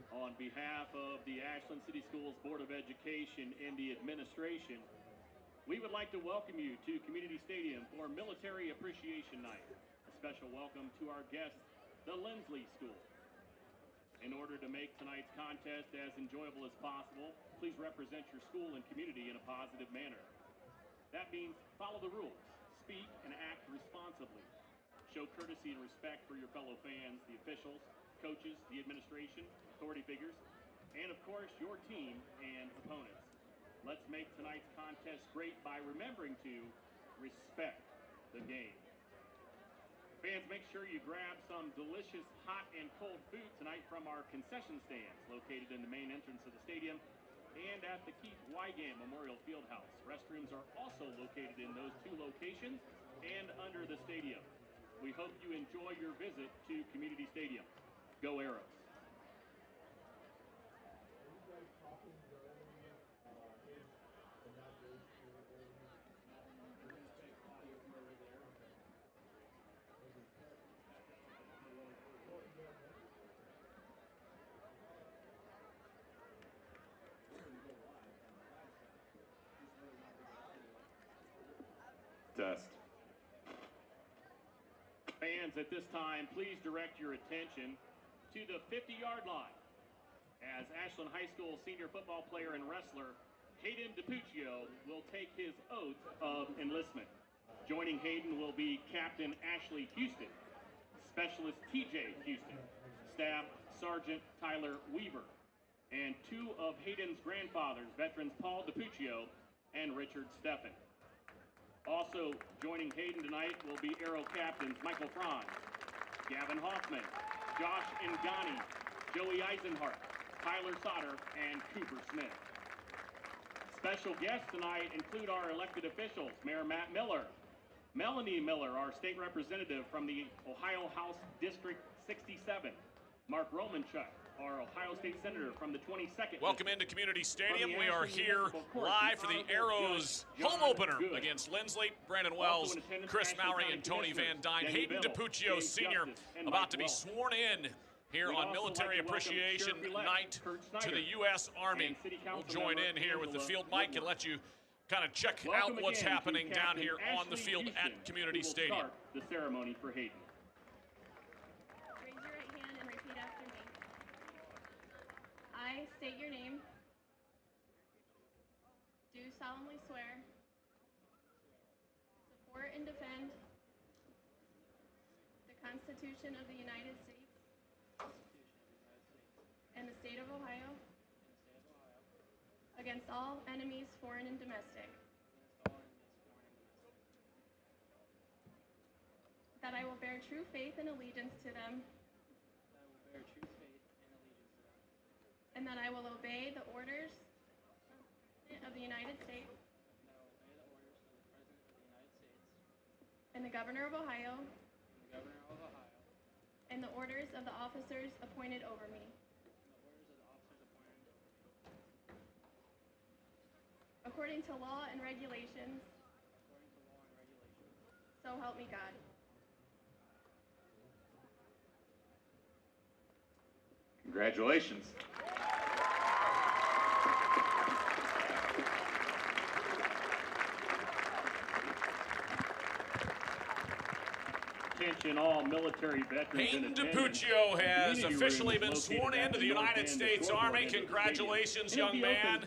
On behalf of the Ashland City Schools Board of Education and the administration, we would like to welcome you to Community Stadium for Military Appreciation Night. A special welcome to our guests, the Linsly School. In order to make tonight's contest as enjoyable as possible, please represent your school and community in a positive manner. That means follow the rules, speak and act responsibly. Show courtesy and respect for your fellow fans, the officials, coaches, the administration, authority figures, and of course your team and opponents. Let's make tonight's contest great by remembering to respect the game. Fans, make sure you grab some delicious hot and cold food tonight from our concession stands located in the main entrance of the stadium and at the Keith Wygant Memorial Fieldhouse. Restrooms are also located in those two locations and under the stadium. We hope you enjoy your visit to Community Stadium. Go Arrows! Test. Fans, at this time, please direct your attention to the 50-yard line as Ashland High School senior football player and wrestler Hayden DiPuccio will take his oath of enlistment. Joining Hayden will be Captain Ashley Houston, Specialist TJ Houston, Staff Sergeant Tyler Weaver, and two of Hayden's grandfathers, veterans Paul DiPuccio and Richard Steffen. Also joining Hayden tonight will be Aero Captains Michael Franz, Gavin Hoffman, Josh Ngani, Joey Eisenhart, Tyler Sauter, and Cooper Smith. Special guests tonight include our elected officials, Mayor Matt Miller, Melanie Miller, our state representative from the Ohio House District 67, Mark Romanchuk, our Ohio State Senator from the 22nd. Welcome into Community Stadium. We are here live for the Arrows home opener against Linsly. Brandon Wells, Chris Mowry, and Tony Van Dyne. Hayden DiPuccio Sr. about to be sworn in here on Military Appreciation Night to the U.S. Army. We'll join in here with the field mic and let you kind of check out what's happening down here on the field at Community Stadium. The ceremony for Hayden. Raise your right hand and repeat after me. I state your name. Do solemnly swear. Support and defend the Constitution of the United States and the state of Ohio against all enemies, foreign and domestic. That I will bear true faith and allegiance to them. And that I will obey the orders of the United States. And the Governor of Ohio. And the orders of the officers appointed over me. According to law and regulations. So help me God. Congratulations. Attention all military veterans. Hayden DiPuccio has officially been sworn into the United States Army. Congratulations, young man.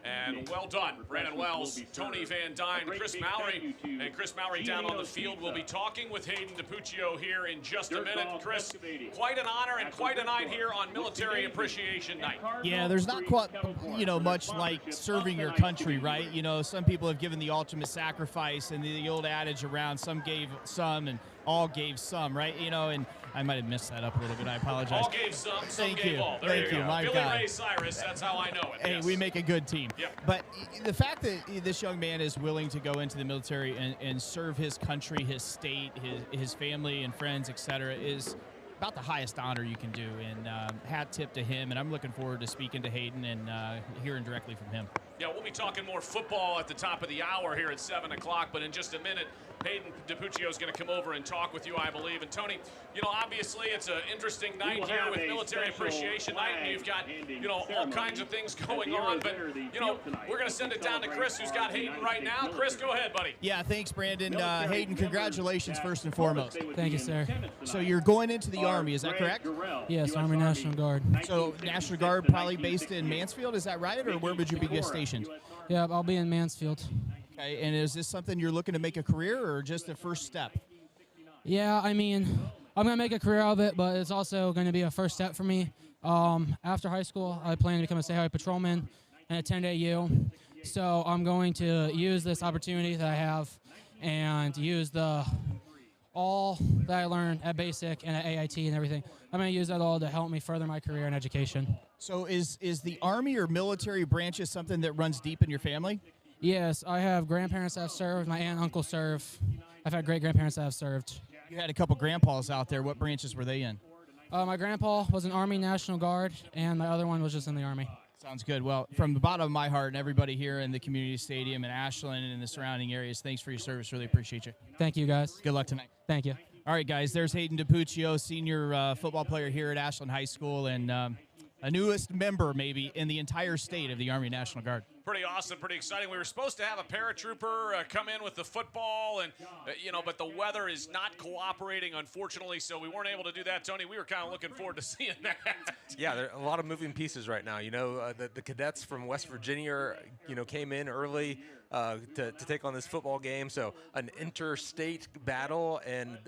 And well done. Brandon Wells, Tony Van Dyne, Chris Mowry. And Chris Mowry down on the field will be talking with Hayden DiPuccio here in just a minute. Chris, quite an honor and quite a night here on Military Appreciation Night. Yeah, there's not quite, much like serving your country, right? Some people have given the ultimate sacrifice, and the old adage around some gave some and all gave some, right? And I might have messed that up a little bit. I apologize. All gave some Thank gave you. all. There Thank you, my Billy God. Ray Cyrus, that's how I know it. Hey, yes. we make a good team. Yep. But the fact that this young man is willing to go into the military and serve his country, his state, his family and friends, etc., is about the highest honor you can do. And hat tip to him. And I'm looking forward to speaking to Hayden and hearing directly from him. Yeah, we'll be talking more football at the top of the hour here at 7 o'clock, but in just a minute, Hayden DiPuccio is going to come over and talk with you, I believe. And Tony, obviously it's an interesting night here with Military Appreciation Night, and you've got, all kinds of things going on. But, we're going to send it down to Chris, who's got Hayden right now. Chris, go ahead, buddy. Yeah, thanks, Brandon. Hayden, congratulations first and foremost. Thank you, sir. So you're going into the Army, is that correct? Yes, Army National Guard. So National Guard probably based in Mansfield, is that right? Or where would you be stationed? Yeah, I'll be in Mansfield. Okay, and is this something you're looking to make a career or just a first step? Yeah, I mean, I'm going to make a career out of it, but it's also going to be a first step for me. After high school, I plan to become a state highway patrolman and attend AU. So I'm going to use this opportunity that I have and use all that I learned at basic and at AIT and everything. I'm going to use that all to help me further my career in education. So is the Army or military branches something that runs deep in your family? Yes, I have grandparents that have served. My aunt and uncle serve. I've had great-grandparents that have served. You had a couple grandpas out there. What branches were they in? My grandpa was in Army National Guard, and my other one was just in the Army. Sounds good. Well, from the bottom of my heart and everybody here in the community stadium in Ashland and in the surrounding areas, thanks for your service. Really appreciate you. Thank you, guys. Good luck tonight. Thank you. All right, guys, there's Hayden DiPuccio, senior football player here at Ashland High School, and a newest member maybe in the entire state of the Army National Guard. Pretty awesome, pretty exciting. We were supposed to have a paratrooper come in with the football, and but the weather is not cooperating, unfortunately, so we weren't able to do that. Tony, we were kind of looking forward to seeing that. Yeah, there are a lot of moving pieces right now. The cadets from West Virginia, came in early to take on this football game. So an interstate battle, and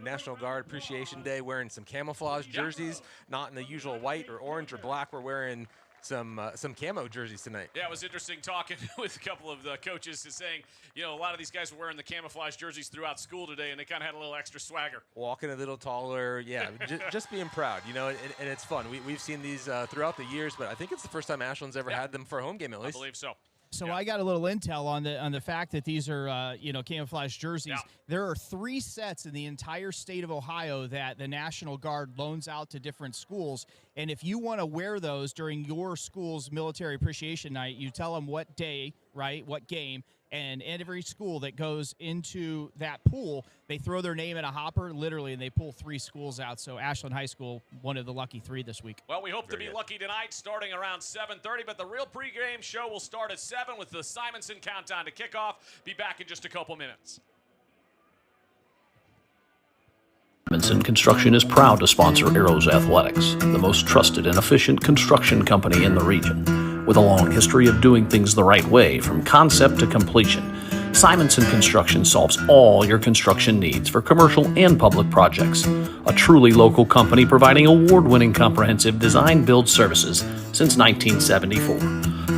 National Guard Appreciation Day, wearing some camouflage jerseys, not in the usual white or orange or black. We're wearing some camo jerseys tonight. Yeah, it was interesting talking with a couple of the coaches and saying, a lot of these guys were wearing the camouflage jerseys throughout school today, and they kind of had a little extra swagger. Walking a little taller, yeah, just being proud, and it's fun. We've seen these throughout the years, but I think it's the first time Ashland's ever had them for a home game, at least. I believe so. So I got a little intel on the fact that these are camouflage jerseys. Yeah. There are 3 sets in the entire state of Ohio that the National Guard loans out to different schools. And if you want to wear those during your school's Military Appreciation Night, you tell them what day, right, what game, and every school that goes into that pool, they throw their name in a hopper, literally, and they pull 3 schools out. So Ashland High School, one of the lucky 3 this week. Well, we hope to be lucky tonight, starting around 7:30, but the real pregame show will start at 7 with the Simonson countdown to kickoff. Be back in just a couple minutes. Simonson Construction is proud to sponsor Arrows Athletics, the most trusted and efficient construction company in the region. With a long history of doing things the right way from concept to completion, Simonson Construction solves all your construction needs for commercial and public projects. A truly local company providing award-winning comprehensive design-build services since 1974.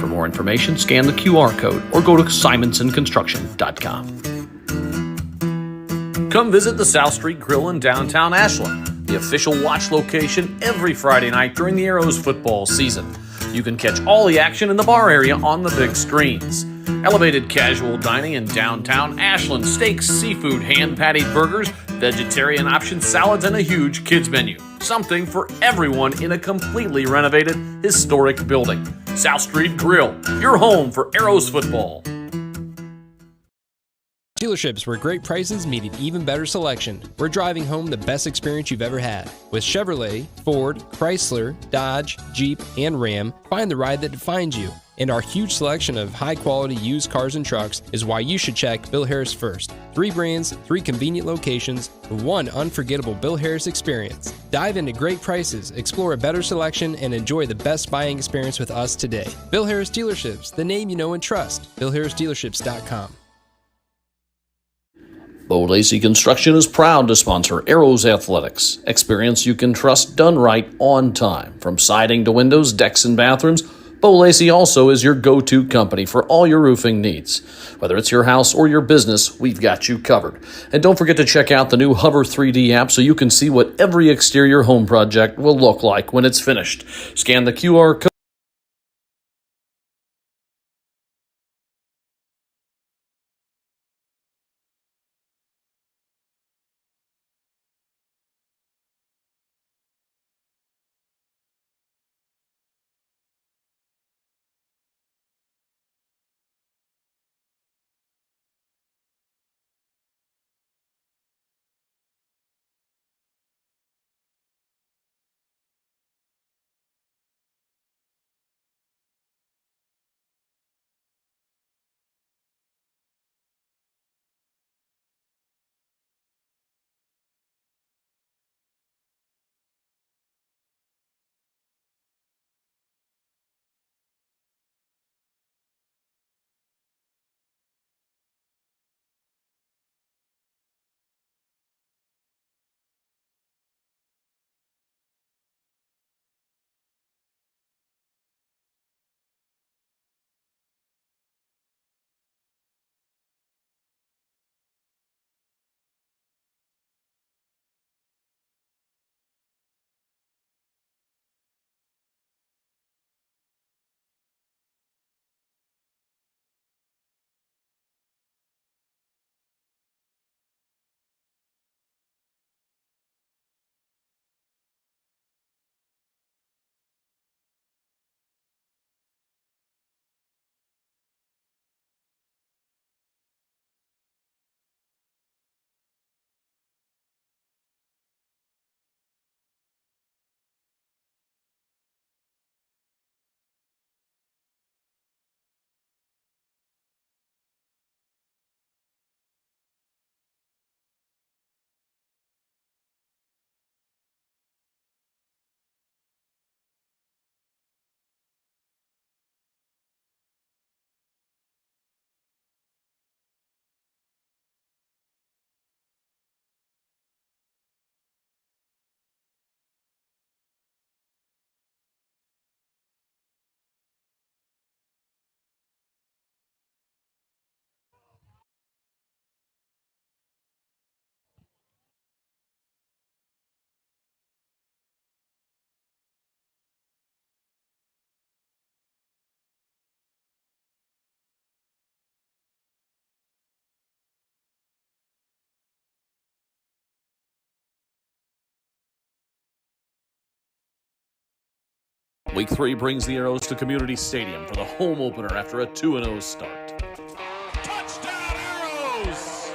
For more information, scan the QR code or go to simonsonconstruction.com. Come visit the South Street Grill in downtown Ashland, the official watch location every Friday night during the Arrows football season. You can catch all the action in the bar area on the big screens. Elevated casual dining in downtown Ashland, steaks, seafood, hand-patted burgers, vegetarian options, salads, and a huge kids menu. Something for everyone in a completely renovated, historic building. South Street Grill, your home for Arrows football. Dealerships where great prices meet an even better selection. We're driving home the best experience you've ever had. With Chevrolet, Ford, Chrysler, Dodge, Jeep, and Ram, find the ride that defines you. And our huge selection of high-quality used cars and trucks is why you should check Bill Harris first. 3 brands, 3 convenient locations, 1 unforgettable Bill Harris experience. Dive into great prices, explore a better selection, and enjoy the best buying experience with us today. Bill Harris Dealerships, the name you know and trust. BillHarrisDealerships.com. Bo Lacey Construction is proud to sponsor Arrows Athletics. Experience you can trust done right on time. From siding to windows, decks, and bathrooms, Bo Lacey also is your go-to company for all your roofing needs. Whether it's your house or your business, we've got you covered. And don't forget to check out the new Hover 3D app so you can see what every exterior home project will look like when it's finished. Scan the QR code. Week 3 brings the Arrows to Community Stadium for the home opener after a 2-0 start. Touchdown, Arrows!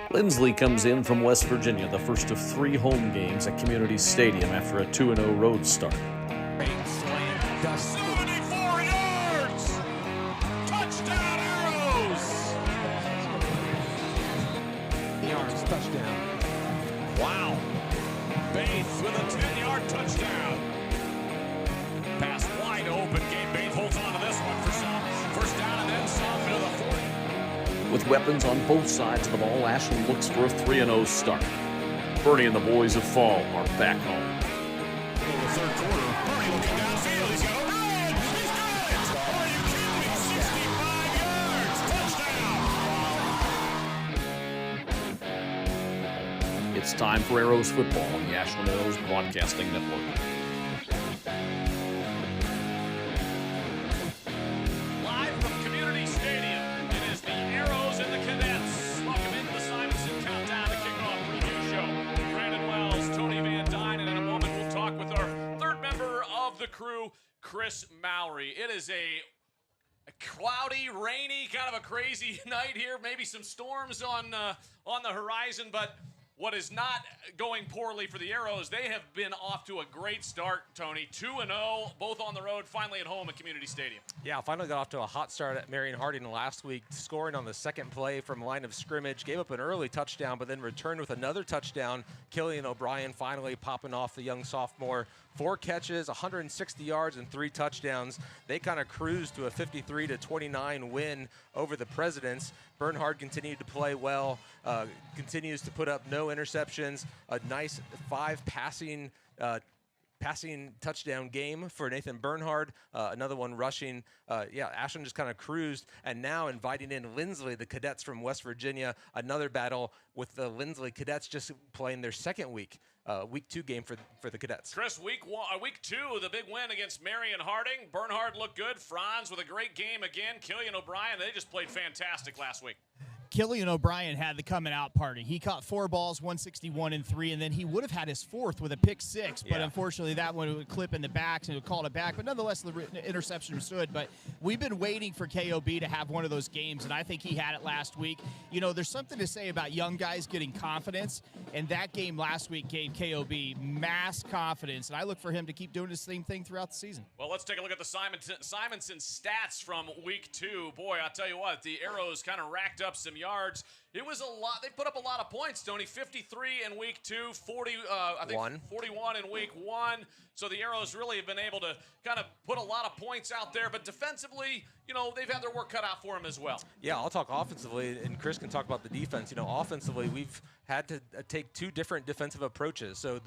Linsly comes in from West Virginia, the first of 3 home games at Community Stadium after a 2-0 road start. 74 yards! Touchdown, Arrows! Yards, touchdown. Wow. Bates with a 10-yard touchdown. Pass wide open. Gabe Bates holds on to this one for some. First down and then some to the 40. With weapons on both sides of the ball, Ashland looks for a 3-0 start. Bernie and the boys of Fall are back home. In the third quarter, Bernie looking downfield. He's going to run. He's good. Are you kidding me? 65 yards. Touchdown. It's time for Arrows football on the Ashland Arrows Broadcasting Network. Live from Community Stadium, it is the Arrows and the Cadets. Welcome into the Simonson Countdown to Kickoff Preview Show. Brandon Wells, Tony Van Dyne, and in a moment we'll talk with our third member of the crew, Chris Mowry. It is a cloudy, rainy, kind of a crazy night here. Maybe some storms on the horizon, but what is not going poorly for the Arrows, they have been off to a great start, Tony. 2-0, both on the road, finally at home at Community Stadium. Yeah, finally got off to a hot start at Marion Harding last week, scoring on the second play from line of scrimmage. Gave up an early touchdown, but then returned with another touchdown. Killian O'Brien finally popping off, the young sophomore. 4 catches, 160 yards, and 3 touchdowns. They kind of cruised to a 53-29 win over the Presidents. Bernhard continued to play well, continues to put up no interceptions. A nice 5 passing touchdown game for Nathan Bernhard, another one rushing. Ashland just kind of cruised, and now inviting in Linsly, the Cadets from West Virginia, another battle with the Linsly Cadets just playing their second week 2 game for the Cadets. Chris, week 2, the big win against Marion Harding. Bernhard looked good. Franz with a great game again. Killian O'Brien, they just played fantastic last week. Killian O'Brien had the coming out party. He caught 4 balls, 161 and 3, and then he would have had his 4th with a pick 6, but unfortunately that one would clip in the backs and it would call it back. But nonetheless, the interception stood. But we've been waiting for KOB to have one of those games, and I think he had it last week. You know, there's something to say about young guys getting confidence, and that game last week gave KOB mass confidence, and I look for him to keep doing the same thing throughout the season. Well, let's take a look at the Simonson stats from week 2. Boy, I'll tell you what, the Arrows kind of racked up some yards. It was a lot. They put up a lot of points, Tony. 53 in week 2, 41 in week 1. So the Arrows really have been able to kind of put a lot of points out there. But defensively, you know, they've had their work cut out for them as well. Yeah, I'll talk offensively, and Chris can talk about the defense. You know, offensively, we've had to take 2 different defensive approaches. So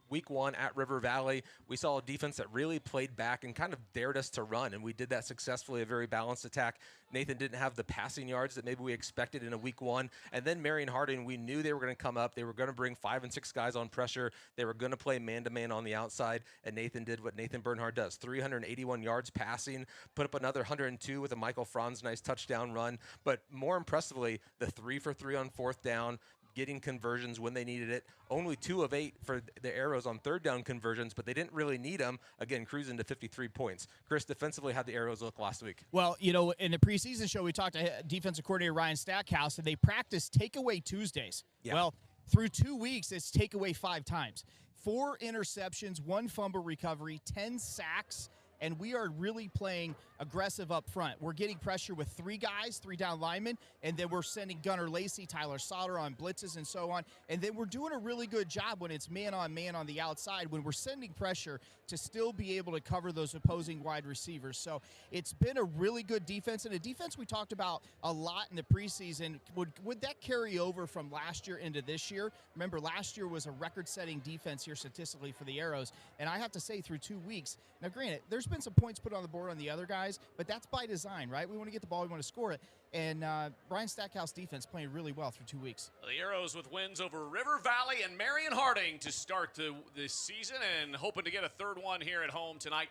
Week 1 at River Valley, we saw a defense that really played back and kind of dared us to run, and we did that successfully, a very balanced attack. Nathan didn't have the passing yards that maybe we expected in a Week 1. And then Marion Harding, we knew they were going to come up. They were going to bring 5 and 6 guys on pressure. They were going to play man-to-man on the outside, and Nathan did what Nathan Bernhard does. 381 yards passing, put up another 102 with a Michael Franz nice touchdown run. But more impressively, the 3 for 3 on 4th down, getting conversions when they needed it. Only 2 of 8 for the Arrows on 3rd down conversions, but they didn't really need them. Again, cruising to 53 points. Chris, defensively, how'd the Arrows look last week? Well, you know, in the preseason show, we talked to defensive coordinator Ryan Stackhouse, and they practiced takeaway Tuesdays. Yeah. Well, through 2 weeks, it's takeaway 5 times. 4 interceptions, 1 fumble recovery, 10 sacks, and we are really playing aggressive up front. We're getting pressure with 3 guys, 3 down linemen, and then we're sending Gunnar Lacey, Tyler Sauter on blitzes and so on. And then we're doing a really good job when it's man-on-man on the outside, when we're sending pressure to still be able to cover those opposing wide receivers. So it's been a really good defense, and a defense we talked about a lot in the preseason. Would that carry over from last year into this year? Remember, last year was a record-setting defense here statistically for the Arrows, and I have to say through 2 weeks, now granted, there's been some points put on the board on the other guys, but that's by design, right? We want to get the ball, we want to score it, and Brian Stackhouse defense playing really well through 2 weeks. The Arrows with wins over River Valley and Marion Harding to start this season, and hoping to get a 3rd one here at home tonight.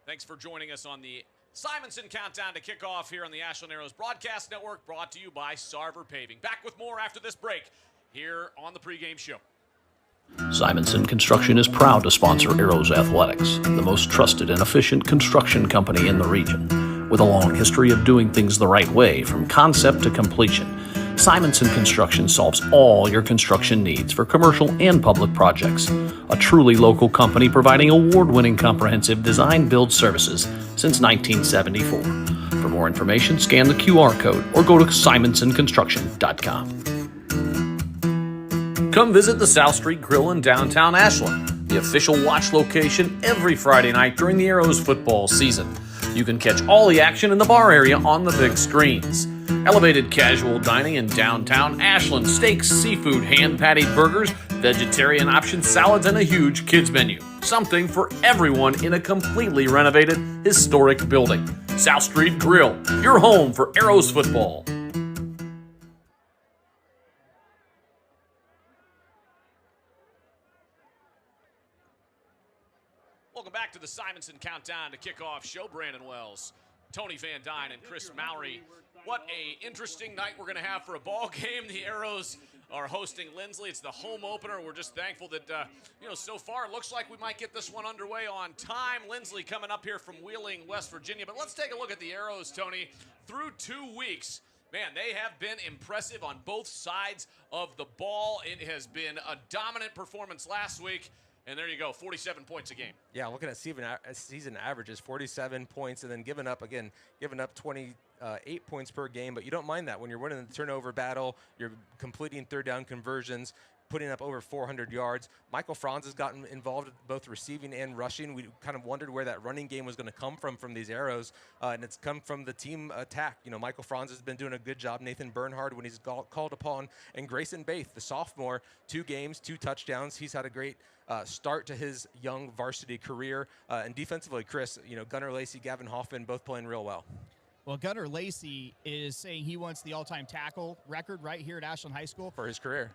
Thanks for joining us on the Simonson Countdown to kick off here on the Ashland Arrows Broadcast Network, brought to you by Sarver Paving. Back with more after this break here on the pregame show. Simonson Construction is proud to sponsor Arrows Athletics, the most trusted and efficient construction company in the region. With a long history of doing things the right way from concept to completion, Simonson Construction solves all your construction needs for commercial and public projects. A truly local company providing award-winning comprehensive design-build services since 1974. For more information, scan the QR code or go to simonsonconstruction.com. Come visit the South Street Grill in downtown Ashland, the official watch location every Friday night during the Arrows football season. You can catch all the action in the bar area on the big screens. Elevated casual dining in downtown Ashland, steaks, seafood, hand-patted burgers, vegetarian options, salads, and a huge kids menu. Something for everyone in a completely renovated, historic building. South Street Grill, your home for Arrows football. Welcome back to the Simonson Countdown to Kickoff Show. Brandon Wells, Tony Van Dyne, and Chris Mowry. What a interesting night we're going to have for a ball game. The Arrows are hosting Linsly. It's the home opener. We're just thankful that, so far it looks like we might get this one underway on time. Linsly coming up here from Wheeling, West Virginia. But let's take a look at the Arrows, Tony. Through 2 weeks, man, they have been impressive on both sides of the ball. It has been a dominant performance last week. And there you go, 47 points a game. Yeah, looking at season averages, 47 points, and then giving up 28 points per game. But you don't mind that when you're winning the turnover battle, you're completing third down conversions, putting up over 400 yards. Michael Franz has gotten involved with both receiving and rushing. We kind of wondered where that running game was going to come from these Arrows, and it's come from the team attack. Michael Franz has been doing a good job. Nathan Bernhard, when he's called upon, and Grayson Baith, the sophomore, 2 games, 2 touchdowns. He's had a great start to his young varsity career. And defensively, Chris, Gunnar Lacey, Gavin Hoffman, both playing real well. Well, Gunnar Lacey is saying he wants the all-time tackle record right here at Ashland High School. For his career.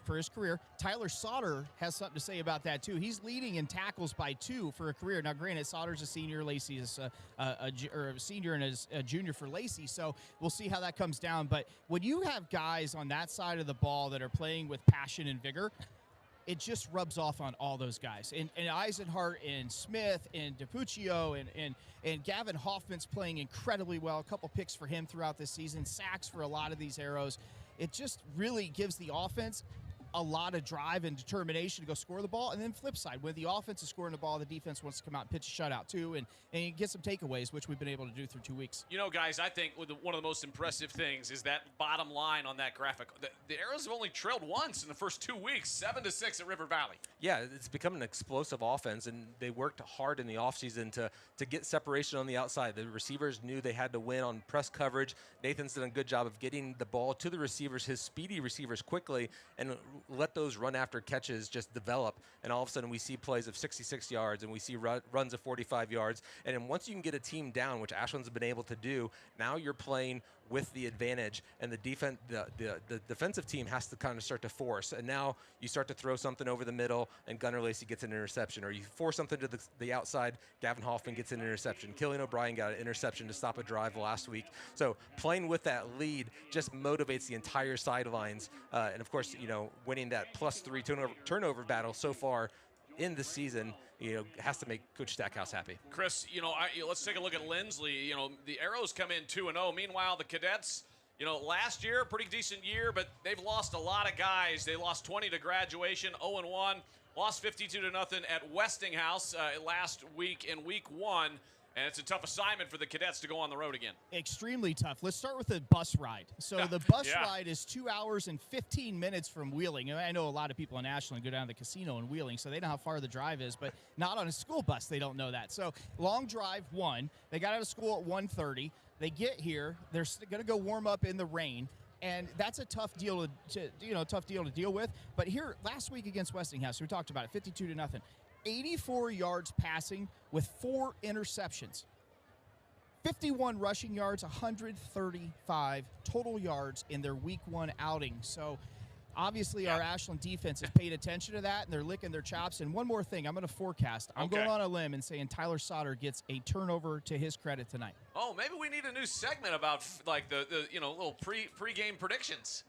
Tyler Sauter has something to say about that, too. He's leading in tackles by 2 for a career. Now, granted, Sauter's a senior. Lacey is a senior and is a junior for Lacey, so we'll see how that comes down. But when you have guys on that side of the ball that are playing with passion and vigor, it just rubs off on all those guys. And Eisenhart and Smith and DiPuccio and Gavin Hoffman's playing incredibly well. A couple picks for him throughout this season, sacks for a lot of these Arrows. It just really gives the offense a lot of drive and determination to go score the ball. And then flip side, when the offense is scoring the ball, the defense wants to come out and pitch a shutout too and get some takeaways, which we've been able to do through 2 weeks. Guys, I think one of the most impressive things is that bottom line on that graphic. The Arrows have only trailed once in the first 2 weeks, 7-6 at River Valley. Yeah, it's become an explosive offense, and they worked hard in the offseason to get separation on the outside. The receivers knew they had to win on press coverage. Nathan's done a good job of getting the ball to the receivers, his speedy receivers, quickly, and let those run after catches just develop. And all of a sudden we see plays of 66 yards and we see runs of 45 yards. And then once you can get a team down, which Ashland's been able to do, now you're playing with the advantage, and the defensive team has to kind of start to force. And now you start to throw something over the middle, and Gunnar Lacey gets an interception, or you force something to the outside, Gavin Hoffman gets an interception. Killian O'Brien got an interception to stop a drive last week. So playing with that lead just motivates the entire sidelines. And of course, winning that +3 turnover battle so far in the season, has to make Coach Stackhouse happy. Chris, let's take a look at Linsly. The Arrows come in 2-0. Meanwhile, the Cadets, last year, pretty decent year, but they've lost a lot of guys. They lost 20 to graduation, 0-1, lost 52-0 at Westinghouse last week in week 1. And it's a tough assignment for the Cadets to go on the road again. Extremely tough. Let's start with the bus ride. So the bus ride is 2 hours and 15 minutes from Wheeling. And I know a lot of people in Ashland go down to the casino in Wheeling, so they know how far the drive is, but not on a school bus. They don't know that. So long drive, 1. They got out of school at 1:30. They get here. They're going to go warm up in the rain. And that's a tough deal to deal with. But here, last week against Westinghouse, we talked about it, 52-0. 84 yards passing with 4 interceptions. 51 rushing yards, 135 total yards in their week 1 outing. So obviously our Ashland defense has paid attention to that, and they're licking their chops. And one more thing, I'm going to forecast. I'm going on a limb and saying Tyler Sauter gets a turnover to his credit tonight. Oh, maybe we need a new segment about like the little pre-game predictions.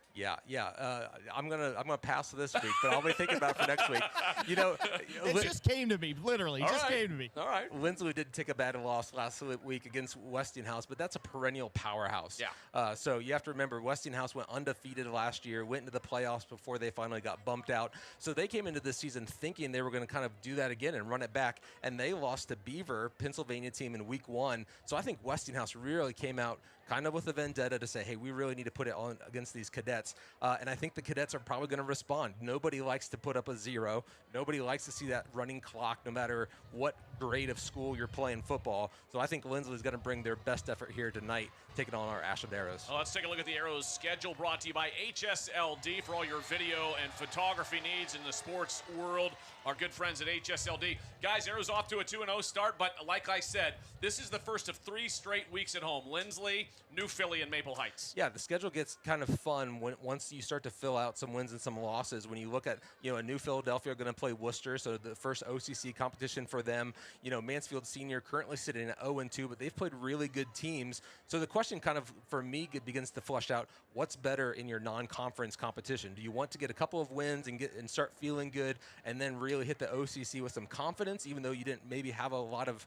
I'm gonna pass this week, but I'll be thinking about it for next week. It just came to me, literally. Came to me. All right. Linsly did take a bad loss last week against Westinghouse, but that's a perennial powerhouse. Yeah. So you have to remember, Westinghouse went undefeated last year, went into the playoffs before they finally got bumped out. So they came into this season thinking they were going to kind of do that again and run it back, and they lost to Beaver, Pennsylvania team, in week 1. So I think Westinghouse really came out kind of with a vendetta to say, hey, we really need to put it on against these cadets. And I think the cadets are probably going to respond. Nobody likes to put up a 0. Nobody likes to see that running clock, no matter what grade of school you're playing football. So I think Linsly is going to bring their best effort here tonight, taking on our Ashland Arrows. Well, let's take a look at the Arrows schedule, brought to you by HSLD for all your video and photography needs in the sports world. Our good friends at HSLD. Guys, Arrows off to a 2-0 start, but like I said, this is the first of 3 straight weeks at home. Linsly, New Philly, and Maple Heights. Yeah, the schedule gets kind of fun once you start to fill out some wins and some losses. When you look at, a New Philadelphia are going to play Worcester, so the first OCC competition for them. Mansfield Senior currently sitting at 0-2, but they've played really good teams. So the question kind of, for me, begins to flush out, what's better in your non-conference competition? Do you want to get a couple of wins and start feeling good and then really hit the OCC with some confidence, even though you didn't maybe have a lot of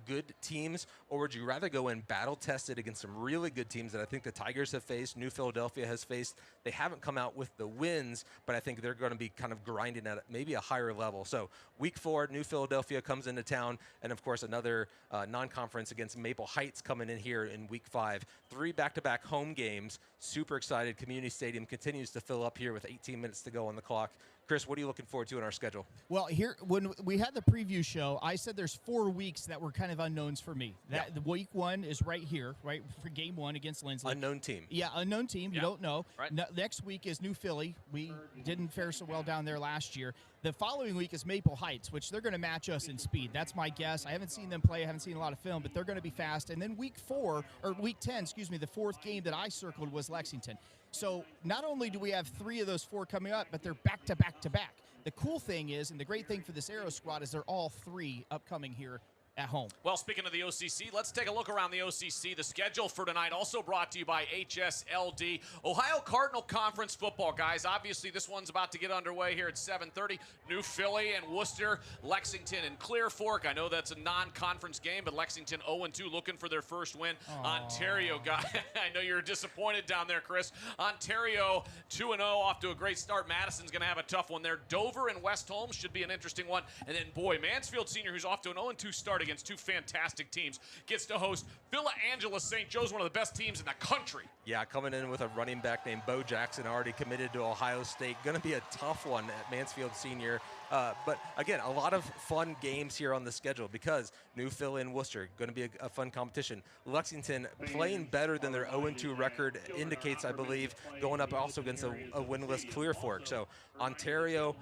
good teams, or would you rather go in battle tested against some really good teams that I think the Tigers have faced, New Philadelphia has faced? They haven't come out with the wins, but I think they're going to be kind of grinding at maybe a higher level. So week 4, New Philadelphia comes into town, and of course another non-conference against Maple Heights coming in here in week 5. 3 back-to-back home games. Super excited. Community Stadium continues to fill up here with 18 minutes to go on the clock. Chris, what are you looking forward to in our schedule? Well, here, when we had the preview show, I said there's 4 weeks that were kind of unknowns for me. The week 1 is right here, right, for game 1 against Linsly. Unknown team. Yeah, unknown team. You don't know. Right. Next week is New Philly. We didn't fare so well down there last year. The following week is Maple Heights, which they're going to match us in speed. That's my guess. I haven't seen them play. I haven't seen a lot of film, but they're going to be fast. And then week 10, the 4th game that I circled was Lexington. So not only do we have 3 of those 4 coming up, but they're back-to-back-to-back. The cool thing is, and the great thing for this Arrow squad, is they're all 3 upcoming here at home. Well, speaking of the OCC, let's take a look around the OCC. The schedule for tonight also brought to you by HSLD. Ohio Cardinal Conference football, guys. Obviously, this one's about to get underway here at 7:30. New Philly and Worcester, Lexington and Clear Fork. I know that's a non-conference game, but Lexington 0-2 looking for their first win. Aww. Ontario, guy. I know you're disappointed down there, Chris. Ontario 2-0, off to a great start. Madison's going to have a tough one there. Dover and West Holmes should be an interesting one. And then, boy, Mansfield Senior, who's off to an 0-2 start against 2 fantastic teams, gets to host Villa Angela St. Joe's, one of the best teams in the country. Yeah, coming in with a running back named Bo Jackson, already committed to Ohio State. Going to be a tough one at Mansfield Senior. But again, a lot of fun games here on the schedule because New Philly and Worcester going to be a fun competition. Lexington playing better than their 0-2 record indicates, I believe, going up also against a winless Clear Fork. So Ontario,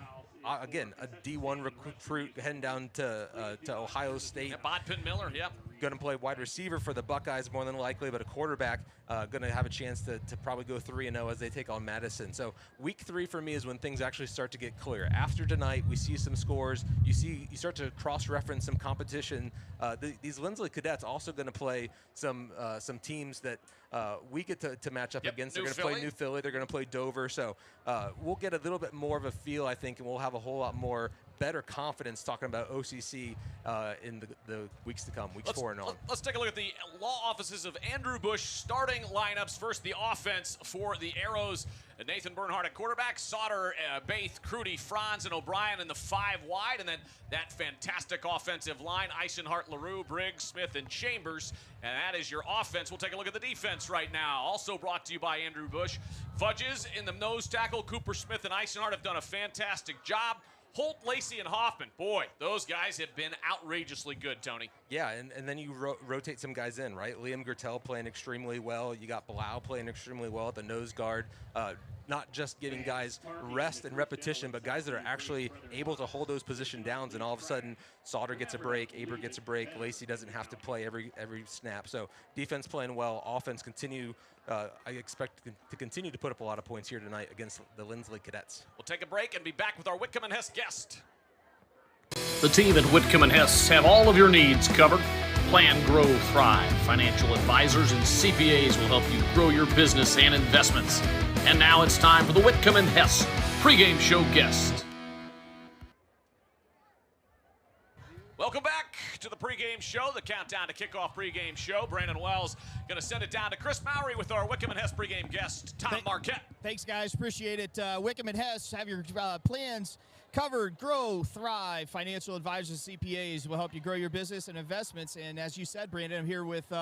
again, a D1 recruit heading down to Ohio State. Yeah, Bodpin Miller, yep. Going to play wide receiver for the Buckeyes more than likely, but a quarterback going to have a chance to probably go 3-0 as they take on Madison. So week 3 for me is when things actually start to get clear. After tonight, we see some scores. You start to cross-reference some competition. These Linsly cadets also going to play some teams that we get to match up against. They're going to play New Philly. They're going to play Dover. So we'll get a little bit more of a feel, I think, and we'll have a whole lot more better confidence talking about OCC in the weeks to come, weeks 4 and on. Let's take a look at the law offices of Andrew Bush starting lineups. First, the offense for the Arrows. Nathan Bernhardt at quarterback, Sauter, Baith, Crudy, Franz, and O'Brien in the 5 wide, and then that fantastic offensive line, Eisenhart, LaRue, Briggs, Smith, and Chambers, and that is your offense. We'll take a look at the defense right now, also brought to you by Andrew Bush. Fudges in the nose tackle, Cooper, Smith, and Eisenhart have done a fantastic job. Holt, Lacey, and Hoffman, boy, those guys have been outrageously good, Tony. Yeah, and then you rotate some guys in, right? Liam Gertel playing extremely well. You got Blau playing extremely well at the nose guard. Not just giving guys rest and repetition, but guys that are actually able to hold those position downs, and all of a sudden Sauter gets a break, Aber gets a break, Lacey doesn't have to play every snap. So defense playing well, offense I expect to continue to put up a lot of points here tonight against the Linsly Cadets. We'll take a break and be back with our Whitcomb and Hess guest. The team at Whitcomb and Hess have all of your needs covered. Plan, grow, thrive. Financial advisors and CPAs will help you grow your business and investments. And now it's time for the Whitcomb and Hess pregame show guest. Welcome back to the pregame show, the countdown to kickoff pregame show. Brandon Wells going to send it down to Chris Mowry with our Whitcomb and Hess pregame guest, Tom Marquette. Thanks, guys. Appreciate it. Whitcomb and Hess have your plans covered. Grow, thrive. Financial advisors, CPAs will help you grow your business and investments. And as you said, Brandon, I'm here with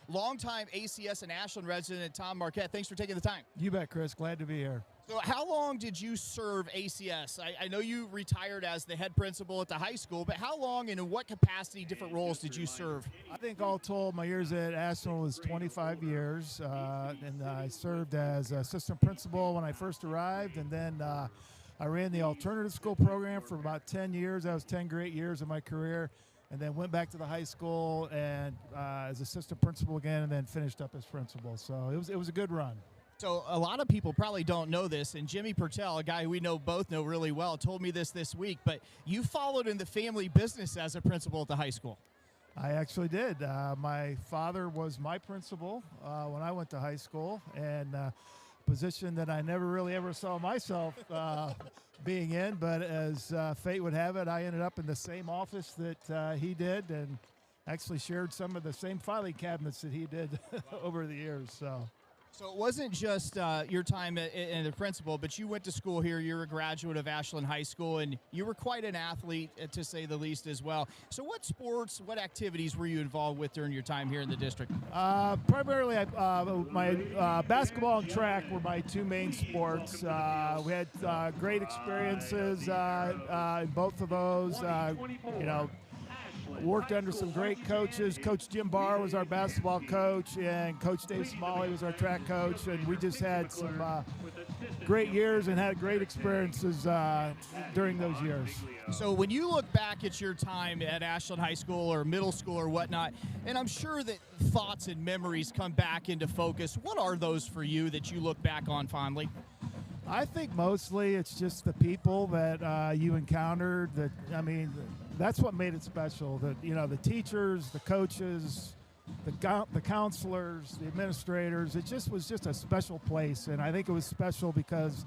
longtime ACS and Ashland resident Tom Marquette. Thanks for taking the time. You bet, Chris. Glad to be here. So how long did you serve ACS? I know you retired as the head principal at the high school, but how long and in what capacity, different roles did you serve? I think all told, my years at Ashland was 25 years, and I served as assistant principal when I first arrived, and then I ran the alternative school program for about 10 years. That was 10 great years of my career, and then went back to the high school and as assistant principal again, and then finished up as principal. So it was a good run. So a lot of people probably don't know this, and Jimmy Pertel, a guy we both know really well, told me this week, but you followed in the family business as a principal at the high school. I actually did. My father was my principal when I went to high school, and a position that I never really ever saw myself being in, but as fate would have it, I ended up in the same office that he did, and actually shared some of the same filing cabinets that he did over the years. So it wasn't just your time in the principal, but you went to school here. You're a graduate of Ashland High School, and you were quite an athlete, to say the least, as well. So what sports, what activities were you involved with during your time here in the district? Primarily, my basketball and track were my two main sports. We had great experiences in both of those. Worked under some great coaches. Coach Jim Barr was our basketball coach, and Coach Dave Smalley was our track coach, and we just had some great years and had great experiences during those years. So when you look back at your time at Ashland High School or middle school or whatnot, and I'm sure that thoughts and memories come back into focus, what are those for you that you look back on fondly? I think mostly it's just the people that you encountered. That's what made it special. The teachers, the coaches, the counselors, the administrators. It was just a special place, and I think it was special because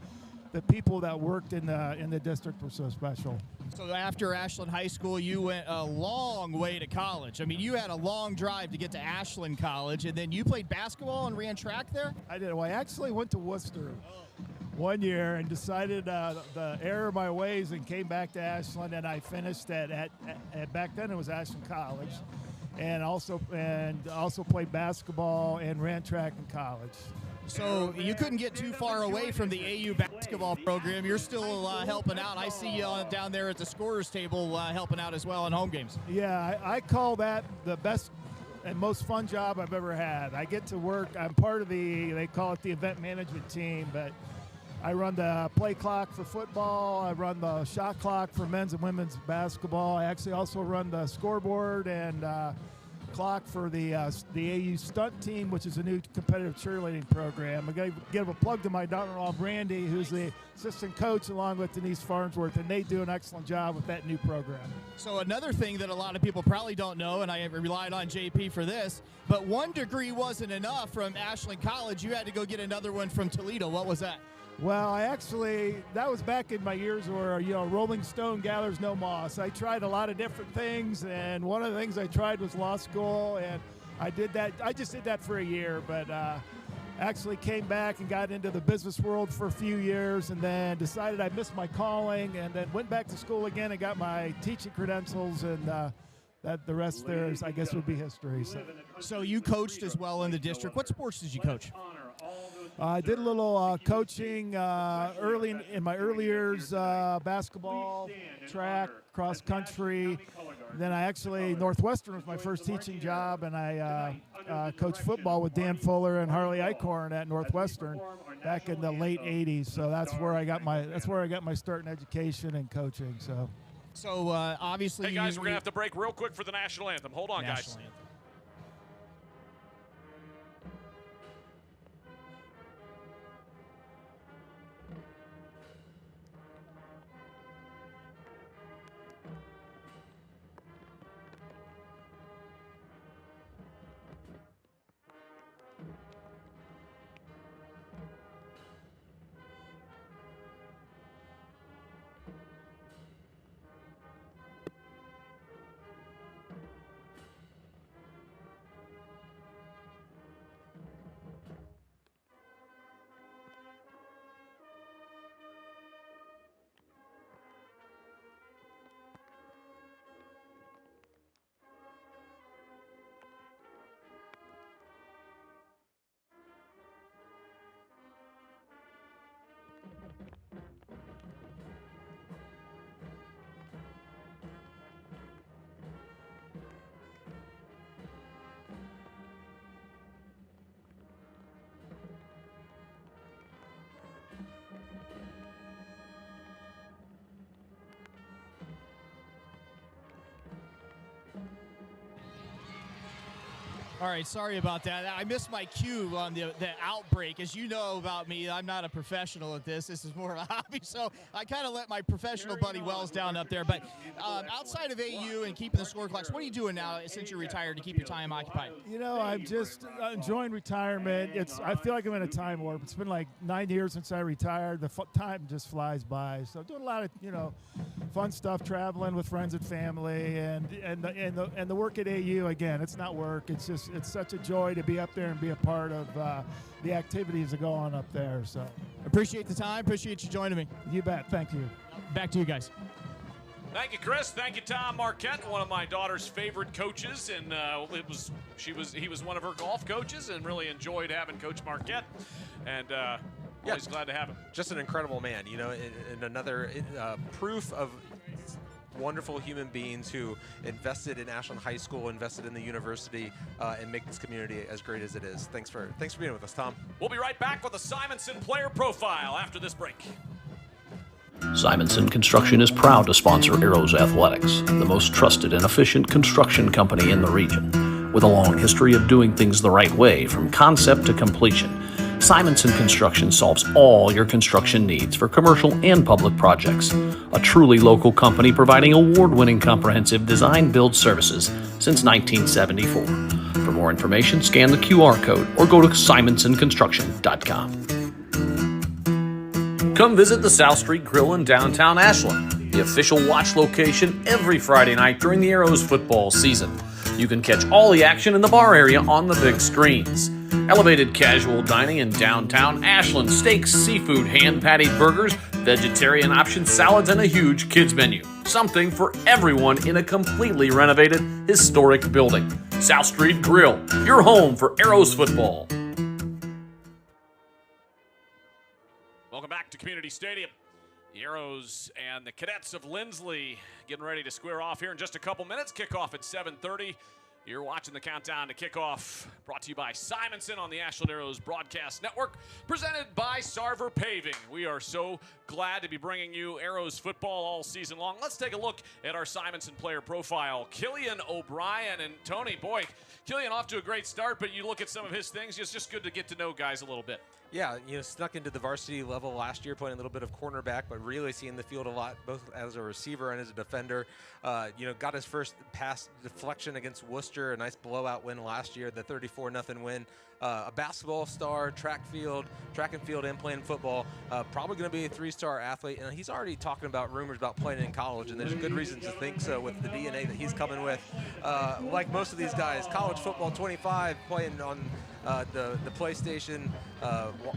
the people that worked in the district were so special. So after Ashland High School, you went a long way to college. I mean, you had a long drive to get to Ashland College, and then you played basketball and ran track there? I did. Well, I actually went to Worcester one year and decided the error of my ways and came back to Ashland, and I finished at back then it was Ashland College, and also played basketball and ran track in college. So you couldn't get too far away from the AU basketball program. You're still helping out. I see you down there at the scorer's table helping out as well in home games. Yeah, I call that the best and most fun job I've ever had. I get to work. I'm part of they call it the event management team, but I run the play clock for football. I run the shot clock for men's and women's basketball. I actually also run the scoreboard and clock for the AU stunt team, which is a new competitive cheerleading program. I'm going to give a plug to my daughter-in-law, Brandy, who's the assistant coach, along with Denise Farnsworth, and they do an excellent job with that new program. So another thing that a lot of people probably don't know, and I relied on JP for this, but one degree wasn't enough from Ashland College. You had to go get another one from Toledo. What was that? Well, that was back in my years where, Rolling Stone gathers no moss. I tried a lot of different things, and one of the things I tried was law school, and I did that. I just did that for a year, but actually came back and got into the business world for a few years, and then decided I missed my calling, and then went back to school again and got my teaching credentials, and that the rest there is, I guess, would be history. So you coached as well in the district. What sports did you coach? I did a little coaching early in my early years, basketball, track, cross country. Then Northwestern was my first teaching job, and I coached football with Dan Fuller and Harley Eichhorn at Northwestern back in the late '80s. So that's where I got my start in education and coaching. So obviously, hey guys, we're gonna have to break real quick for the national anthem. Hold on, guys. Anthem. All right, sorry about that. I missed my cue on the outbreak. As you know about me, I'm not a professional at this. This is more of a hobby, so I kind of let my professional buddy Wells down up there. But outside of AU and keeping the score clocks, what are you doing now since you're retired to keep your time occupied? You know, I'm just enjoying retirement. I feel like I'm in a time warp. It's been like 9 years since I retired. The time just flies by. So doing a lot of fun stuff, traveling with friends and family, and the work at AU. Again, it's not work. It's such a joy to be up there and be a part of the activities that go on up there. So appreciate the time. Appreciate you joining me. You bet. Thank you. Back to you guys. Thank you, Chris. Thank you, Tom Marquette, one of my daughter's favorite coaches, and he was one of her golf coaches, and really enjoyed having Coach Marquette, and always glad to have him. Just an incredible man, and another proof of wonderful human beings who invested in Ashland High School, invested in the university, and make this community as great as it is. Thanks for being with us, Tom. We'll be right back with the Simonson player profile after this break. Simonson Construction is proud to sponsor Arrows Athletics, the most trusted and efficient construction company in the region. With a long history of doing things the right way from concept to completion, Simonson Construction solves all your construction needs for commercial and public projects. A truly local company providing award-winning comprehensive design-build services since 1974. For more information, scan the QR code or go to simonsonconstruction.com. Come visit the South Street Grill in downtown Ashland, the official watch location every Friday night during the Arrows football season. You can catch all the action in the bar area on the big screens. Elevated casual dining in downtown Ashland, steaks, seafood, hand-patted burgers, vegetarian options, salads, and a huge kids menu. Something for everyone in a completely renovated, historic building. South Street Grill, your home for Arrows football. Welcome back to Community Stadium. The Arrows and the Cadets of Linsly getting ready to square off here in just a couple minutes. Kickoff at 7:30. You're watching the countdown to kickoff, brought to you by Simonson on the Ashland Arrows Broadcast Network, presented by Sarver Paving. We are so glad to be bringing you Arrows football all season long. Let's take a look at our Simonson player profile. Killian O'Brien and Tony, boy, Killian off to a great start, but you look at some of his things, it's just good to get to know guys a little bit. Yeah, snuck into the varsity level last year, playing a little bit of cornerback, but really seeing the field a lot, both as a receiver and as a defender. Got his first pass deflection against Worcester, a nice blowout win last year, the 34-0 win. A basketball star, track and field, and playing football. Probably going to be a 3-star athlete, and he's already talking about rumors about playing in college, and there's good reason to think so with the DNA that he's coming with. Like most of these guys, college football 25, playing on the PlayStation,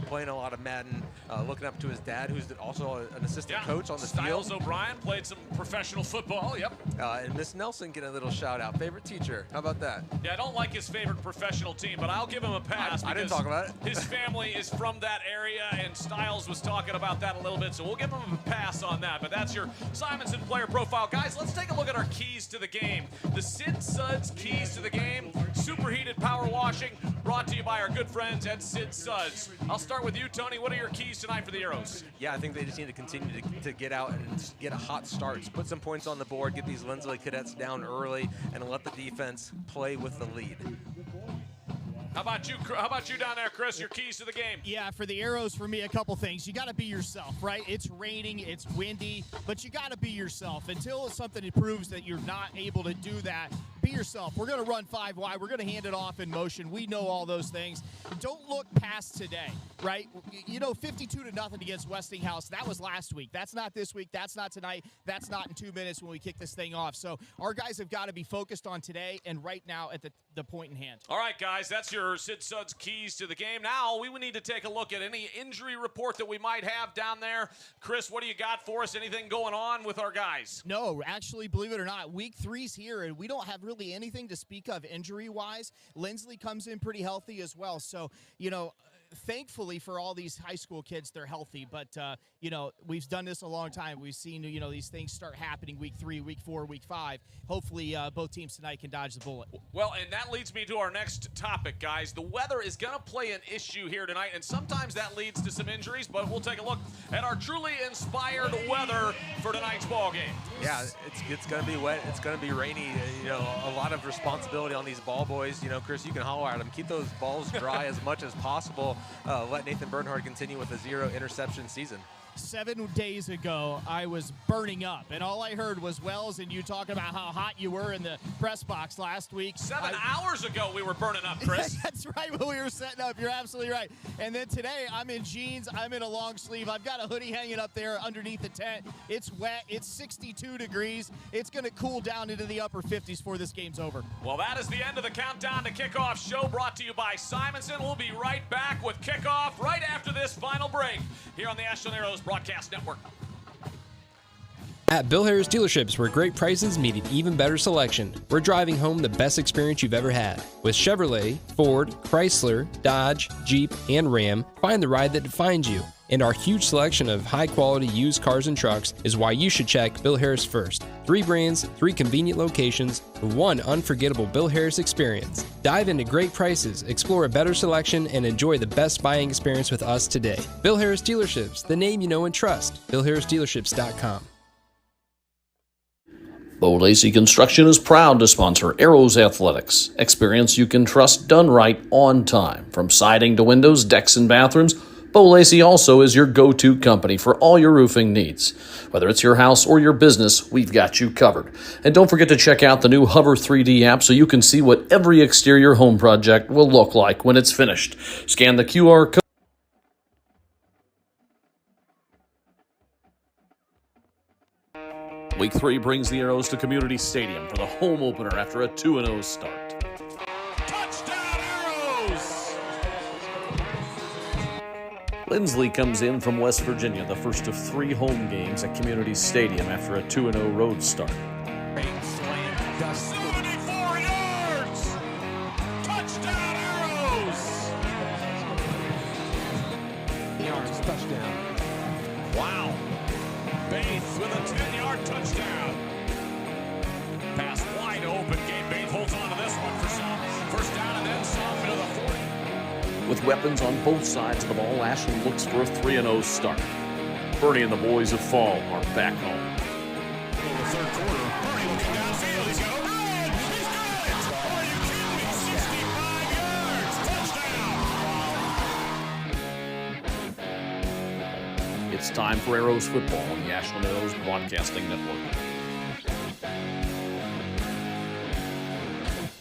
playing a lot of Madden, looking up to his dad, who's also an assistant coach on the field. Styles O'Brien played some professional football, yep. And Miss Nelson getting a little shout out. Favorite teacher, how about that? Yeah, I don't like his favorite professional team, but I'll give him a pass. I didn't talk about it. His family is from that area, and Styles was talking about that a little bit, so we'll give him a pass on that. But that's your Simonson player profile. Guys, let's take a look at our keys to the game. The Sid Suds keys to the game, superheated power washing, brought to you by our good friends at Sid Suds. I'll start with you, Tony. What are your keys tonight for the Arrows? Yeah, I think they just need to continue to get out and get a hot start. Put some points on the board, get these Linsly Cadets down early, and let the defense play with the lead. How about you down there, Chris? Your keys to the game? Yeah, for the Arrows, for me, a couple things. You got to be yourself, right? It's raining, it's windy, but you got to be yourself. Until something proves that you're not able to do that, be yourself. We're going to run 5 wide. We're going to hand it off in motion. We know all those things. Don't look past today, right? 52-0 against Westinghouse. That was last week. That's not this week. That's not tonight. That's not in 2 minutes when we kick this thing off. So our guys have got to be focused on today and right now at the point in hand. All right, guys, that's your Sid Suds keys to the game. Now we would need to take a look at any injury report that we might have down there. Chris, what do you got for us? Anything going on with our guys? No, actually, believe it or not, week 3's here, and we don't have really anything to speak of injury-wise. Linsly comes in pretty healthy as well. So, thankfully for all these high school kids, they're healthy. But, we've done this a long time. We've seen, these things start happening week 3, week 4, week 5. Hopefully, both teams tonight can dodge the bullet. Well, and that leads me to our next topic, guys. The weather is going to play an issue here tonight, and sometimes that leads to some injuries, but we'll take a look and our truly inspired weather for tonight's ball game. Yeah, it's going to be wet. It's going to be rainy. You know, a lot of responsibility on these ball boys. You know, Chris, you can holler at them. Keep those balls dry as much as possible. Let Nathan Bernhard continue with a 0 interception season. 7 days ago, I was burning up, and all I heard was Wells and you talking about how hot you were in the press box last week. 7 hours ago, we were burning up, Chris. That's right, when we were setting up. You're absolutely right. And then today, I'm in jeans. I'm in a long sleeve. I've got a hoodie hanging up there underneath the tent. It's wet. It's 62 degrees. It's going to cool down into the upper 50s before this game's over. Well, that is the end of the Countdown to Kickoff show brought to you by Simonson. We'll be right back with kickoff right after this final break here on the Ashland Arrows Broadcast Network. At Bill Harris Dealerships, where great prices meet an even better selection, we're driving home the best experience you've ever had. With Chevrolet, Ford, Chrysler, Dodge, Jeep, and Ram, find the ride that defines you. And our huge selection of high-quality used cars and trucks is why you should check Bill Harris first. 3 brands, 3 convenient locations, 1 unforgettable Bill Harris experience. Dive into great prices, explore a better selection, and enjoy the best buying experience with us today. Bill Harris Dealerships, the name you know and trust. BillHarrisDealerships.com. Bo Lacey Construction is proud to sponsor Arrows Athletics. Experience you can trust done right on time. From siding to windows, decks, and bathrooms, Bo Lacey also is your go-to company for all your roofing needs. Whether it's your house or your business, we've got you covered. And don't forget to check out the new Hover 3D app so you can see what every exterior home project will look like when it's finished. Scan the QR code. Week 3 brings the Arrows to Community Stadium for the home opener after a 2-0 start. Touchdown, Arrows! Linsly comes in from West Virginia, the first of 3 home games at Community Stadium after a 2-0 road start. 74 yards! Touchdown, Arrows! Yards, touchdown. Wow. Bates with a 10-yard touchdown. Pass wide open. Gabe Bates holds on to this one for some. First down and then some to the 40. With weapons on both sides of the ball, Ashland looks for a 3-0 start. Bernie and the boys of Fall are back home. The third quarter. Bernie looking downfield. He's going to run. He's got it. Are you kidding me? 65 yards. Touchdown. It's time for Arrows football on the Ashland Arrows Broadcasting Network.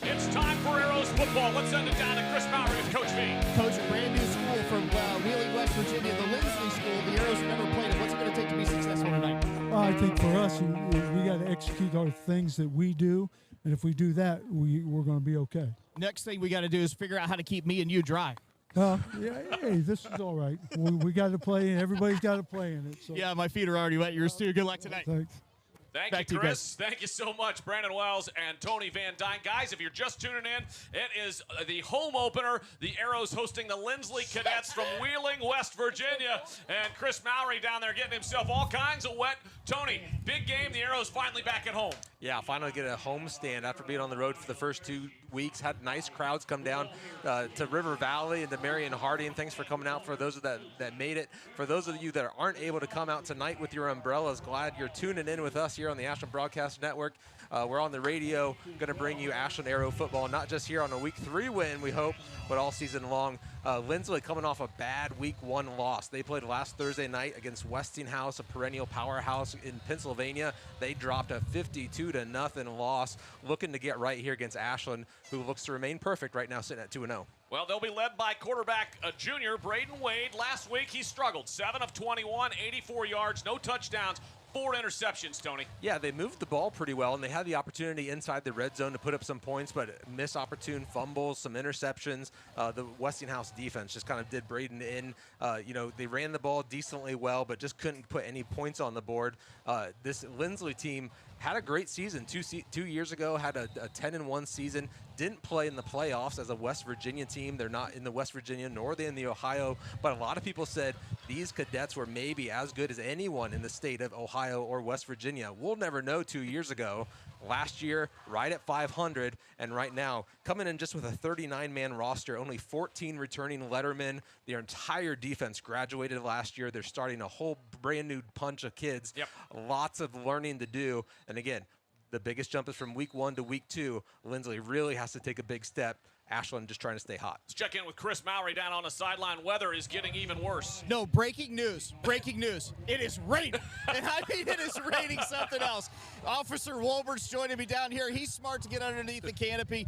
It's time for Arrows football. Let's send it down to Chris Mowry with Coach V. Coach, a brand new school from Wheeling, West Virginia, the Linsly School. The Arrows have never played it. What's it going to take to be successful tonight? Well, I think for us, we got to execute our things that we do, and if we do that, we're going to be okay. Next thing we got to do is figure out how to keep me and you dry. Yeah, hey, this is all right. We got to play, and everybody's got to play in it. So. Yeah, my feet are already wet. Yours too. Good luck tonight. Thanks. Thank Back you, to you, Chris. Thank you so much, Brandon Wells and Tony Van Dyne. Guys, if you're just tuning in, it is the home opener. The Arrows hosting the Linsly Cadets from Wheeling, West Virginia. And Chris Mowry down there getting himself all kinds of wet. Tony, big game. The Arrows finally back at home. Yeah, finally get a home stand after being on the road for the first 2 weeks. Had nice crowds come down to River Valley and to Marion Harding. Thanks for coming out for those that made it. For those of you that aren't able to come out tonight with your umbrellas, glad you're tuning in with us here on the Ashland Broadcast Network. We're on the radio, going to bring you Ashland Arrow football, not just here on a Week 3 win, we hope, but all season long. Linsly coming off a bad Week 1 loss. They played last Thursday night against Westinghouse, a perennial powerhouse in Pennsylvania. They dropped a 52-0 loss, looking to get right here against Ashland, who looks to remain perfect right now, sitting at 2-0. Well, they'll be led by quarterback junior Braden Wade. Last week he struggled. 7 of 21, 84 yards, no touchdowns. 4 interceptions, Tony. Yeah, they moved the ball pretty well, and they had the opportunity inside the red zone to put up some points, but missed opportune fumbles, some interceptions. The Westinghouse defense just kind of did Braden in. They ran the ball decently well, but just couldn't put any points on the board. This Linsly team had a great season 2 years ago, had a 10-1 season, didn't play in the playoffs as a West Virginia team. They're not in the West Virginia, nor are they in the Ohio, but a lot of people said these cadets were maybe as good as anyone in the state of Ohio or West Virginia. We'll never know 2 years ago, last year right at 500, and right now coming in just with a 39-man roster, only 14 returning lettermen. Their entire defense graduated last year. They're starting a whole brand new bunch of kids. Yep. Lots of learning to do, and again, the biggest jump is from week 1 to week 2. Linsly really has to take a big step. Ashland just trying to stay hot. Let's check in with Chris Mowry down on the sideline. Weather is getting even worse. No, breaking news. Breaking news. It is raining. And I mean, it is raining something else. Officer Wolbert's joining me down here. He's smart to get underneath the canopy.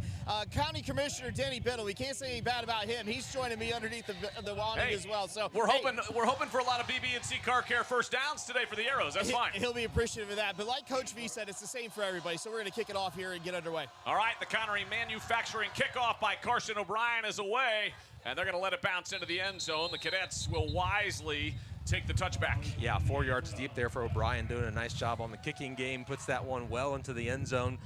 County Commissioner Denny Biddle, we can't say anything bad about him. He's joining me underneath the awning as well. So we're hoping for a lot of BB&C Car Care first downs today for the Arrows. That's fine. He'll be appreciative of that. But like Coach V said, it's the same for everybody. So we're going to kick it off here and get underway. All right, the Connery Manufacturing kickoff by Carson O'Brien is away, and they're going to let it bounce into the end zone. The Cadets will wisely take the touchback. Yeah, 4 yards deep there for O'Brien, doing a nice job on the kicking game, puts that one well into the end zone.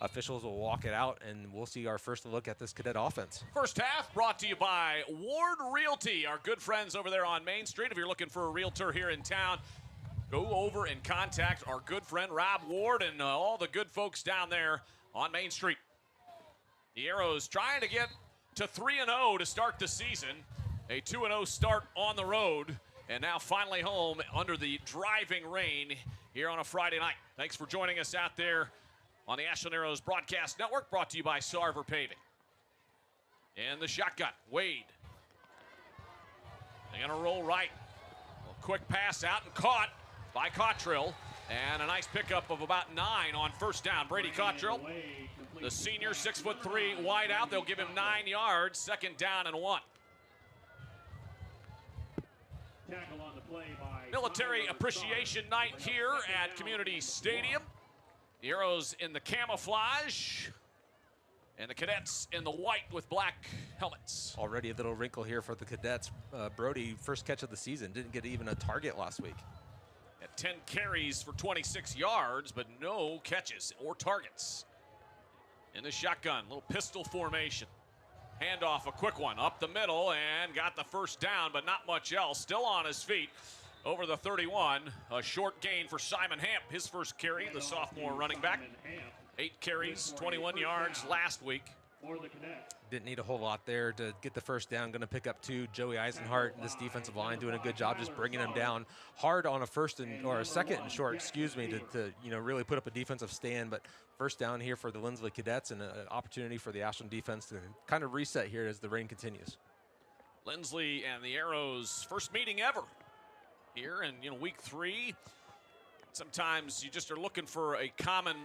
Officials will walk it out, and we'll see our first look at this Cadet offense. First half brought to you by Ward Realty, our good friends over there on Main Street. If you're looking for a realtor here in town, go over and contact our good friend Rob Ward and all the good folks down there on Main Street. The Arrows trying to get to 3-0 to start the season. A 2-0 start on the road, and now finally home under the driving rain here on a Friday night. Thanks for joining us out there on the Ashland Arrows Broadcast Network, brought to you by Sarver Paving. And the shotgun, Wade. They're gonna roll right. A quick pass out and caught by Cottrell. And a nice pickup of about 9 on first down. Brady Cottrell, the senior, 6'3", wide out. They'll give him 9 yards, second down and 1. Military Appreciation Night here at Community Stadium. The Arrows in the camouflage, and the Cadets in the white with black helmets. Already a little wrinkle here for the Cadets. Brody, first catch of the season, didn't get even a target last week. At 10 carries for 26 yards, but no catches or targets. In the shotgun, little pistol formation. Handoff, a quick one up the middle, and got the first down, but not much else. Still on his feet over the 31. A short gain for Simon Hamp, his first carry, the sophomore running back. 8 carries, 21 yards last week. Didn't need a whole lot there to get the first down. Going to pick up 2. Joey Eisenhart, this defensive line, doing a good job just bringing him down hard on a second and short, excuse me, to really put up a defensive stand. But first down here for the Linsly Cadets, and an opportunity for the Ashland defense to kind of reset here as the rain continues. Linsly and the Arrows' first meeting ever here in week 3. Sometimes you just are looking for a common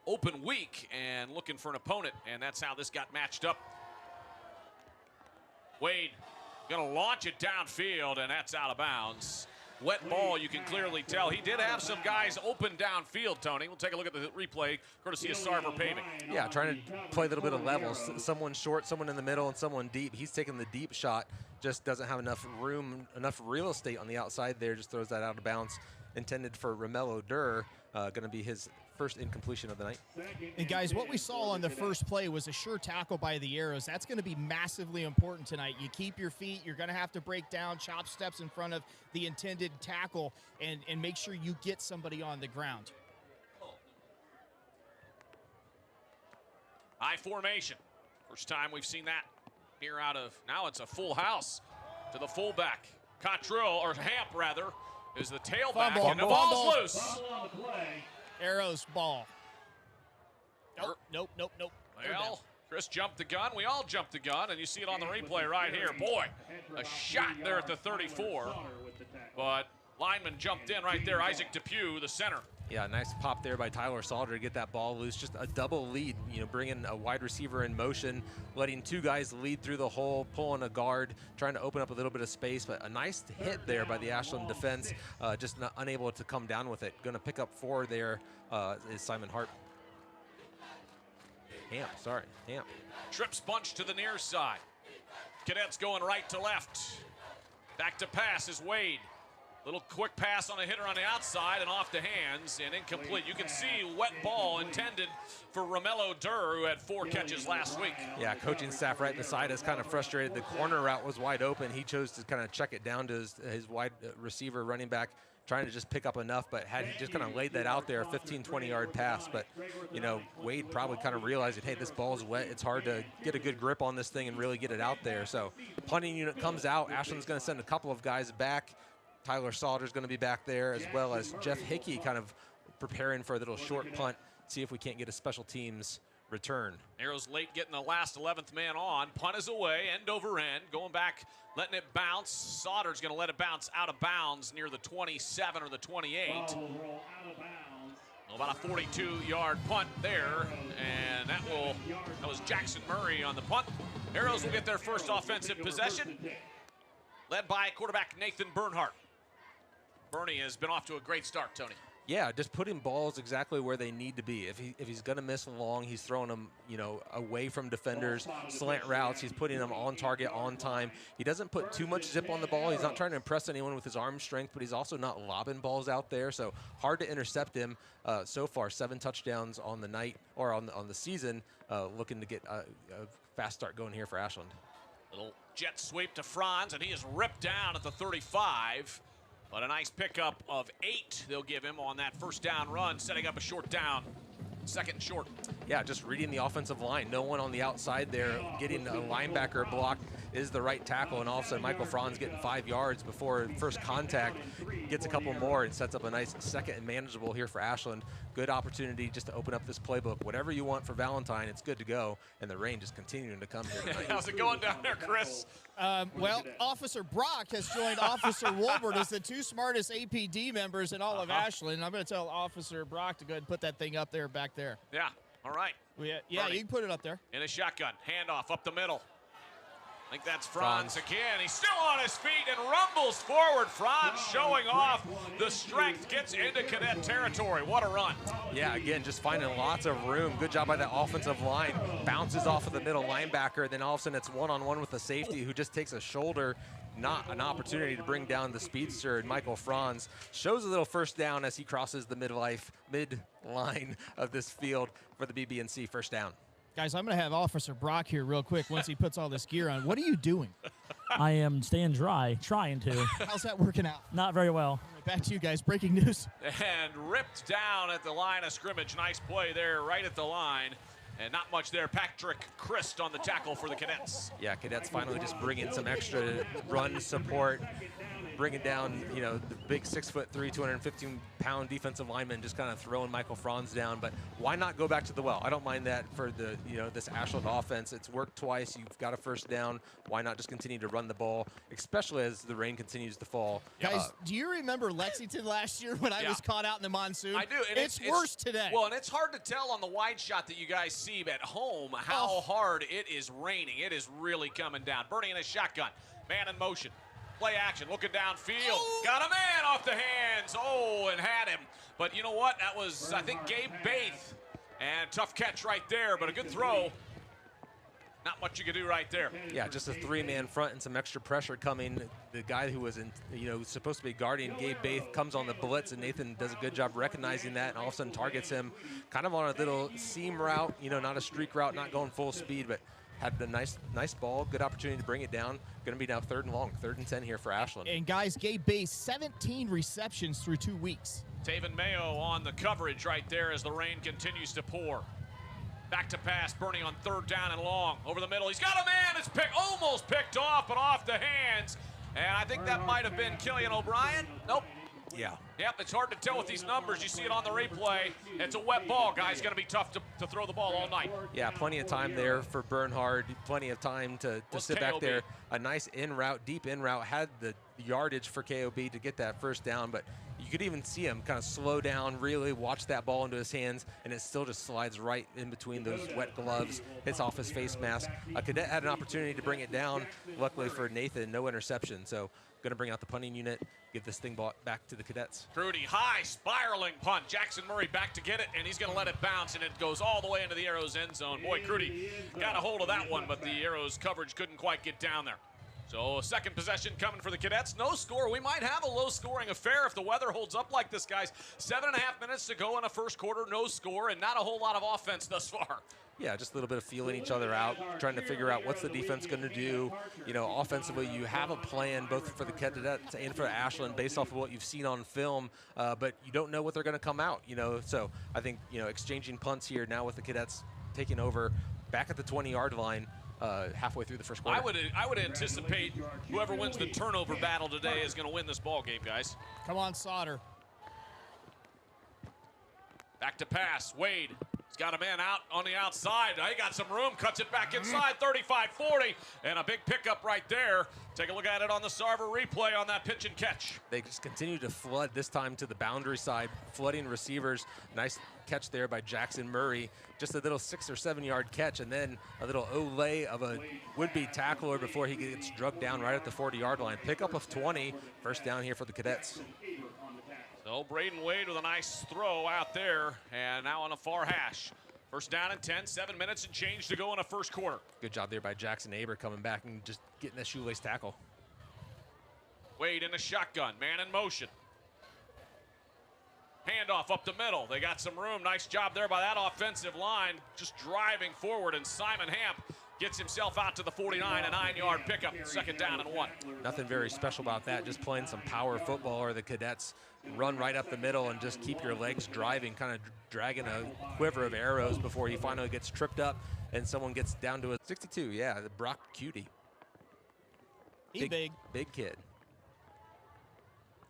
open week and looking for an opponent, and that's how this got matched up. Wade gonna launch it downfield, and that's out of bounds. Wet ball, you can clearly tell. He did have some guys open downfield, Tony. We'll take a look at the replay, courtesy of Sarver Paving. Yeah, trying to play a little bit of levels. Someone short, someone in the middle, and someone deep. He's taking the deep shot, just doesn't have enough room, enough real estate on the outside there, just throws that out of bounds. Intended for Romello Durr, gonna be his first incompletion of the night. And guys, what we saw on the first play was a sure tackle by the Arrows. That's going to be massively important tonight. You keep your feet. You're going to have to break down, chop steps in front of the intended tackle, and make sure you get somebody on the ground. High formation. First time we've seen that here out of, now it's a full house to the fullback. Cottrell, or Hamp rather, is the tailback, and the ball's loose. Arrows ball. Nope. Well, Chris jumped the gun. We all jumped the gun, and you see it on the replay right here. Boy, a shot there at the 34. But lineman jumped in right there. Isaac Depew, the center. Yeah, nice pop there by Tyler Salter to get that ball loose. Just a double lead, bringing a wide receiver in motion, letting 2 guys lead through the hole, pulling a guard, trying to open up a little bit of space. But a nice hit there by the Ashland defense, just unable to come down with it. Going to pick up 4 there is Simon Hart. Hamp. Trips bunch to the near side. Cadets going right to left. Back to pass is Wade. Little quick pass on a hitter on the outside and off the hands and incomplete. You can see wet ball intended for Romello Durr, who had 4 catches last week. Yeah, coaching staff right beside us kind of frustrated. The corner route was wide open. He chose to kind of check it down to his wide receiver running back trying to just pick up enough, but had he just kind of laid that out there, a 15, 20-yard pass. But, you know, Wade probably kind of realized that, hey, this ball is wet. It's hard to get a good grip on this thing and really get it out there. So punting unit comes out. Ashland's going to send a couple of guys back. Tyler Salter's going to be back there, as well as Jeff Hickey kind of preparing for a little short punt, see if we can't get a special teams return. Arrows late getting the last 11th man on. Punt is away, end over end. Going back, letting it bounce. Sauter's going to let it bounce out of bounds near the 27 or the 28. About a 42-yard punt there, and that was Jackson Murray on the punt. Arrows will get their first offensive possession, led by quarterback Nathan Bernhardt. Bernie has been off to a great start, Tony. Yeah, just putting balls exactly where they need to be. If he's going to miss long, he's throwing them, you know, away from defenders, slant routes. He's putting them on target, on time. He doesn't put too much zip on the ball. He's not trying to impress anyone with his arm strength, but he's also not lobbing balls out there. So hard to intercept him. So far, 7 touchdowns on the night or on the season. Looking to get a fast start going here for Ashland. Little jet sweep to Franz, and he is ripped down at the 35. But a nice pickup of 8 they'll give him on that first down run, setting up a short down, second and short. Yeah, just reading the offensive line. No one on the outside there. Getting a linebacker block is the right tackle, and all of a sudden Michael Franz getting 5 yards before first contact, gets a couple more and sets up a nice second and manageable here for Ashland. Good opportunity just to open up this playbook. Whatever you want for Valentine, it's good to go, and the rain just continuing to come here tonight. How's it going down there, Chris? Well, Officer Brock has joined Officer Wolbert as the 2 smartest APD members in all of Ashland. I'm going to tell Officer Brock to go ahead and put that thing up there, back there. Yeah, all right. Yeah, you can put it up there. In a shotgun, handoff up the middle. I think that's Franz again. He's still on his feet and rumbles forward. Franz showing off the strength, gets into cadet territory. What a run. Yeah, again, just finding lots of room. Good job by that offensive line. Bounces off of the middle linebacker. Then all of a sudden it's one-on-one with the safety who just takes a shoulder. Not an opportunity to bring down the speedster. And Michael Franz shows a little first down as he crosses the mid-line of this field for the BB&C first down. Guys, I'm going to have Officer Brock here real quick once he puts all this gear on. What are you doing? I am staying dry, trying to. How's that working out? Not very well. Back to you guys. Breaking news. And ripped down at the line of scrimmage. Nice play there right at the line. And not much there. Patrick Christ on the tackle for the Cadets. Yeah, Cadets finally just bringing some extra run support. Bringing down, you know, the big 6'3", 215-pound defensive lineman, just kind of throwing Michael Franz down. But why not go back to the well? I don't mind that for the, you know, this Ashland offense. It's worked twice. You've got a first down. Why not just continue to run the ball, especially as the rain continues to fall? Guys, do you remember Lexington last year when I was caught out in the monsoon? I do. And it's worse today. Well, and it's hard to tell on the wide shot that you guys see at home how hard it is raining. It is really coming down. Bernie in a shotgun. Man in motion. Play action, looking downfield. Got a man off the hands. And had him. But you know what? That was, I think, Gabe Baith. And tough catch right there, but a good throw. Not much you can do right there. Yeah, just a 3-man front and some extra pressure coming. The guy who was supposed to be guarding Gabe Baith comes on the blitz, and Nathan does a good job recognizing that, and all of a sudden targets him kind of on a little seam route, not a streak route, not going full speed, but had a nice ball, good opportunity to bring it down. Going to be now 3rd and long, 3rd and 10 here for Ashland. And guys, Gabe Baith, 17 receptions through 2 weeks. Taven Mayo on the coverage right there as the rain continues to pour. Back to pass, Bernie on 3rd down and long. Over the middle, he's got a man. It's almost picked off, but off the hands. And I think that might have been Killian O'Brien. Nope. Yeah. Yep, it's hard to tell with these numbers. You see it on the replay. It's a wet ball, guys. Going to be tough to throw the ball all night. Yeah, plenty of time there for Bernhard. Plenty of time to sit back there. A nice in route, deep in route. Had the yardage for KOB to get that first down, but you could even see him kind of slow down, really watch that ball into his hands, and it still just slides right in between those wet gloves, hits off his face mask. A cadet had an opportunity to bring it down. Luckily for Nathan, no interception. So going to bring out the punting unit, give this thing back to the Cadets. Crudy, high spiraling punt. Jackson Murray back to get it, and he's going to let it bounce, and it goes all the way into the Arrows end zone. Boy, Crudy got a hold of that one, but the Arrows coverage couldn't quite get down there. So second possession coming for the Cadets. No score. We might have a low-scoring affair if the weather holds up like this, guys. 7.5 minutes to go in the first quarter, no score, and not a whole lot of offense thus far. Yeah, just a little bit of feeling each other out, trying to figure out what's the defense going to do. You know, offensively, you have a plan both for the Cadets and for Ashland based off of what you've seen on film, but you don't know what they're going to come out, you know. So I think, you know, exchanging punts here now with the Cadets taking over back at the 20-yard line halfway through the first quarter. I would anticipate whoever wins the turnover battle today is going to win this ball game, guys. Come on, Sauter. Back to pass. Wade. He's got a man out on the outside. He got some room, cuts it back inside, 35-40, and a big pickup right there. Take a look at it on the Sarver replay on that pitch and catch. They just continue to flood, this time to the boundary side, flooding receivers. Nice catch there by Jackson Murray. Just a little 6 or 7 yard catch, and then a little olay of a would-be tackler before he gets drugged down right at the 40-yard line. Pickup of 20, first down here for the Cadets. So Braden Wade with a nice throw out there, and now on the far hash. First down and 10, 7 minutes and change to go in the first quarter. Good job there by Jackson Aber coming back and just getting that shoelace tackle. Wade in the shotgun, man in motion. Handoff up the middle. They got some room. Nice job there by that offensive line, just driving forward, and Simon Hamp gets himself out to the 49, a 9-yard pickup, second down and 1. Nothing very special about that, just playing some power football, or the Cadets run right up the middle and just keep your legs driving, kind of dragging a quiver of arrows before he finally gets tripped up and someone gets down to a 62. Yeah, the Brock Cutie. He's big. Big kid.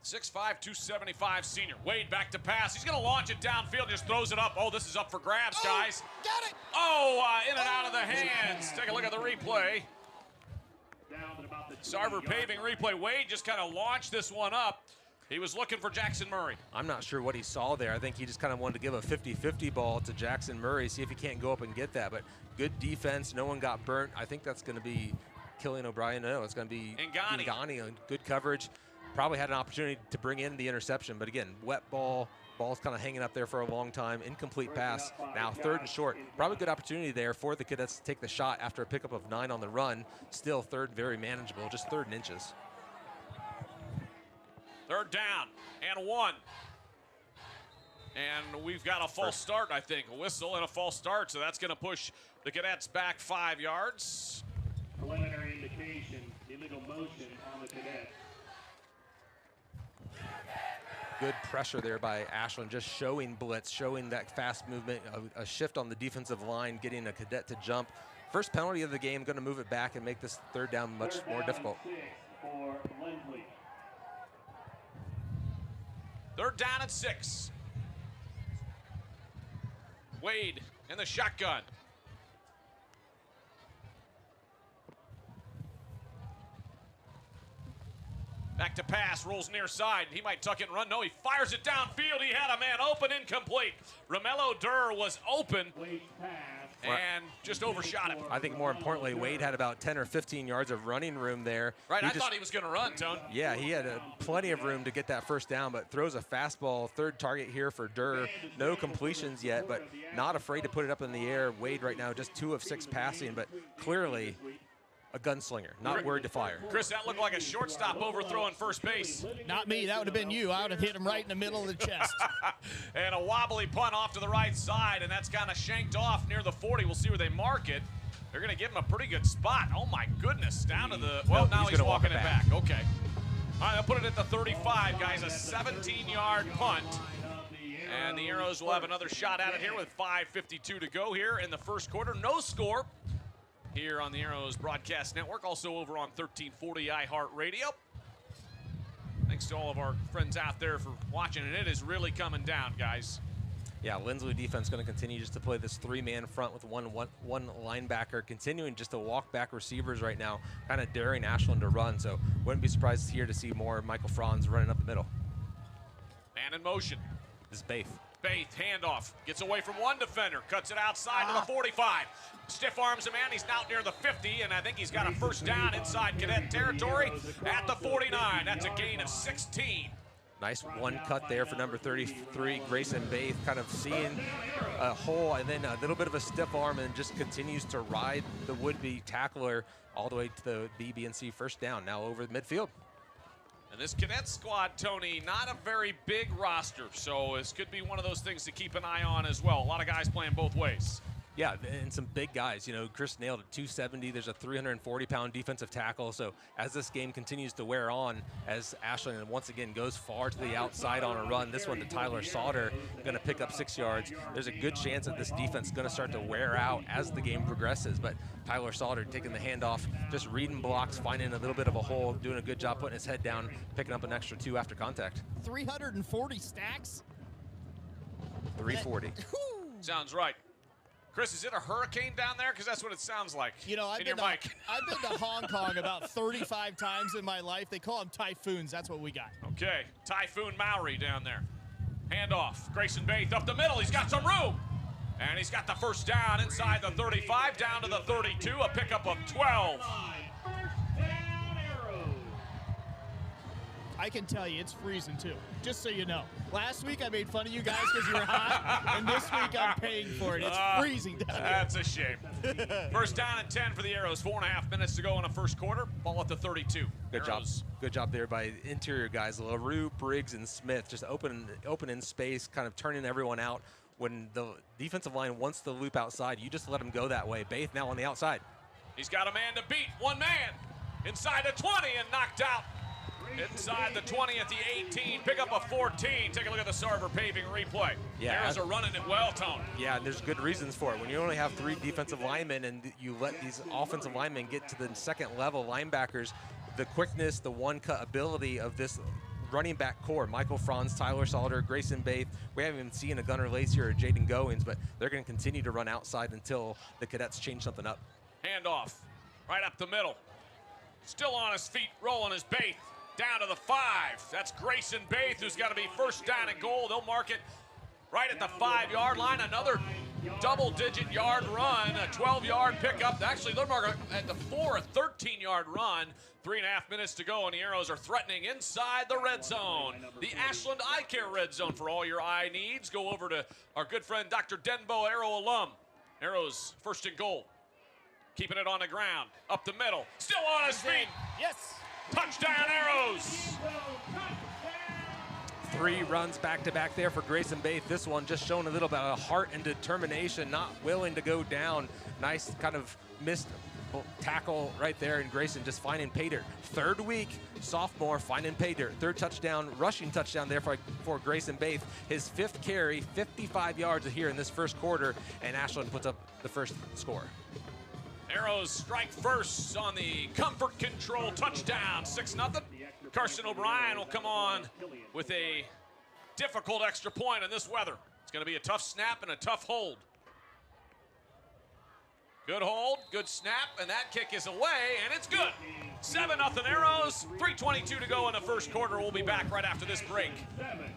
6'5", 275 senior. Wade back to pass. He's going to launch it downfield, just throws it up. Oh, this is up for grabs, guys. Got it! Oh, in and out of the hands. Take a look at the replay. Sarver paving replay. Wade just kind of launched this one up. He was looking for Jackson Murray. I'm not sure what he saw there. I think he just kind of wanted to give a 50-50 ball to Jackson Murray, see if he can't go up and get that. But good defense. No one got burnt. I think that's going to be Killian O'Brien. No, it's going to be Ngani. Good coverage. Probably had an opportunity to bring in the interception. But again, wet ball. Ball's kind of hanging up there for a long time. Incomplete pass. Now 3rd and short. Probably good opportunity there for the Cadets to take the shot after a pickup of 9 on the run. Still 3rd, very manageable. Just 3rd and inches. 3rd down and 1. And we've got a false start, I think. A whistle and a false start, so that's going to push the Cadets back 5 yards. Preliminary indication, illegal motion on the Cadets. Good pressure there by Ashland, just showing blitz, showing that fast movement, a shift on the defensive line, getting a Cadet to jump. First penalty of the game, going to move it back and make this 3rd down much more difficult. For Linsly. 3rd down and 6. Wade in the shotgun. Back to pass, rolls near side. He might tuck it and run. No, he fires it downfield. He had a man open, incomplete. Romello Durr was open and just overshot it. I think more importantly, Wade had about 10 or 15 yards of running room there. Right, I thought he was going to run, Tone. Yeah, he had plenty of room to get that first down, but throws a fastball. 3rd target here for Durr. No completions yet, but not afraid to put it up in the air. Wade right now just 2 of 6 passing, but clearly a gunslinger, not worried to fire. Chris, that looked like a shortstop overthrowing first base. Not me. That would have been you. I would have hit him right in the middle of the chest. And a wobbly punt off to the right side, and that's kind of shanked off near the 40. We'll see where they mark it. They're going to give him a pretty good spot. Oh, my goodness. Down to the – well, now he's walking it back. Okay. All right, I'll put it at the 35, guys. A 17-yard punt. And the Arrows will have another shot at it here with 5:52 to go here in the first quarter. No score here on the Arrows Broadcast Network, also over on 1340 iHeartRadio. Thanks to all of our friends out there for watching, and it is really coming down, guys. Yeah, Linsly defense going to continue just to play this 3-man front with one linebacker, continuing just to walk back receivers right now, kind of daring Ashland to run. So wouldn't be surprised here to see more Michael Franz running up the middle. Man in motion. This is Baith. Baith, handoff, gets away from one defender, cuts it outside to the 45. Stiff arms a man, he's now near the 50, and I think he's got a first down inside Cadet territory at the 49. That's a gain of 16. Nice one cut there for number 33, Grayson Baith, kind of seeing a hole and then a little bit of a stiff arm and just continues to ride the would-be tackler all the way to the BB&C first down, now over the midfield. And this cadet squad, Tony, not a very big roster, so this could be one of those things to keep an eye on as well. A lot of guys playing both ways. Yeah, and some big guys. You know, Chris nailed at 270. There's a 340-pound defensive tackle. So as this game continues to wear on, as Ashland once again goes far to the outside on a run, this one to Tyler Sauter, going to pick up 6 yards. There's a good chance that this defense is going to start to wear out as the game progresses. But Tyler Sauter taking the handoff, just reading blocks, finding a little bit of a hole, doing a good job putting his head down, picking up an extra 2 after contact. 340 stacks? 340. Sounds right. Chris, is it a hurricane down there? Because that's what it sounds like. You know, I've been to Hong Kong about 35 times in my life. They call them typhoons. That's what we got. Okay, Typhoon Maori down there. Handoff. Grayson Baith up the middle. He's got some room. And he's got the first down inside the 35, down to the 32, a pickup of 12. I can tell you, it's freezing too, just so you know. Last week I made fun of you guys because you were hot, and this week I'm paying for it. It's freezing down here. That's a shame. First down and 10 for the Arrows. 4.5 minutes to go in the first quarter. Ball at the 32. Good job. Good job there by interior guys. LaRue, Briggs, and Smith just open in space, kind of turning everyone out. When the defensive line wants to loop outside, you just let them go that way. Baith now on the outside. He's got a man to beat. One man inside the 20 and knocked out. Inside the 20 at the 18, pick up a 14. Take a look at the Sarver paving replay. Yeah, Arrows are running it well, Tone. Yeah, and there's good reasons for it. When you only have 3 defensive linemen and you let these offensive linemen get to the second level linebackers, the quickness, the one-cut ability of this running back core, Michael Franz, Tyler Sauter, Grayson Baith, we haven't even seen a Gunnar Lacier or Jaden Goings, but they're going to continue to run outside until the cadets change something up. Handoff, right up the middle. Still on his feet, rolling his Baith. Down to the 5. That's Grayson Baith, who's got to be first down and goal. They'll mark it right at the 5-yard line. Another double-digit yard run, a 12-yard pickup. Actually, they'll mark it at the 4, a 13-yard run. 3.5 minutes to go, and the Arrows are threatening inside the red zone. The Ashland Eye Care red zone for all your eye needs. Go over to our good friend Dr. Denbo, Arrow alum. Arrows first and goal. Keeping it on the ground, up the middle. Still on his feet. Yes. Touchdown, Arrows! 3 runs back-to-back there for Grayson Baith. This one just showing a little bit of heart and determination, not willing to go down. Nice kind of missed tackle right there, and Grayson just finding pay dirt. 3rd week, sophomore, finding pay dirt. 3rd touchdown, rushing touchdown there for Grayson Baith. His 5th carry, 55 yards here in this first quarter, and Ashland puts up the first score. Arrows strike first on the comfort control touchdown, 6-0. Carson O'Brien will come on with a difficult extra point in this weather. It's going to be a tough snap and a tough hold. Good hold, good snap, and that kick is away, and it's good. 7-0 Arrows, 3:22 to go in the first quarter. We'll be back right after this break. 7-0.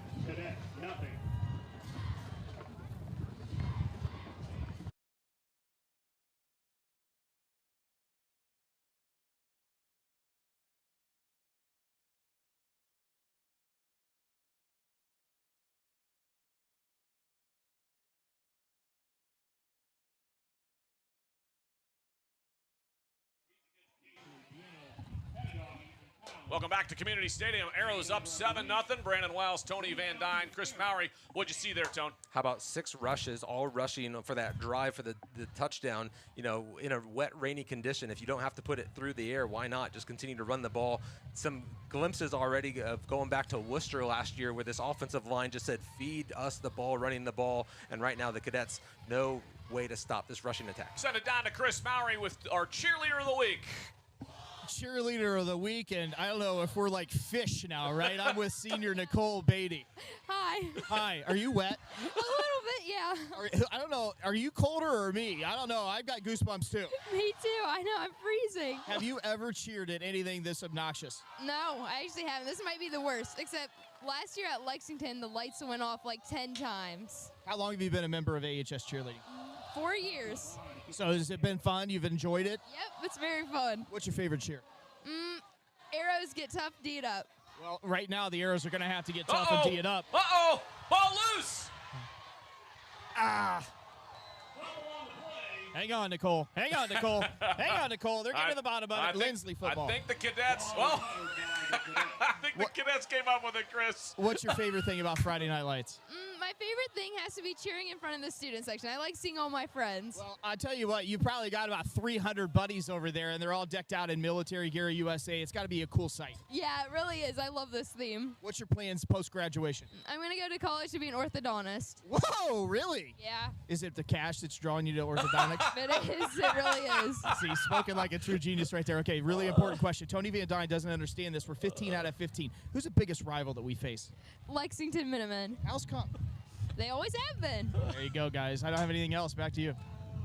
Welcome back to Community Stadium. Arrows up 7-0. Brandon Wells, Tony Van Dyne, Chris Mowry. What'd you see there, Tone? How about 6 rushes, all rushing for that drive for the touchdown, you know, in a wet, rainy condition. If you don't have to put it through the air, why not? Just continue to run the ball. Some glimpses already of going back to Worcester last year where this offensive line just said, feed us the ball, running the ball. And right now the cadets, no way to stop this rushing attack. Send it down to Chris Mowry with our cheerleader of the week. Cheerleader of the week, and I don't know if we're like fish now, right? I'm with senior Nicole Beatty. Hi. Hi. Are you wet? A little bit, yeah. I don't know. Are you colder or me? I don't know. I've got goosebumps too. Me too. I know. I'm freezing. Have you ever cheered at anything this obnoxious? No, I actually haven't. This might be the worst, except last year at Lexington, the lights went off like 10 times. How long have you been a member of AHS cheerleading? 4 years. So has it been fun? You've enjoyed it? Yep, it's very fun. What's your favorite cheer? Arrows get tough, D'd up. Well, right now the Arrows are going to have to get tough and tee it up. Uh-oh! Ball loose! Ah! Hang on, Nicole. Hang on, Nicole. Hang on, Nicole. They're getting to the bottom of it. Linsly football. I think the Cadets, well, I think the Cadets came up with it, Chris. What's your favorite thing about Friday Night Lights? My favorite thing has to be cheering in front of the student section. I like seeing all my friends. Well, I tell you what, you probably got about 300 buddies over there, and they're all decked out in military gear USA. It's got to be a cool sight. Yeah, it really is. I love this theme. What's your plans post-graduation? I'm going to go to college to be an orthodontist. Whoa, really? Yeah. Is it the cash that's drawing you to orthodontics? It is. It really is. See, spoken like a true genius right there. Okay, really important question. Tony Van Dyne doesn't understand this. We're 15 out of 15. Who's the biggest rival that we face? Lexington Minutemen. How's come? They always have been. There you go, guys. I don't have anything else. Back to you.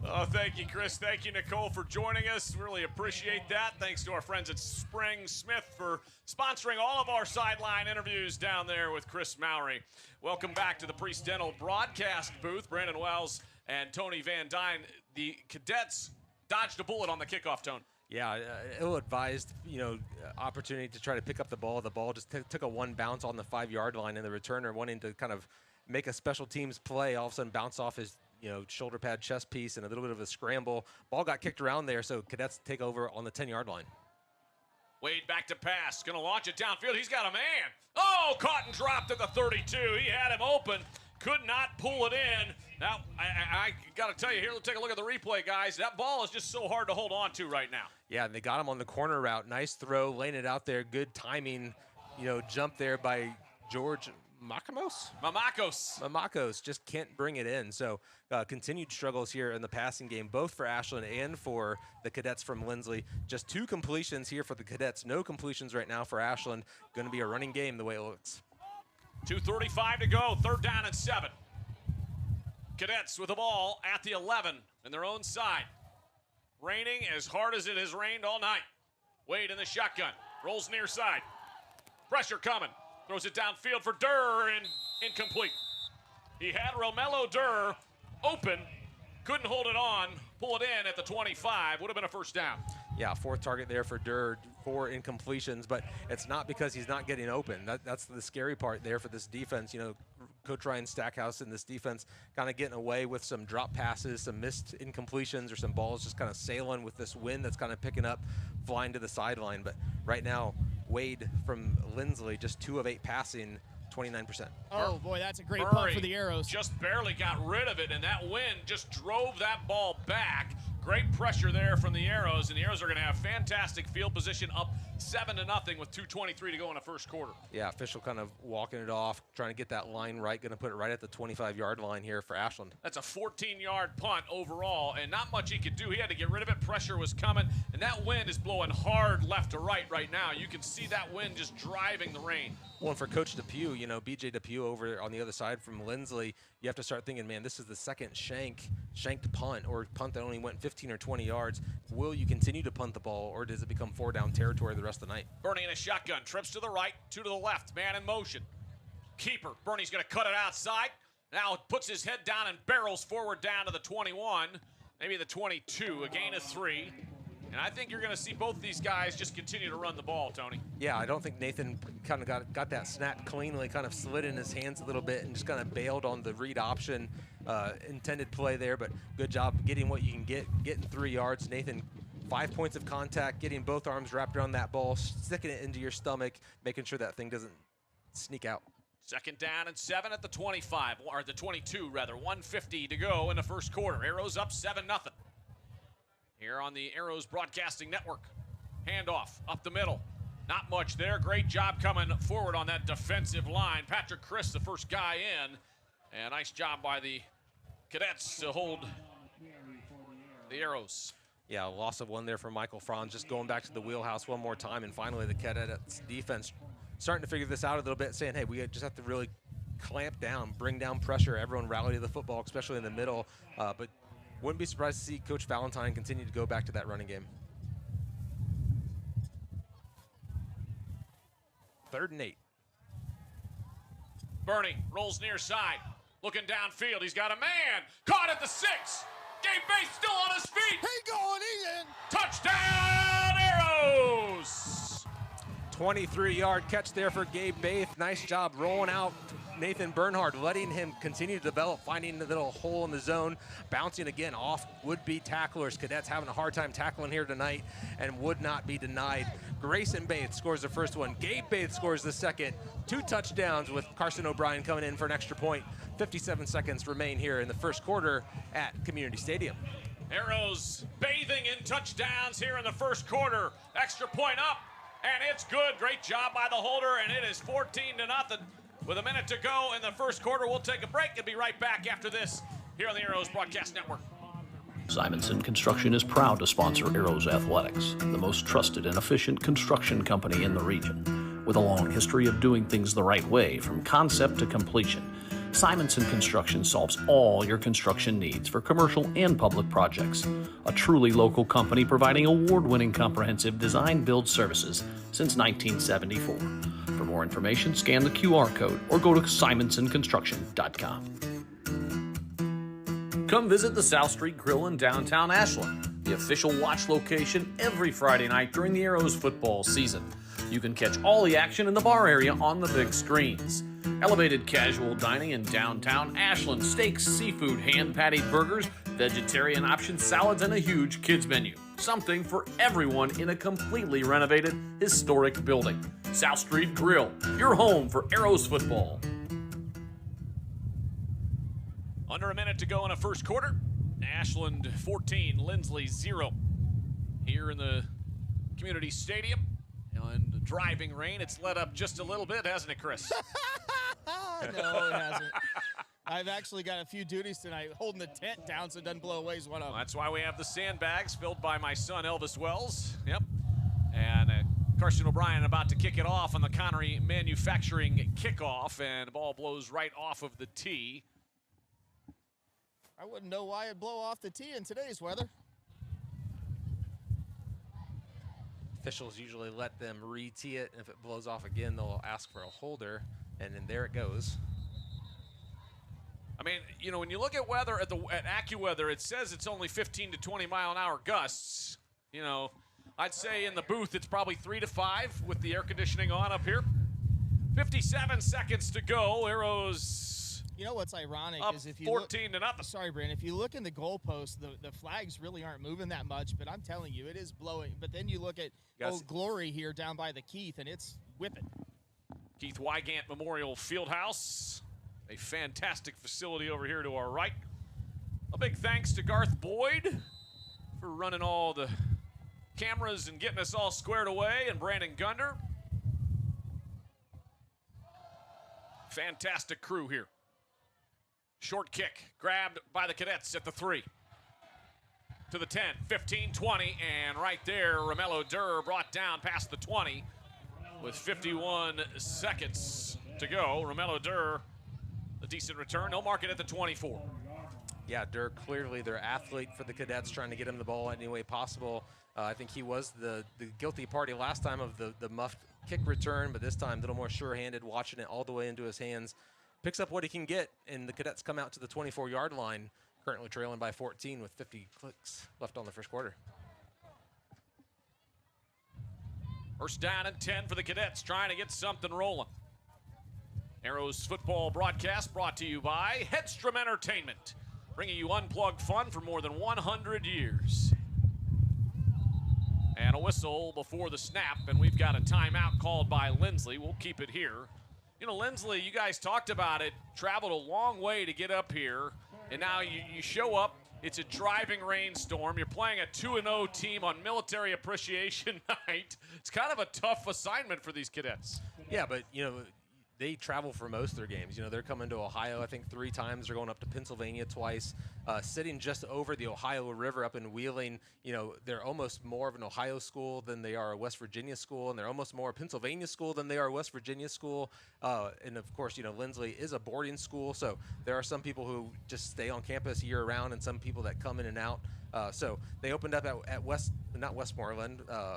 Oh, thank you, Chris. Thank you, Nicole, for joining us. Really appreciate that. Thanks to our friends at Spring Smith for sponsoring all of our sideline interviews down there with Chris Mowry. Welcome back to the Priest Dental broadcast booth. Brandon Wells and Tony Van Dyne. The Cadets dodged a bullet on the kickoff, Tone. Yeah, ill-advised, opportunity to try to pick up the ball. The ball just took a one bounce on the 5-yard line, and the returner wanting to kind of make a special teams play, all of a sudden bounce off his shoulder pad chest piece and a little bit of a scramble. Ball got kicked around there, so Cadets take over on the 10-yard line. Wade back to pass, going to launch it downfield. He's got a man. Oh, caught and dropped at the 32. He had him open, could not pull it in. Now, I got to tell you here, let's take a look at the replay, guys. That ball is just so hard to hold on to right now. Yeah, and they got him on the corner route. Nice throw, laying it out there. Good timing, jump there by George Mamakos just can't bring it in. So continued struggles here in the passing game, both for Ashland and for the Cadets from Linsly. Just 2 completions here for the Cadets. No completions right now for Ashland. Going to be a running game the way it looks. 2:35 to go, 3rd down and 7. Cadets with the ball at the 11 in their own side. Raining as hard as it has rained all night. Wade in the shotgun, rolls near side. Pressure coming. Throws it downfield for Durr and incomplete. He had Romello Durr open, couldn't hold it on, pull it in at the 25. Would have been a first down. Yeah, 4th target there for Durr, 4 incompletions, but it's not because he's not getting open. That's the scary part there for this defense. Coach Ryan Stackhouse in this defense kind of getting away with some drop passes, some missed incompletions, or some balls just kind of sailing with this wind that's kind of picking up, flying to the sideline. But right now, Wade from Linsly, just 2 of 8 passing, 29%. Oh, boy, that's a great punt for the Arrows. Just barely got rid of it, and that wind just drove that ball back. Great pressure there from the Arrows, and the Arrows are going to have fantastic field position, up 7-0 with 2:23 to go in the first quarter. Yeah, official kind of walking it off, trying to get that line right, going to put it right at the 25-yard line here for Ashland. That's a 14-yard punt overall, and not much he could do. He had to get rid of it. Pressure was coming, and that wind is blowing hard left to right now. You can see that wind just driving the rain. Well, and for Coach Depew, BJ Depew over on the other side from Linsly, you have to start thinking, man, this is the second shanked punt, or punt that only went 15 or 20 yards. Will you continue to punt the ball, or does it become 4-down territory the rest of the night? Bernie in a shotgun, trips to the right, 2 to the left, man in motion. Keeper, Bernie's going to cut it outside. Now puts his head down and barrels forward down to the 21, maybe the 22, a gain of 3. And I think you're going to see both these guys just continue to run the ball, Tony. Yeah, I don't think Nathan kind of got that snap cleanly, kind of slid in his hands a little bit and just kind of bailed on the read option intended play there. But good job getting what you can getting 3 yards. Nathan, 5 points of contact, getting both arms wrapped around that ball, sticking it into your stomach, making sure that thing doesn't sneak out. 2nd down and 7 at the 25, or the 22 rather. 1:50 to go in the first quarter. Arrows up 7-0. Here on the Arrows Broadcasting Network. Handoff up the middle. Not much there. Great job coming forward on that defensive line. Patrick Chris, the first guy in. And nice job by the Cadets to hold the Arrows. Yeah, loss of 1 there for Michael Franz. Just going back to the wheelhouse one more time. And finally, the Cadets defense starting to figure this out a little bit, saying, hey, we just have to really clamp down, bring down pressure. Everyone rally to the football, especially in the middle. But wouldn't be surprised to see Coach Valentine continue to go back to that running game. 3rd and 8. Bernie rolls near side, looking downfield. He's got a man caught at the 6. Gabe Bates still on his feet. He going, he's in. Touchdown, Arrows! 23-yard catch there for Gabe Baith. Nice job rolling out Nathan Bernhard, letting him continue to develop, finding the little hole in the zone, bouncing again off would-be tacklers. Cadets having a hard time tackling here tonight and would not be denied. Grayson Baith scores the first one. Gabe Baith scores the second. 2 touchdowns with Carson O'Brien coming in for an extra point. 57 seconds remain here in the first quarter at Community Stadium. Arrows bathing in touchdowns here in the first quarter. Extra point up, and it's good. Great job by the holder, and it is 14-0 with a minute to go in the first quarter. We'll take a break and be right back after this here on the Arrows Broadcast Network. Simonson Construction is proud to sponsor Arrows Athletics, the most trusted and efficient construction company in the region. With a long history of doing things the right way from concept to completion, Simonson Construction solves all your construction needs for commercial and public projects. A truly local company providing award-winning comprehensive design-build services since 1974. For more information, scan the QR code or go to simonsonconstruction.com. Come visit the South Street Grill in downtown Ashland, the official watch location every Friday night during the Arrows football season. You can catch all the action in the bar area on the big screens. Elevated casual dining in downtown Ashland, steaks, seafood, hand-patted burgers, vegetarian options, salads, and a huge kids menu. Something for everyone in a completely renovated, historic building. South Street Grill, your home for Arrows football. Under a minute to go in a first quarter. Ashland 14, Linsly 0. Here in the Community Stadium. In the driving rain, it's let up just a little bit, hasn't it, Chris? No, it hasn't. I've actually got a few duties tonight, holding the tent down so it doesn't blow away is one of them. That's why we have the sandbags filled by my son, Elvis Wells. Yep. And Carson O'Brien about to kick it off on the Connery Manufacturing kickoff, and the ball blows right off of the tee. I wouldn't know why it'd blow off the tee in today's weather. Officials usually let them re-tee it, and if it blows off again, they'll ask for a holder, and then there it goes. I mean, you know, when you look at weather at AccuWeather, it says it's only 15 to 20 mile an hour gusts. You know, I'd say in the booth it's probably 3 to 5 with the air conditioning on up here. 57 seconds to go. Arrows. You know what's ironic is if you 14 to nothing. Sorry, Brandon. If you look in the goalpost, the flags really aren't moving that much, but I'm telling you, it is blowing. But then you look at Old Glory here down by the Keith, and it's whipping. Keith Wygant Memorial Fieldhouse, a fantastic facility over here to our right. A big thanks to Garth Boyd for running all the cameras and getting us all squared away, and Brandon Gunder. Fantastic crew here. Short kick, grabbed by the Cadets at the 3. To the 10, 15, 20, and right there, Romello Durr brought down past the 20 with 51 seconds to go. Romello Durr, a decent return. No market at the 24. Yeah, Durr clearly their athlete for the Cadets, trying to get him the ball any way possible. I think he was the guilty party last time of the muffed kick return, but this time a little more sure-handed, watching it all the way into his hands. Picks up what he can get, and the Cadets come out to the 24-yard line, currently trailing by 14 with 50 clicks left on the first quarter. First down and 10 for the Cadets, trying to get something rolling. Arrows football broadcast brought to you by Headstrom Entertainment, bringing you unplugged fun for more than 100 years. And a whistle before the snap, and we've got a timeout called by Linsly. We'll keep it here. You know, Linsly, you guys talked about it, traveled a long way to get up here, and now you show up. It's a driving rainstorm. You're playing a 2-0 team on Military Appreciation Night. It's kind of a tough assignment for these Cadets. Yeah, but, you know, they travel for most of their games. You know, they're coming to Ohio, I think, 3 times. They're going up to Pennsylvania twice. Sitting just over the Ohio River up in Wheeling, you know, they're almost more of an Ohio school than they are a West Virginia school, and they're almost more a Pennsylvania school than they are a West Virginia school. And, of course, you know, Linsly is a boarding school, so there are some people who just stay on campus year-round and some people that come in and out. So they opened up at Yeah,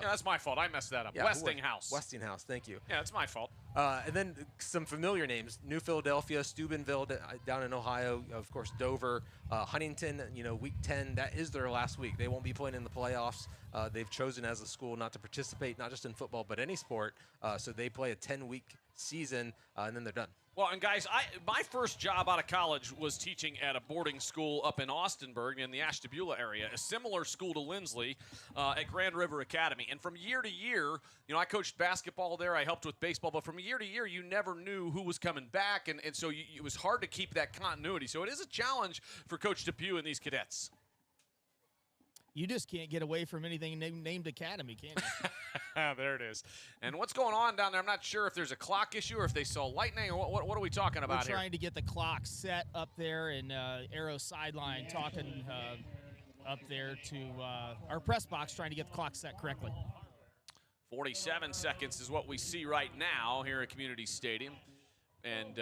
that's my fault. I messed that up. Yeah, Westinghouse. Westinghouse, thank you. Yeah, it's my fault. And then some familiar names: New Philadelphia, Steubenville down in Ohio, of course Dover, Huntington. Week 10, that is their last week. They won't be playing in the playoffs. They've chosen as a school not to participate, not just in football but any sport. So they play a 10-week season, and then they're done. Well, and guys, my first job out of college was teaching at a boarding school up in Austinburg in the Ashtabula area, a similar school to Linsly at Grand River Academy. And from year to year, I coached basketball there. I helped with baseball. But from year to year, you never knew who was coming back. And so it was hard to keep that continuity. So it is a challenge for Coach DePue and these cadets. You just can't get away from anything named Academy, can you? There it is. And what's going on down there? I'm not sure if there's a clock issue or if they saw lightning or what are we talking about here? We're trying to get the clock set up there in Arrow sideline, talking up there to our press box, trying to get the clock set correctly. 47 seconds is what we see right now here at Community Stadium. And,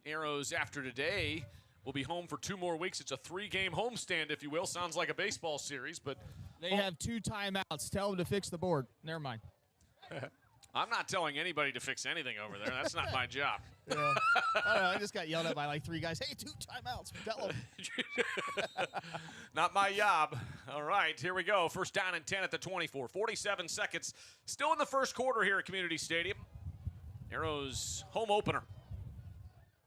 Arrows after today will be home for 2 more weeks. It's a 3-game homestand, if you will. Sounds like a baseball series, but they have 2 timeouts. Tell them to fix the board. Never mind. I'm not telling anybody to fix anything over there. That's not my job. Yeah. I just got yelled at by like 3 guys. Hey, 2 timeouts. Tell them. Not my job. All right, here we go. First down and 10 at the 24. 47 seconds. Still in the first quarter here at Community Stadium. Arrows home opener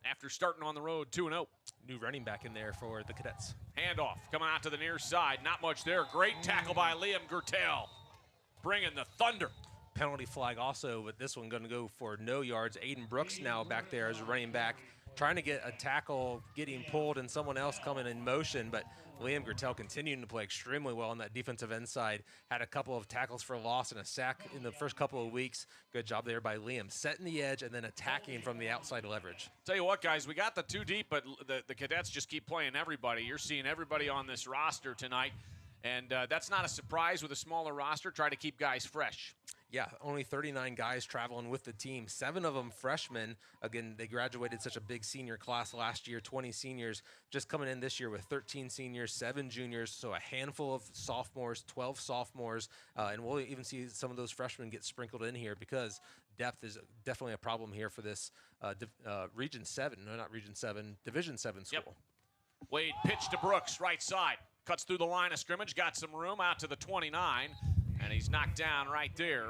after starting on the road 2-0. New running back in there for the Cadets. Handoff coming out to the near side. Not much there. Great tackle by Liam Gertel. Bringing the thunder. Penalty flag also, but this one going to go for no yards. Aiden Brooks now back there as a running back, trying to get a tackle, getting pulled, and someone else coming in motion, but Liam Gertel continuing to play extremely well on that defensive end side. Had a couple of tackles for loss and a sack in the first couple of weeks. Good job there by Liam, setting the edge and then attacking from the outside leverage. Tell you what, guys, we got the 2 deep, but the Cadets just keep playing everybody. You're seeing everybody on this roster tonight, and that's not a surprise with a smaller roster. Try to keep guys fresh. Yeah, only 39 guys traveling with the team, 7 of them freshmen. Again, they graduated such a big senior class last year, 20 seniors. Just coming in this year with 13 seniors, 7 juniors, so a handful of sophomores, 12 sophomores, and we'll even see some of those freshmen get sprinkled in here because depth is definitely a problem here for this Region 7, no, not Region 7, Division 7 school. Yep. Wade pitch to Brooks, right side. Cuts through the line of scrimmage, got some room out to the 29. And he's knocked down right there.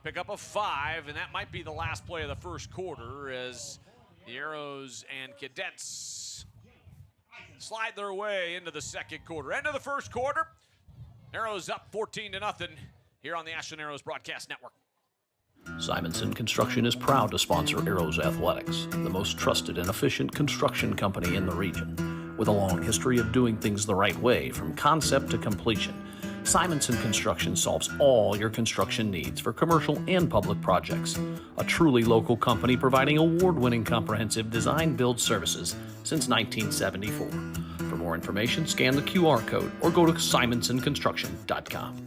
Pick up a 5, and that might be the last play of the first quarter as the Arrows and Cadets slide their way into the second quarter. End of the first quarter. Arrows up 14-0 here on the Ashland Arrows Broadcast Network. Simonson Construction is proud to sponsor Arrows Athletics, the most trusted and efficient construction company in the region. With a long history of doing things the right way from concept to completion, Simonson Construction solves all your construction needs for commercial and public projects. A truly local company providing award-winning comprehensive design-build services since 1974. For more information, scan the QR code or go to simonsonconstruction.com.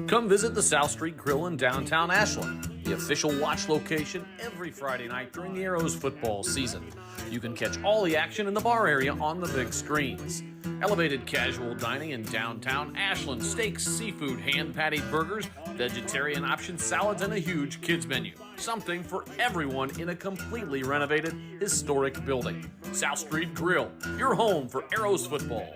Come visit the South Street Grill in downtown Ashland, the official watch location every Friday night during the Arrows football season. You can catch all the action in the bar area on the big screens. Elevated casual dining in downtown Ashland, steaks, seafood, hand-patted burgers, vegetarian options, salads, and a huge kids menu. Something for everyone in a completely renovated, historic building. South Street Grill, your home for Arrows football.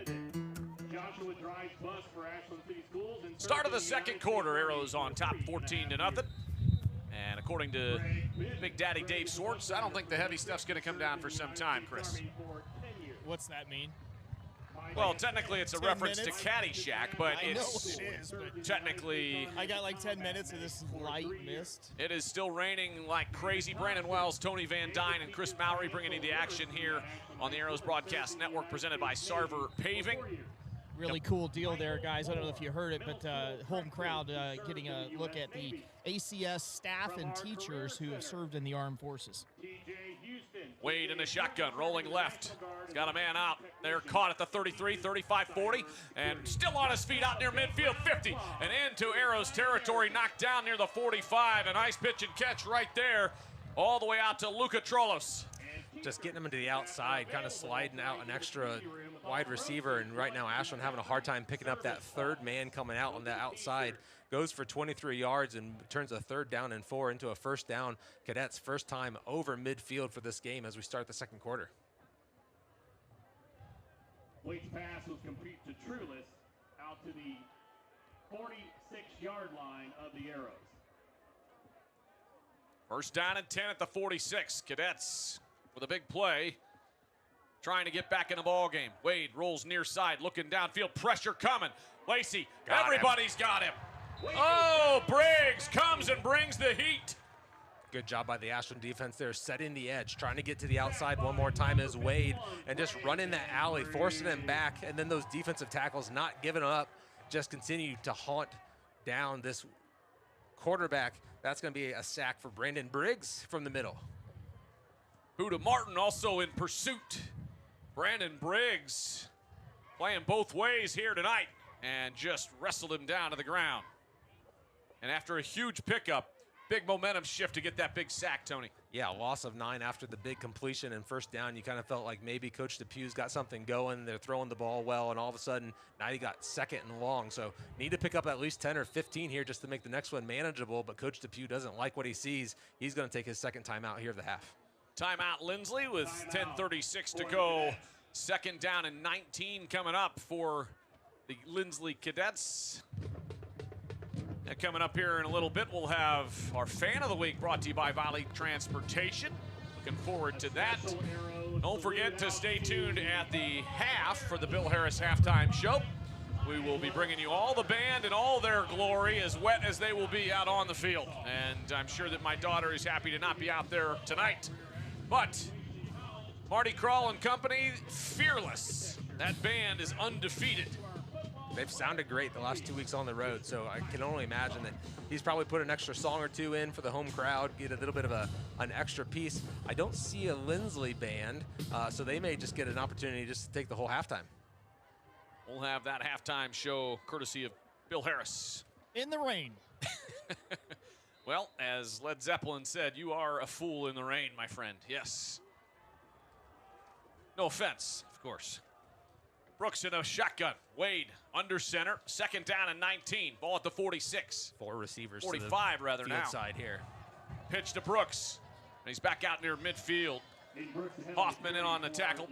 Start of the second quarter, Arrows on top 14-0. And according to Big Daddy Dave Swartz, I don't think the heavy stuff's going to come down for some time, Chris. What's that mean? Well, technically it's a reference to Caddyshack, but it's but technically... I got like 10 minutes of this light mist. It is still raining like crazy. Brandon Wells, Tony Van Dyne, and Chris Mowry bringing you the action here on the Arrows Broadcast Network, presented by Sarver Paving. Really cool deal there, guys. I don't know if you heard it, but home crowd getting a look at the ACS staff and teachers who have served in the armed forces. Wade in the shotgun, rolling left. He's got a man out there, caught at the 33, 35, 40, and still on his feet out near midfield, 50, and into Arrows territory, knocked down near the 45. A nice pitch and catch right there, all the way out to Luca Trolos. just getting him into the outside, kind of sliding out an extra wide receiver. And right now, Ashland having a hard time picking up that third man coming out on the outside. Goes for 23 yards and turns a 3rd down and 4 into a 1st down. Cadets' first time over midfield for this game as we start the second quarter. Wade's pass was complete to Trulis out to the 46-yard line of the Arrows. 1st down and 10 at the 46. Cadets with a big play, trying to get back in the ball game. Wade rolls near side, looking downfield, pressure coming. Lacey, everybody's got him. Oh, Briggs comes and brings the heat. Good job by the Ashland defense there, setting the edge, trying to get to the outside one more time as Wade, and just running that alley, forcing them back, and then those defensive tackles not giving up, just continue to haunt down this quarterback. That's going to be a sack for Brandon Briggs from the middle. Buda Martin also in pursuit. Brandon Briggs playing both ways here tonight and just wrestled him down to the ground. And after a huge pickup, big momentum shift to get that big sack, Tony. Yeah, loss of 9 after the big completion and 1st down. You kind of felt like maybe Coach DePue's got something going. They're throwing the ball well, and all of a sudden, now you got 2nd and long. So need to pick up at least 10 or 15 here just to make the next one manageable, but Coach DePue doesn't like what he sees. He's going to take his 2nd timeout here of the half. Timeout Linsly with 10:36 to go. 2nd down and 19 coming up for the Linsly Cadets. And coming up here in a little bit, we'll have our Fan of the Week brought to you by Valley Transportation. Looking forward to that. Don't forget to stay tuned at the half for the Bill Harris Halftime Show. We will be bringing you all the band and all their glory, as wet as they will be out on the field. And I'm sure that my daughter is happy to not be out there tonight. But Marty Krall and company, fearless. That band is undefeated. They've sounded great the last 2 weeks on the road, so I can only imagine that he's probably put an extra song or two in for the home crowd, get a little bit of an extra piece. I don't see a Linsly band, so they may just get an opportunity just to take the whole halftime. We'll have that halftime show courtesy of Bill Harris. In the rain. Well, as Led Zeppelin said, you are a fool in the rain, my friend. Yes. No offense, of course. Brooks in a shotgun. Wade under center. 2nd down and 19. Ball at the 46. 4 receivers. 45 to the rather now. Side here. Pitch to Brooks. And he's back out near midfield. Hoffman in on the tackle.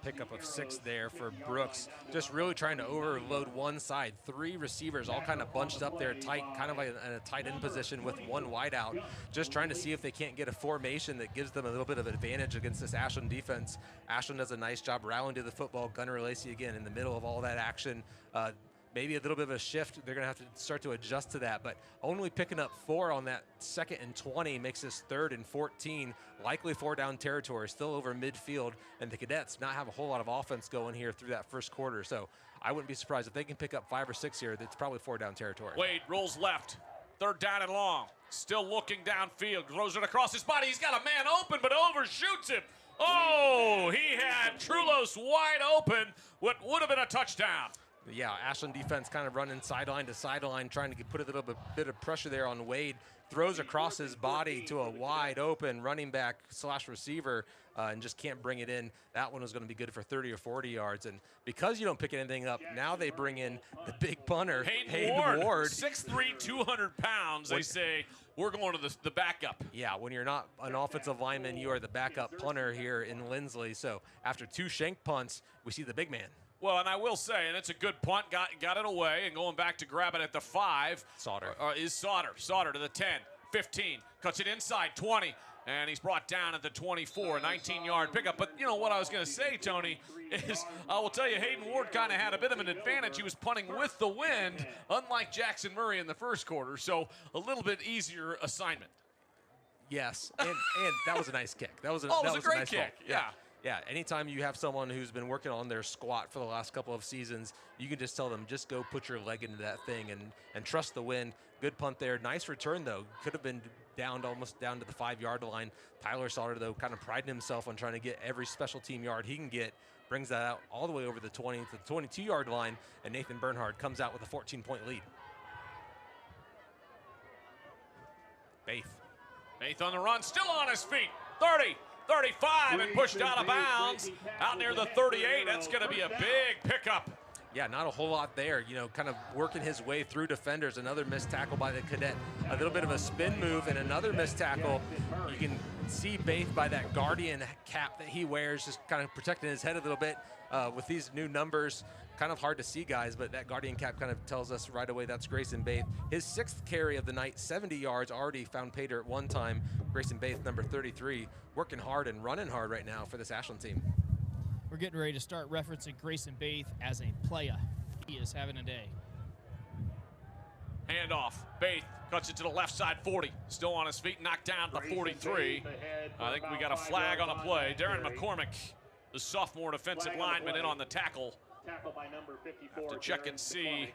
Pickup of 6 there for Brooks. Just really trying to overload one side. 3 receivers all kind of bunched up there tight, kind of like in a tight end position with 1 wide out. Just trying to see if they can't get a formation that gives them a little bit of advantage against this Ashland defense. Ashland does a nice job rallying to the football. Gunnar Lacey again in the middle of all that action. Maybe a little bit of a shift. They're going to have to start to adjust to that, but only picking up 4 on that 2nd and 20 makes this 3rd and 14, likely 4-down territory, still over midfield, and the Cadets not have a whole lot of offense going here through that first quarter. So I wouldn't be surprised if they can pick up 5 or 6 here. That's probably 4-down territory. Wade rolls left, 3rd down and long, still looking downfield, throws it across his body. He's got a man open, but overshoots him. Oh, he had Trulos wide open, what would have been a touchdown. Yeah, Ashland defense kind of running sideline to sideline, trying to put a little bit of pressure there on Wade. Throws across his body to a wide open running back / receiver and just can't bring it in. That one was going to be good for 30 or 40 yards. And because you don't pick anything up, now they bring in the big punter, Hayden Ward. 6'3", 200 pounds. They say, we're going to the backup. Yeah, when you're not an offensive lineman, you are the backup punter here in Linsly. So after 2 shank punts, we see the big man. Well, and I will say, and it's a good punt, got it away, and going back to grab it at the 5. Sauter. Is Sauter. Sauter to the 10, 15, cuts it inside, 20, and he's brought down at the 24, 19-yard pickup. But you know what I was going to say, Tony, is I will tell you, Hayden Ward kind of had a bit of an advantage. He was punting with the wind, unlike Jackson Murray in the first quarter, so a little bit easier assignment. Yes, and that was a nice kick. That was a great nice kick, ball. Yeah, anytime you have someone who's been working on their squat for the last couple of seasons, you can just tell them, just go put your leg into that thing and trust the wind. Good punt there. Nice return, though. Could have been almost down to the 5-yard line. Tyler Sauter, though, kind of priding himself on trying to get every special team yard he can get. Brings that out all the way over the 20 to the 22-yard line, and Nathan Bernhard comes out with a 14-point lead. Faith on the run, still on his feet. 30, 35 and pushed out of bounds out near the 38. That's going to be a big pickup. Yeah, not a whole lot there. You know, kind of working his way through defenders. Another missed tackle by the cadet. A little bit of a spin move and another missed tackle. You can see Baith by that guardian cap that he wears, just kind of protecting his head a little bit with these new numbers. Kind of hard to see, guys, but that guardian cap kind of tells us right away that's Grayson Baith. His 6th carry of the night, 70 yards, already found pay dirt one time. Grayson Baith, number 33, working hard and running hard right now for this Ashland team. We're getting ready to start referencing Grayson Baith as a playa. He is having a day. Handoff. Baith cuts it to the left side, 40. Still on his feet, knocked down at the 43. I think we got a flag on the play. Darren McCormick, the sophomore defensive lineman, in on the tackle. Tackle by number 54. Have to check and see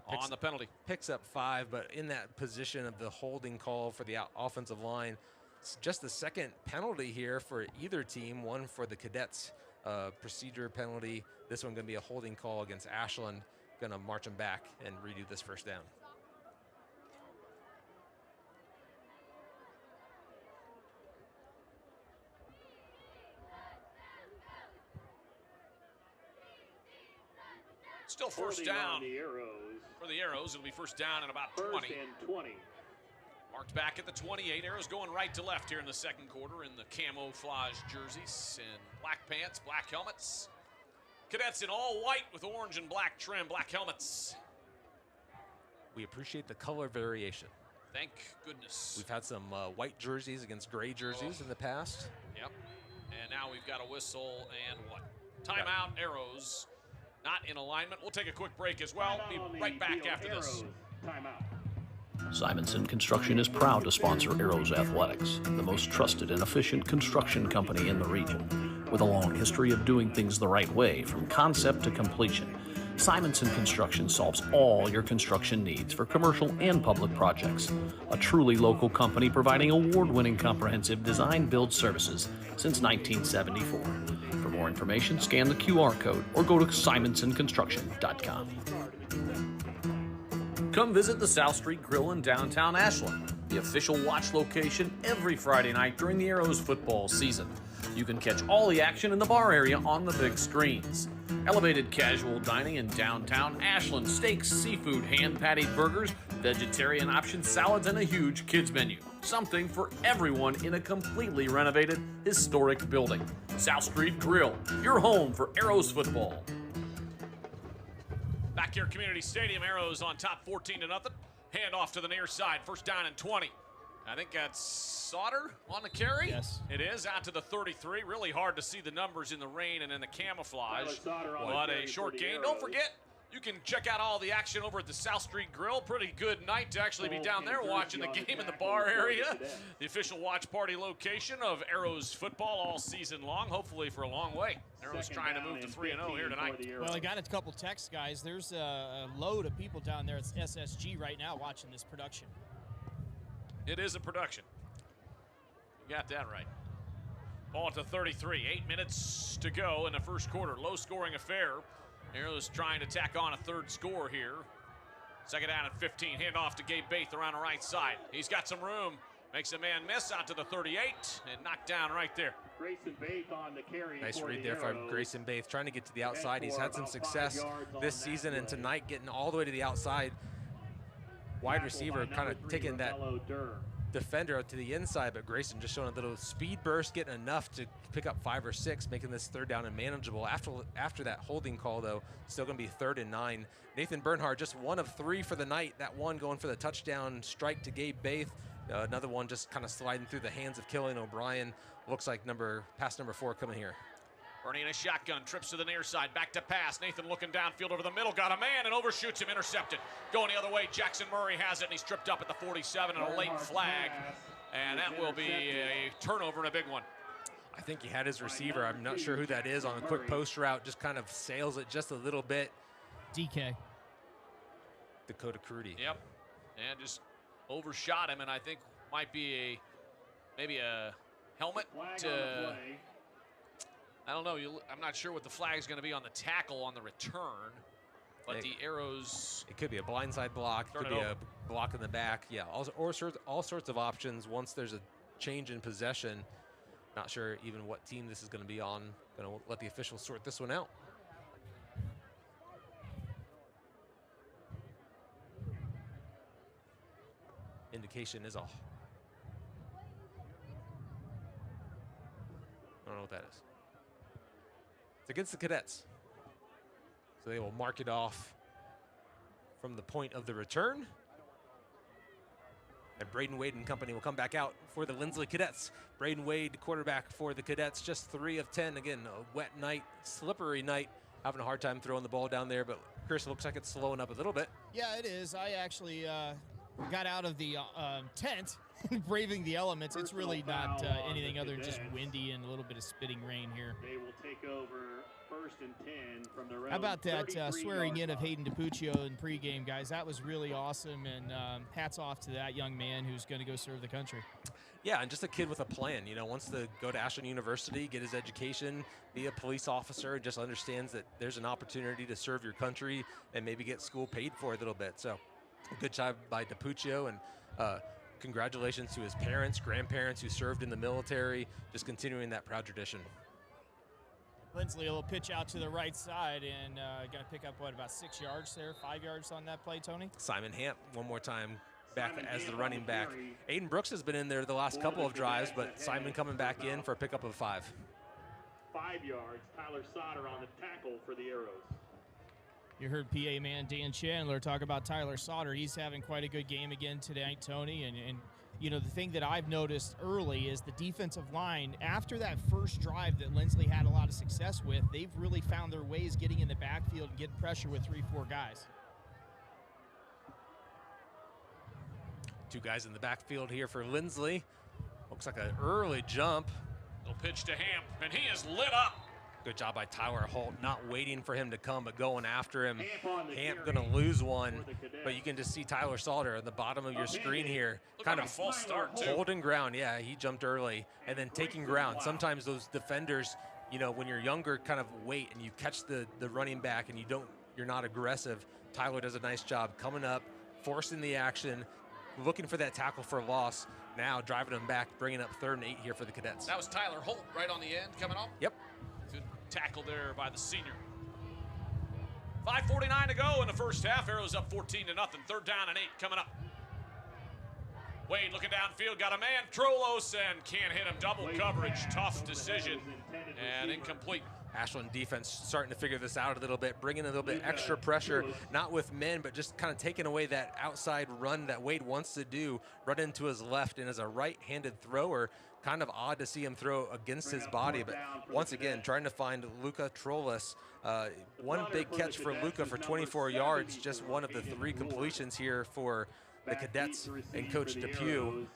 on the penalty. Picks up 5, but in that position of the holding call for the offensive line. It's just the second penalty here for either team, one for the Cadets. Procedure penalty. This one going to be a holding call against Ashland. Going to march them back and redo this first down. Still first down for the Arrows. It'll be first down in about 20. First and 20. Marked back at the 28. Arrows going right to left here in the second quarter in the camouflage jerseys and black pants, black helmets. Cadets in all white with orange and black trim, black helmets. We appreciate the color variation. Thank goodness. We've had some white jerseys against gray jerseys in the past. Yep. And now we've got a whistle and what? Timeout, Arrows. Not in alignment. We'll take a quick break as well. Be right back after this. Timeout. Simonson Construction is proud to sponsor Arrows Athletics, the most trusted and efficient construction company in the region. With a long history of doing things the right way from concept to completion, Simonson Construction solves all your construction needs for commercial and public projects. A truly local company providing award-winning comprehensive design-build services since 1974. For more information, scan the QR code or go to simonsonconstruction.com. Come visit the South Street Grill in downtown Ashland, the official watch location every Friday night during the Arrows football season. You can catch all the action in the bar area on the big screens. Elevated casual dining in downtown Ashland, steaks, seafood, hand-patted burgers, vegetarian options, salads, and a huge kids menu. Something for everyone in a completely renovated, historic building. South Street Grill, your home for Arrows football. Back here at Community Stadium, Arrows on top 14-0. Hand off to the near side, first down and 20. I think that's Sauter on the carry. Yes. It is out to the 33. Really hard to see the numbers in the rain and in the camouflage. But a short gain. Don't forget, you can check out all the action over at the South Street Grill. Pretty good night to actually be down there watching the game in the bar area. The official watch party location of Arrows football all season long, hopefully for a long way. Arrows trying to move to 3-0 here tonight. Well, I got a couple texts, guys. There's a load of people down there at SSG right now watching this production. It is a production. You got that right. Ball to 33. 8 minutes to go in the first quarter. Low-scoring affair. Arrows trying to tack on a third score here. Second down at 15. Hand off to Gabe Baith around the right side. He's got some room. Makes a man miss out to the 38 and knocked down right there. Grayson Baith on the carry. Nice read there from Grayson Baith, trying to get to the outside. He's had some success this season and tonight getting all the way to the outside. Wide receiver kind of taking that defender to the inside, but Grayson just showing a little speed burst, getting enough to pick up 5 or 6, making this third down and manageable. After that holding call, though, still going to be 3rd and 9. Nathan Bernhard just 1 of 3 for the night. That one going for the touchdown strike to Gabe Baith. Another one just kind of sliding through the hands of Killian O'Brien. Looks like pass number 4 coming here. Bernie in a shotgun, trips to the near side, back to pass. Nathan looking downfield over the middle, got a man and overshoots him, intercepted. Going the other way, Jackson Murray has it, and he's tripped up at the 47 and a late flag. And that will be a turnover and a big one. I think he had his receiver. I'm not sure who that is on a quick post route, just kind of sails it just a little bit. DK. Dakota Crudy. Yep, and just overshot him, and I think might be maybe a helmet to... I don't know. I'm not sure what the flag is going to be on the tackle on the return, but the Arrows. It could be a blindside block. It could be a block in the back. Yeah, all sorts of options once there's a change in possession. Not sure even what team this is going to be on. Going to let the officials sort this one out. Indication is off. I don't know what that is. It's against the Cadets. So they will mark it off from the point of the return. And Braden Wade and company will come back out for the Linsly Cadets. Braden Wade, quarterback for the Cadets, just 3 of 10. Again, a wet night, slippery night. Having a hard time throwing the ball down there, but Chris, looks like it's slowing up a little bit. Yeah, it is. I actually got out of the tent, braving the elements. It's really not anything other than just windy and a little bit of spitting rain here. They will take over 1st and 10 from their own. How about that 33-yard swearing in of line. Hayden DiPuccio in pregame, guys? That was really awesome, and hats off to that young man who's going to go serve the country. Yeah, and just a kid with a plan, you know, wants to go to Ashland University, get his education, be a police officer, and just understands that there's an opportunity to serve your country and maybe get school paid for a little bit. So good job by DiPuccio, and congratulations to his parents, grandparents who served in the military, just continuing that proud tradition. Linsly, a little pitch out to the right side, and going to pick up, what, about 6 yards there, 5 yards on that play, Tony? Simon Hamp, one more time, back as the running back. Aiden Brooks has been in there the last couple of drives, but Simon coming back in for a pickup of 5. 5 yards. Tyler Sauter on the tackle for the Arrows. You heard PA man Dan Chandler talk about Tyler Sauter. He's having quite a good game again tonight, Tony. And you know, the thing that I've noticed early is the defensive line, after that first drive that Linsly had a lot of success with, they've really found their ways getting in the backfield and getting pressure with 3-4 guys. 2 guys in the backfield here for Linsly. Looks like an early jump. Little pitch to Hamp, and he is lit up. Good job by Tyler Holt, not waiting for him to come, but going after him. Hamp gonna lose one, but you can just see Tyler Sauter at the bottom of your screen here. Kind of a false start, too. Holding ground, yeah, he jumped early, and then taking ground. Sometimes those defenders, you know, when you're younger, kind of wait, and you catch the running back, and you're not aggressive. Tyler does a nice job coming up, forcing the action, looking for that tackle for a loss. Now driving him back, bringing up 3rd and 8 here for the Cadets. That was Tyler Holt right on the end coming up. Yep. Good tackle there by the senior. 5:49 to go in the first half. Arrows up 14-0. 3rd down and 8 coming up. Wade looking downfield, got a man, Trolos, and can't hit him. Double coverage, tough decision, and incomplete. Ashland defense starting to figure this out a little bit, bringing a little bit extra pressure, not with men, but just kind of taking away that outside run that Wade wants to do, run into his left, and as a right-handed thrower, kind of odd to see him throw against his body, but once again, trying to find Luca Trolos. One big catch for Luca for 24 yards, just one of the 3 completions here for the Cadets and Coach Depew.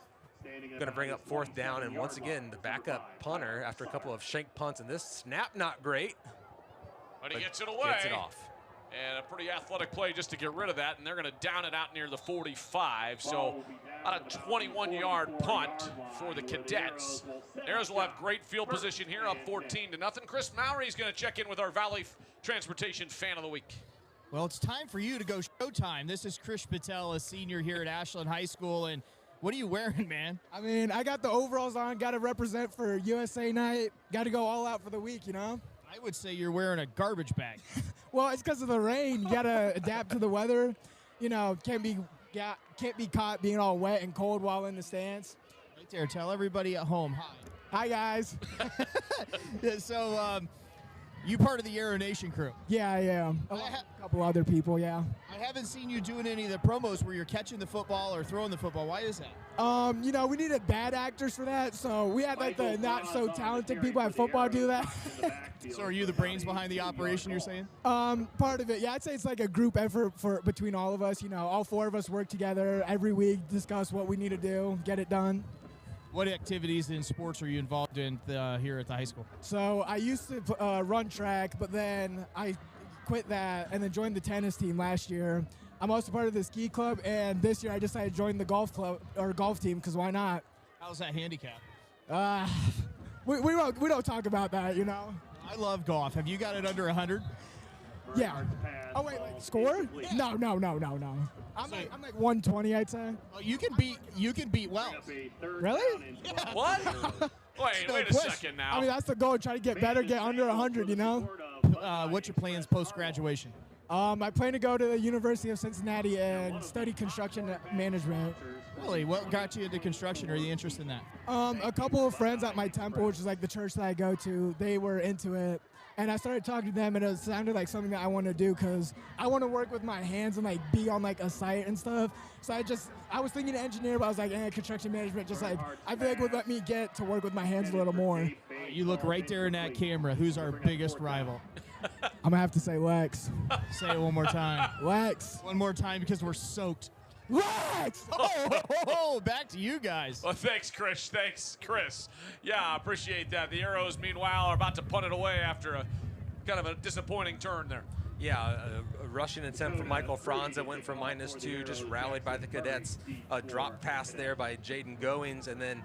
Going to bring up 4th down, and once again, the backup punter after a couple of shank punts, and this snap not great. But he gets it away. Gets it off. And a pretty athletic play just to get rid of that, and they're going to down it out near the 45. So about a 21-yard punt for the Cadets. Arrows will have great field position here, up 14-0. Chris Mowry is going to check in with our Valley Transportation Fan of the Week. Well, it's time for you to go showtime. This is Krish Patel, a senior here at Ashland High School, and what are you wearing, man? I mean, I got the overalls on, got to represent for USA night, got to go all out for the week, you know? I would say you're wearing a garbage bag. Well, it's because of the rain. You got to adapt to the weather. You know, can't be caught being all wet and cold while in the stands. Right there, tell everybody at home, hi. Hi, guys. So, you part of the Arrow Nation crew? Yeah, I am. A couple other people, yeah. I haven't seen you doing any of the promos where you're catching the football or throwing the football. Why is that? You know, we needed bad actors for that, so we had like the not so talented people at football do that. So are you the brains behind the operation, you're saying? Part of it, yeah. I'd say it's like a group effort between all of us. You know, all 4 of us work together every week, discuss what we need to do, get it done. What activities in sports are you involved in here at the high school? So I used to run track, but then I quit that and then joined the tennis team last year. I'm also part of the ski club, and this year I decided to join the golf club or golf team because why not? How's that handicap? We don't talk about that, you know. I love golf. Have you got it under 100? Yeah. Oh wait, like score? No. I'm like 120, I'd say. Oh, you can beat well. Really? What? Wait a second now. I mean, that's the goal. Try to get better, get under 100, you know? What's your plans post-graduation? I plan to go to the University of Cincinnati and study construction management. Really? What got you into construction, or the interest in that? A couple of friends at my temple, which is like the church that I go to, they were into it. And I started talking to them, and it sounded like something that I want to do because I want to work with my hands and like be on like a site and stuff. So I was thinking engineer, but I was like, construction management, just like I feel like would let me get to work with my hands a little more. You look right there in that camera. Who's our biggest rival? I'm gonna have to say Lex. Say it one more time. Lex. One more time because we're soaked. Lex! Oh, back to you guys. Well, thanks, Chris. Thanks, Chris. Yeah, I appreciate that. The Arrows, meanwhile, are about to punt it away after a kind of a disappointing turn there. Yeah, a rushing attempt from Michael Franz that went from -2, just rallied by the Cadets. A drop pass there by Jaden Goings, and then,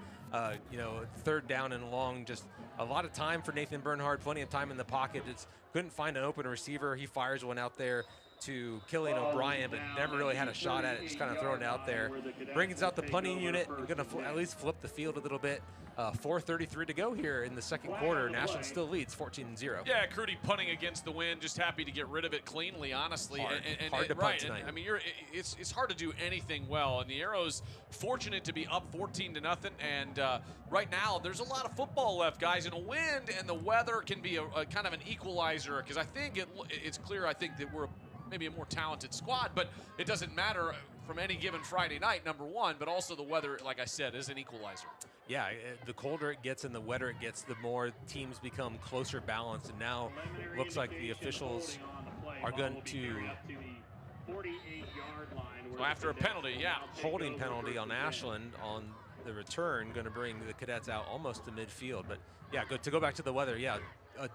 third down and long, just a lot of time for Nathan Bernhard, plenty of time in the pocket. Just couldn't find an open receiver. He fires one out there to Killian O'Brien, but never really had a shot at it, just kind of throwing it out there. Brings out the punting unit and going to at least flip the field a little bit. 4:33 to go here in the second quarter. Ashland still leads 14-0. Yeah, Crudy punting against the wind, just happy to get rid of it cleanly, honestly. Hard to punt tonight. I mean, it's hard to do anything well, and the Arrows fortunate to be up 14-0, and right now there's a lot of football left, guys, and a wind and the weather can be a kind of an equalizer, because I think it's clear, I think that we're maybe a more talented squad, but it doesn't matter from any given Friday night, number one, but also the weather, like I said, is an equalizer. Yeah, the colder it gets and the wetter it gets, the more teams become closer balanced, and now looks like the officials are going to, so after a penalty, holding penalty on Ashland on the return, going to bring the Cadets out almost to midfield. But yeah, to go back to the weather, yeah,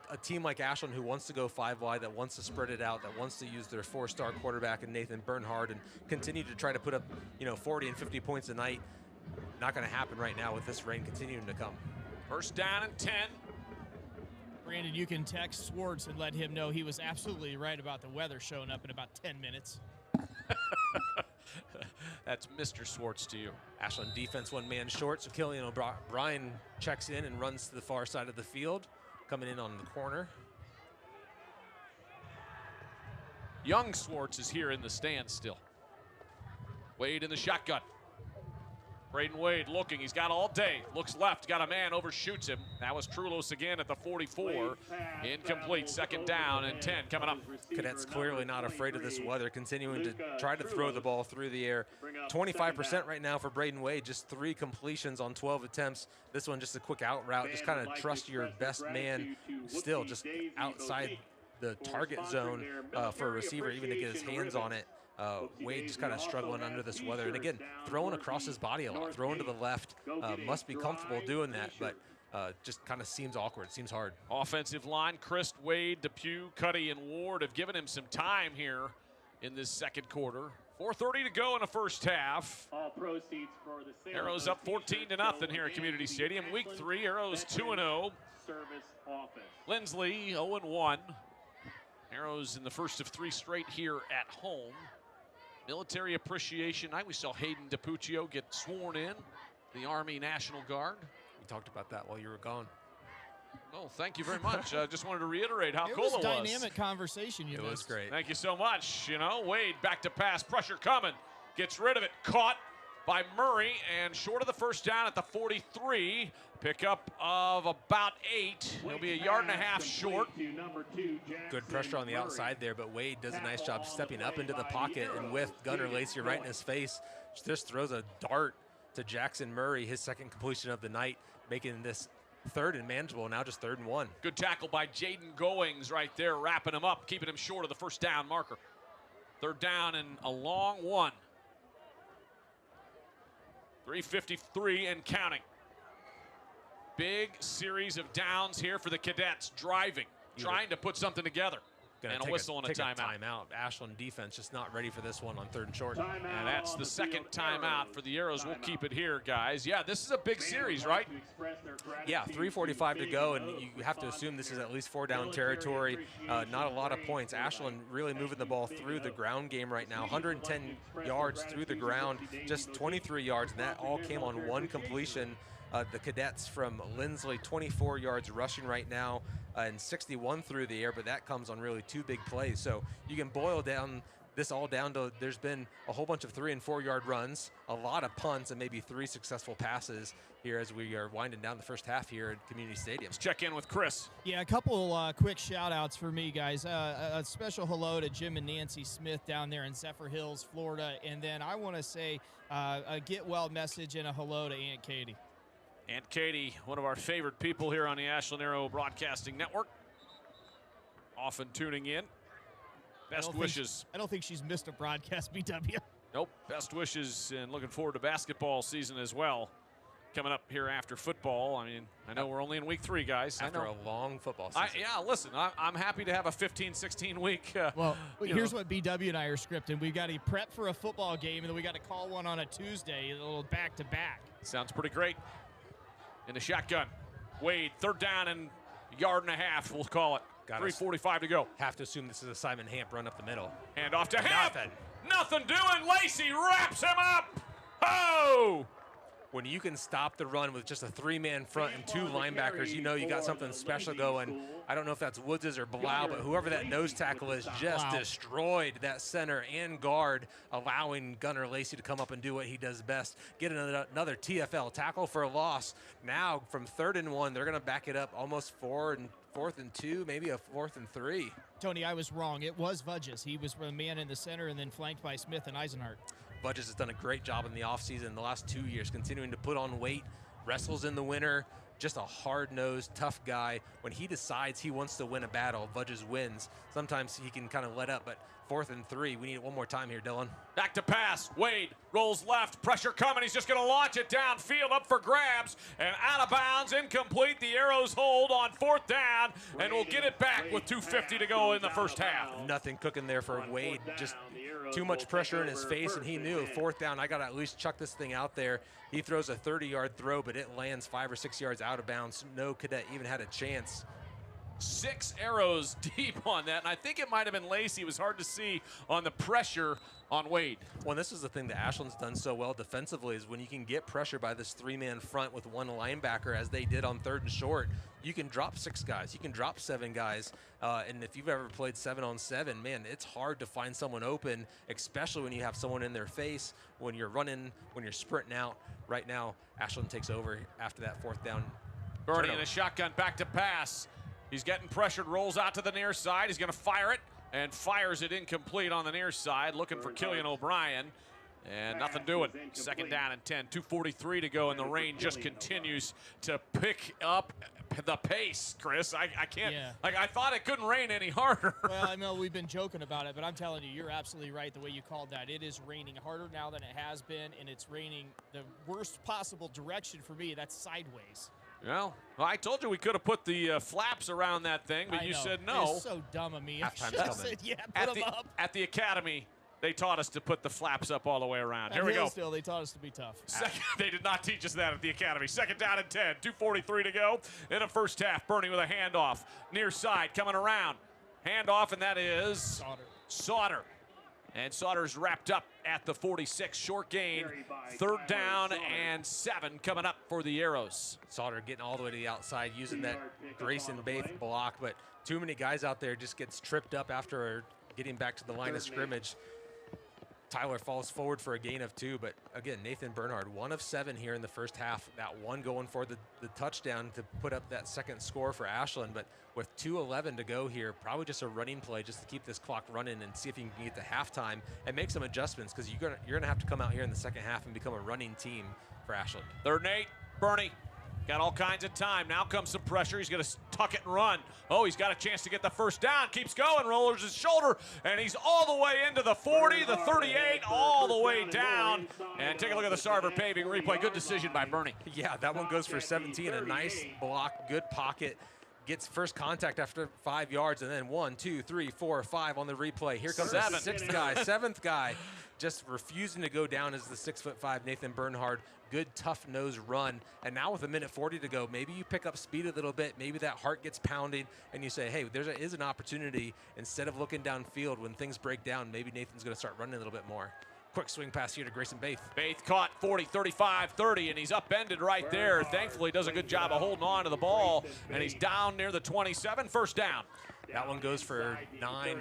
a team like Ashland who wants to go 5 wide, that wants to spread it out, that wants to use their 4-star quarterback in Nathan Bernhard and continue to try to put up 40 and 50 points a night. Not going to happen right now with this rain continuing to come. First down and 10. Brandon, you can text Swartz and let him know he was absolutely right about the weather showing up in about 10 minutes. That's Mr. Swartz to you. Ashland defense 1 man short, so Killian O'Brien checks in and runs to the far side of the field, coming in on the corner. Young Swartz is here in the stands still. Wade in the shotgun. Braden Wade looking, he's got all day. Looks left, got a man, overshoots him. That was Trulos again at the 44. Incomplete, second down and 10 coming up. Cadets clearly not afraid of this weather, continuing to try to throw the ball through the air. 25% right now for Braden Wade, just 3 completions on 12 attempts. This one just a quick out route, just kind of trust your best man still just outside the target zone for a receiver even to get his hands on it. Wade just kind of struggling under this weather. And again, throwing across his body a lot, throwing to the left. Must be comfortable doing that, but just kind of seems awkward, seems hard. Offensive line, Christ, Wade, Depew, Cuddy, and Ward have given him some time here in this second quarter. 4:30 to go in the first half. All proceeds for the Arrows up 14-0 here at Community Stadium. Week 3, Arrows 2-0. Service office. Linsly 0-1. Arrows in the first of 3 straight here at home. Military Appreciation Night. We saw Hayden DiPuccio get sworn in, the Army National Guard. We talked about that while you were gone. Oh, thank you very much. I just wanted to reiterate how cool it was. It was a dynamic conversation. It was great. Thank you so much. Wade back to pass, pressure coming, gets rid of it, caught by Murray, and short of the first down at the 43. Pickup of about 8. He'll be 1.5 yards short. Good pressure on the outside there, but Wade does a nice job stepping up into the pocket, and with Gunnar Lacey right in his face, just throws a dart to Jackson Murray, his second completion of the night, making this 3rd and manageable, now just 3rd and 1. Good tackle by Jaden Goings right there, wrapping him up, keeping him short of the first down marker. 3rd down and a long 1. 3:53 and counting. Big series of downs here for the Cadets, driving, trying to put something together. going to take a timeout. Ashland defense just not ready for this one on 3rd and short. And that's the second timeout for the Arrows. We'll keep it here, guys. Yeah, this is a big series, right? Yeah, 3:45 to go, and you have to assume this is at least 4-down territory. Not a lot of points. Ashland really moving the ball through the ground game right now. 110 yards through the ground, just 23 yards, and that all came on one completion. The Cadets from Linsly, 24 yards rushing right now, and 61 through the air, but that comes on really 2 big plays. So you can boil down this all down to there's been a whole bunch of 3- and 4-yard runs, a lot of punts, and maybe 3 successful passes here as we are winding down the first half here at Community Stadium. Let's check in with Chris. Yeah, a couple quick shout-outs for me, guys. A special hello to Jim and Nancy Smith down there in Zephyr Hills, Florida. And then I want to say a get well message and a hello to Aunt Katie. Aunt Katie, one of our favorite people here on the Ashland Arrow Broadcasting Network. Often tuning in. Best wishes. I don't think she's missed a broadcast, BW. Nope. Best wishes and looking forward to basketball season as well. Coming up here after football. I mean, I know we're only in week 3, guys. After a long football season. Yeah, listen, I'm happy to have a 15, 16 week. Well, here's what BW and I are scripting. We've got to prep for a football game, and then we got to call one on a Tuesday, a little back-to-back. Sounds pretty great. In the shotgun. Wade, 3rd down and a yard and a half, we'll call it. 3:45 to go. Have to assume this is a Simon Hamp run up the middle. Hand off to Hamp. Nothing doing. Lacey wraps him up. Oh! When you can stop the run with just a 3-man front and 2 linebackers, you know you got something special going. I don't know if that's Woods' or Blau, but whoever that nose tackle is just destroyed that center and guard, allowing Gunnar Lacey to come up and do what he does best. Get another TFL tackle for a loss. Now from 3rd and 1, they're going to back it up almost 4th and 2, maybe a 4th and 3. Tony, I was wrong. It was Vudges. He was the man in the center and then flanked by Smith and Eisenhart. Budges has done a great job in the offseason the last 2 years, continuing to put on weight, wrestles in the winter, just a hard-nosed, tough guy. When he decides he wants to win a battle, Budges wins. Sometimes he can kind of let up, but 4th and 3, we need it one more time here, Dylan. Back to pass. Wade rolls left. Pressure coming. He's just going to launch it downfield, up for grabs, and out of bounds, incomplete. The Arrows hold on 4th down, and we'll get it back with 2:50 to go in the first half. Nothing cooking there for Wade. Just too much pressure in his face, and he knew 4th down, I got to at least chuck this thing out there. He throws a 30-yard throw, but it lands 5 or 6 yards out of bounds. No cadet even had a chance. 6 Arrows deep on that, and I think it might have been Lacey. It was hard to see on the pressure on Wade. Well, this is the thing that Ashland's done so well defensively is when you can get pressure by this 3-man front with 1 linebacker, as they did on 3rd and short, you can drop 6 guys, you can drop 7 guys, and if you've ever played 7-on-7, man, it's hard to find someone open, especially when you have someone in their face, when you're running, when you're sprinting out. Right now, Ashland takes over after that 4th down. Bernie in a shotgun, back to pass. He's getting pressured, rolls out to the near side. He's going to fire it, and fires it incomplete on the near side, looking for Killian O'Brien. And nothing doing. 2nd down and 10, 2:43 to go, and the rain just continues to pick up the pace, Chris. I can't, I thought it couldn't rain any harder. Well, I know we've been joking about it, but I'm telling you, you're absolutely right the way you called that. It is raining harder now than it has been, and it's raining the worst possible direction for me. That's sideways. Well, I told you we could have put the flaps around that thing, but you said no. It's so dumb of me. Halftime's coming. Said, yeah, put them up. At the academy, they taught us to put the flaps up all the way around. Here we go. Still, they taught us to be tough. They did not teach us that at the academy. 2nd down and 10, 2:43 to go in the first half. Bernie with a handoff. Near side coming around. Handoff, and that is Sauter. And Sauter's wrapped up at the 46. Short gain, 3rd down and 7 coming up for the Arrows. Sauter getting all the way to the outside, using that Grayson Baith block, but too many guys out there, just gets tripped up after getting back to the line of scrimmage. Tyler falls forward for a gain of 2, but again, Nathan Bernhard, 1 of 7 here in the first half. That one going for the touchdown to put up that 2nd score for Ashland, but with 2:11 to go here, probably just a running play just to keep this clock running and see if you can get to halftime and make some adjustments, because you're gonna have to come out here in the second half and become a running team for Ashland. 3rd and 8, Bernie. Got all kinds of time. Now comes some pressure. He's going to tuck it and run. Oh, he's got a chance to get the 1st down. Keeps going, rollers his shoulder, and he's all the way into the 40, the 38, all the way down. And take a look at the Sarver paving replay. Good decision by Bernie. Yeah, that one goes for 17. A nice block, good pocket. gets first contact after 5 yards, and then 1, 2, 3, 4, 5 on the replay. Here comes the 6th guy, 7th guy, just refusing to go down as the 6'5" Nathan Bernhard. Good, tough nose run. And now with 1:40 to go, maybe you pick up speed a little bit. Maybe that heart gets pounding, and you say, hey, there is an opportunity. Instead of looking downfield when things break down, maybe Nathan's going to start running a little bit more. Quick swing pass here to Grayson Baith. Baith caught 40, 35, 30, and he's upended right there. Thankfully, does a good job of holding on to the ball, and he's down near the 27, first down. That one goes for 9.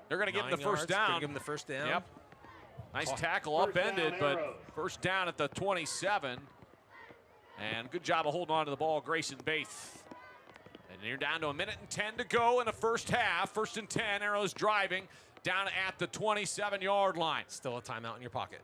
They're going to give him the first down. Gonna give him the first down. Yep. Nice tackle, upended, but first down at the 27. And good job of holding on to the ball, Grayson Baith. And you're down to 1:10 to go in the first half. 1st and 10, Arrows driving down at the 27-yard line. Still a timeout in your pocket.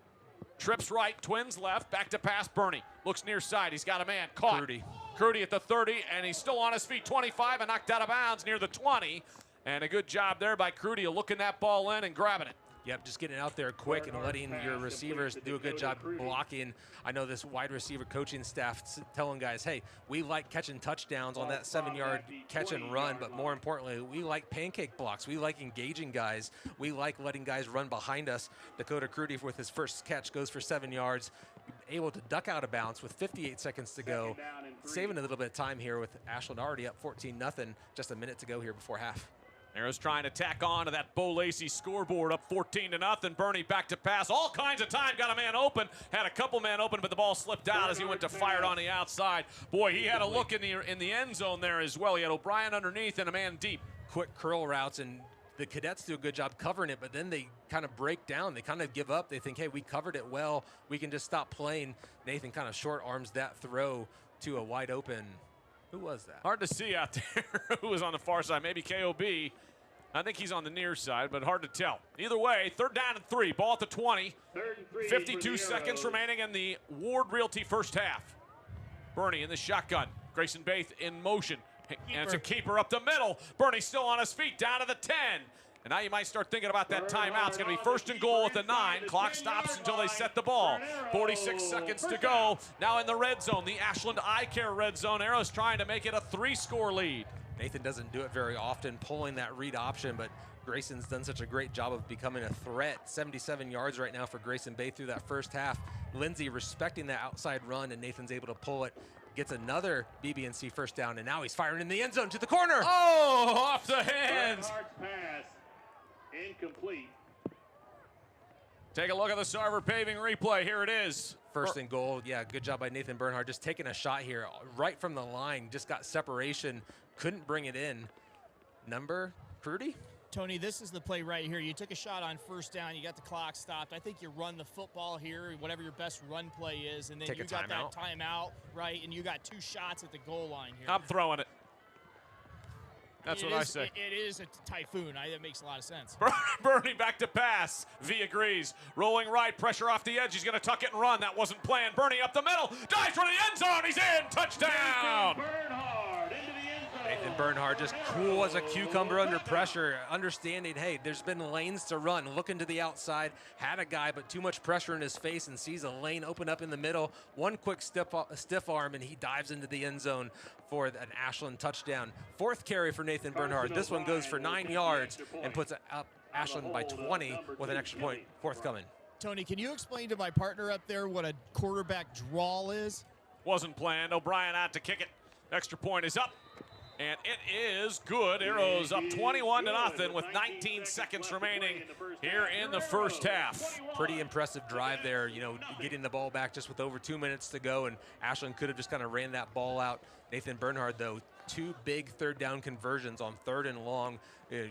Trips right, Twins left, back to pass, Bernie. Looks near side, he's got a man, caught. Crudy at the 30, and he's still on his feet, 25, and knocked out of bounds near the 20. And a good job there by Crudy looking that ball in and grabbing it. Yep, just getting out there quick and letting your receivers do a good job blocking. I know this wide receiver coaching staff telling guys, hey, we like catching touchdowns on that 7-yard catch and run, but more importantly, we like pancake blocks. We like engaging guys. We like letting guys run behind us. Dakota Crudy with his first catch goes for 7 yards, able to duck out of bounds with 58 seconds to go, saving a little bit of time here with Ashland already up 14-0, just a minute to go here before half. Arrows trying to tack on to that Bo Lacey scoreboard, up 14-0. Bernie back to pass. All kinds of time. Got a man open. Had a couple men open, but the ball slipped out as he went to fire it on the outside. Boy, he had a look in the end zone there as well. He had O'Brien underneath and a man deep. Quick curl routes, and the cadets do a good job covering it, but then they kind of break down. They kind of give up. They think, hey, we covered it well. We can just stop playing. Nathan kind of short arms that throw to a wide open. Who was that? Hard to see out there who was on the far side. Maybe KOB. I think he's on the near side, but hard to tell. Either way, 3rd down and 3. Ball at the 20. 52 seconds remaining in the Ward Realty first half. Bernie in the shotgun. Grayson Baith in motion. And it's a keeper up the middle. Bernie still on his feet, down to the 10. And now you might start thinking about that timeout. It's going to be 1st and goal at the 9. Clock stops until they set the ball. 46 seconds to go. Now in the red zone, the Ashland Eye Care red zone. Arrows trying to make it a 3-score lead. Nathan doesn't do it very often, pulling that read option, but Grayson's done such a great job of becoming a threat. 77 yards right now for Grayson Baith through that first half. Linsly respecting that outside run, and Nathan's able to pull it. Gets another BB&C first down, and now he's firing in the end zone to the corner. Oh, off the hands. Pass, incomplete. Take a look at the Sarver Paving replay. Here it is. 1st and goal. Yeah, good job by Nathan Bernhard. Just taking a shot here right from the line. Just got separation. Couldn't bring it in. Number, Crudy? Tony, this is the play right here. You took a shot on 1st down. You got the clock stopped. I think you run the football here, whatever your best run play is, and then you got that timeout, right? And you got 2 shots at the goal line here. I'm throwing it. That's what I say. It is a typhoon. That makes a lot of sense. Bernie back to pass. V agrees. Rolling right, pressure off the edge. He's going to tuck it and run. That wasn't planned. Bernie up the middle. Dives for the end zone. He's in. Touchdown. Nathan Bernhard just cool as a cucumber under pressure, understanding, hey, there's been lanes to run. Looking to the outside, had a guy, but too much pressure in his face, and sees a lane open up in the middle. One quick stiff arm, and he dives into the end zone for an Ashland touchdown. 4th carry for Nathan Bernhard. This one goes for 9 yards and puts it up Ashland by 20 with an extra point forthcoming. Tony, can you explain to my partner up there what a quarterback drawl is? Wasn't planned. O'Brien out to kick it. Extra point is up. And it is good. Arrows up 21-0 with 19 seconds remaining here in the first half. Pretty impressive drive there, you know, getting the ball back just with over 2 minutes to go, and Ashland could have just kind of ran that ball out. Nathan Bernhard, though, 2 big 3rd down conversions on 3rd and long.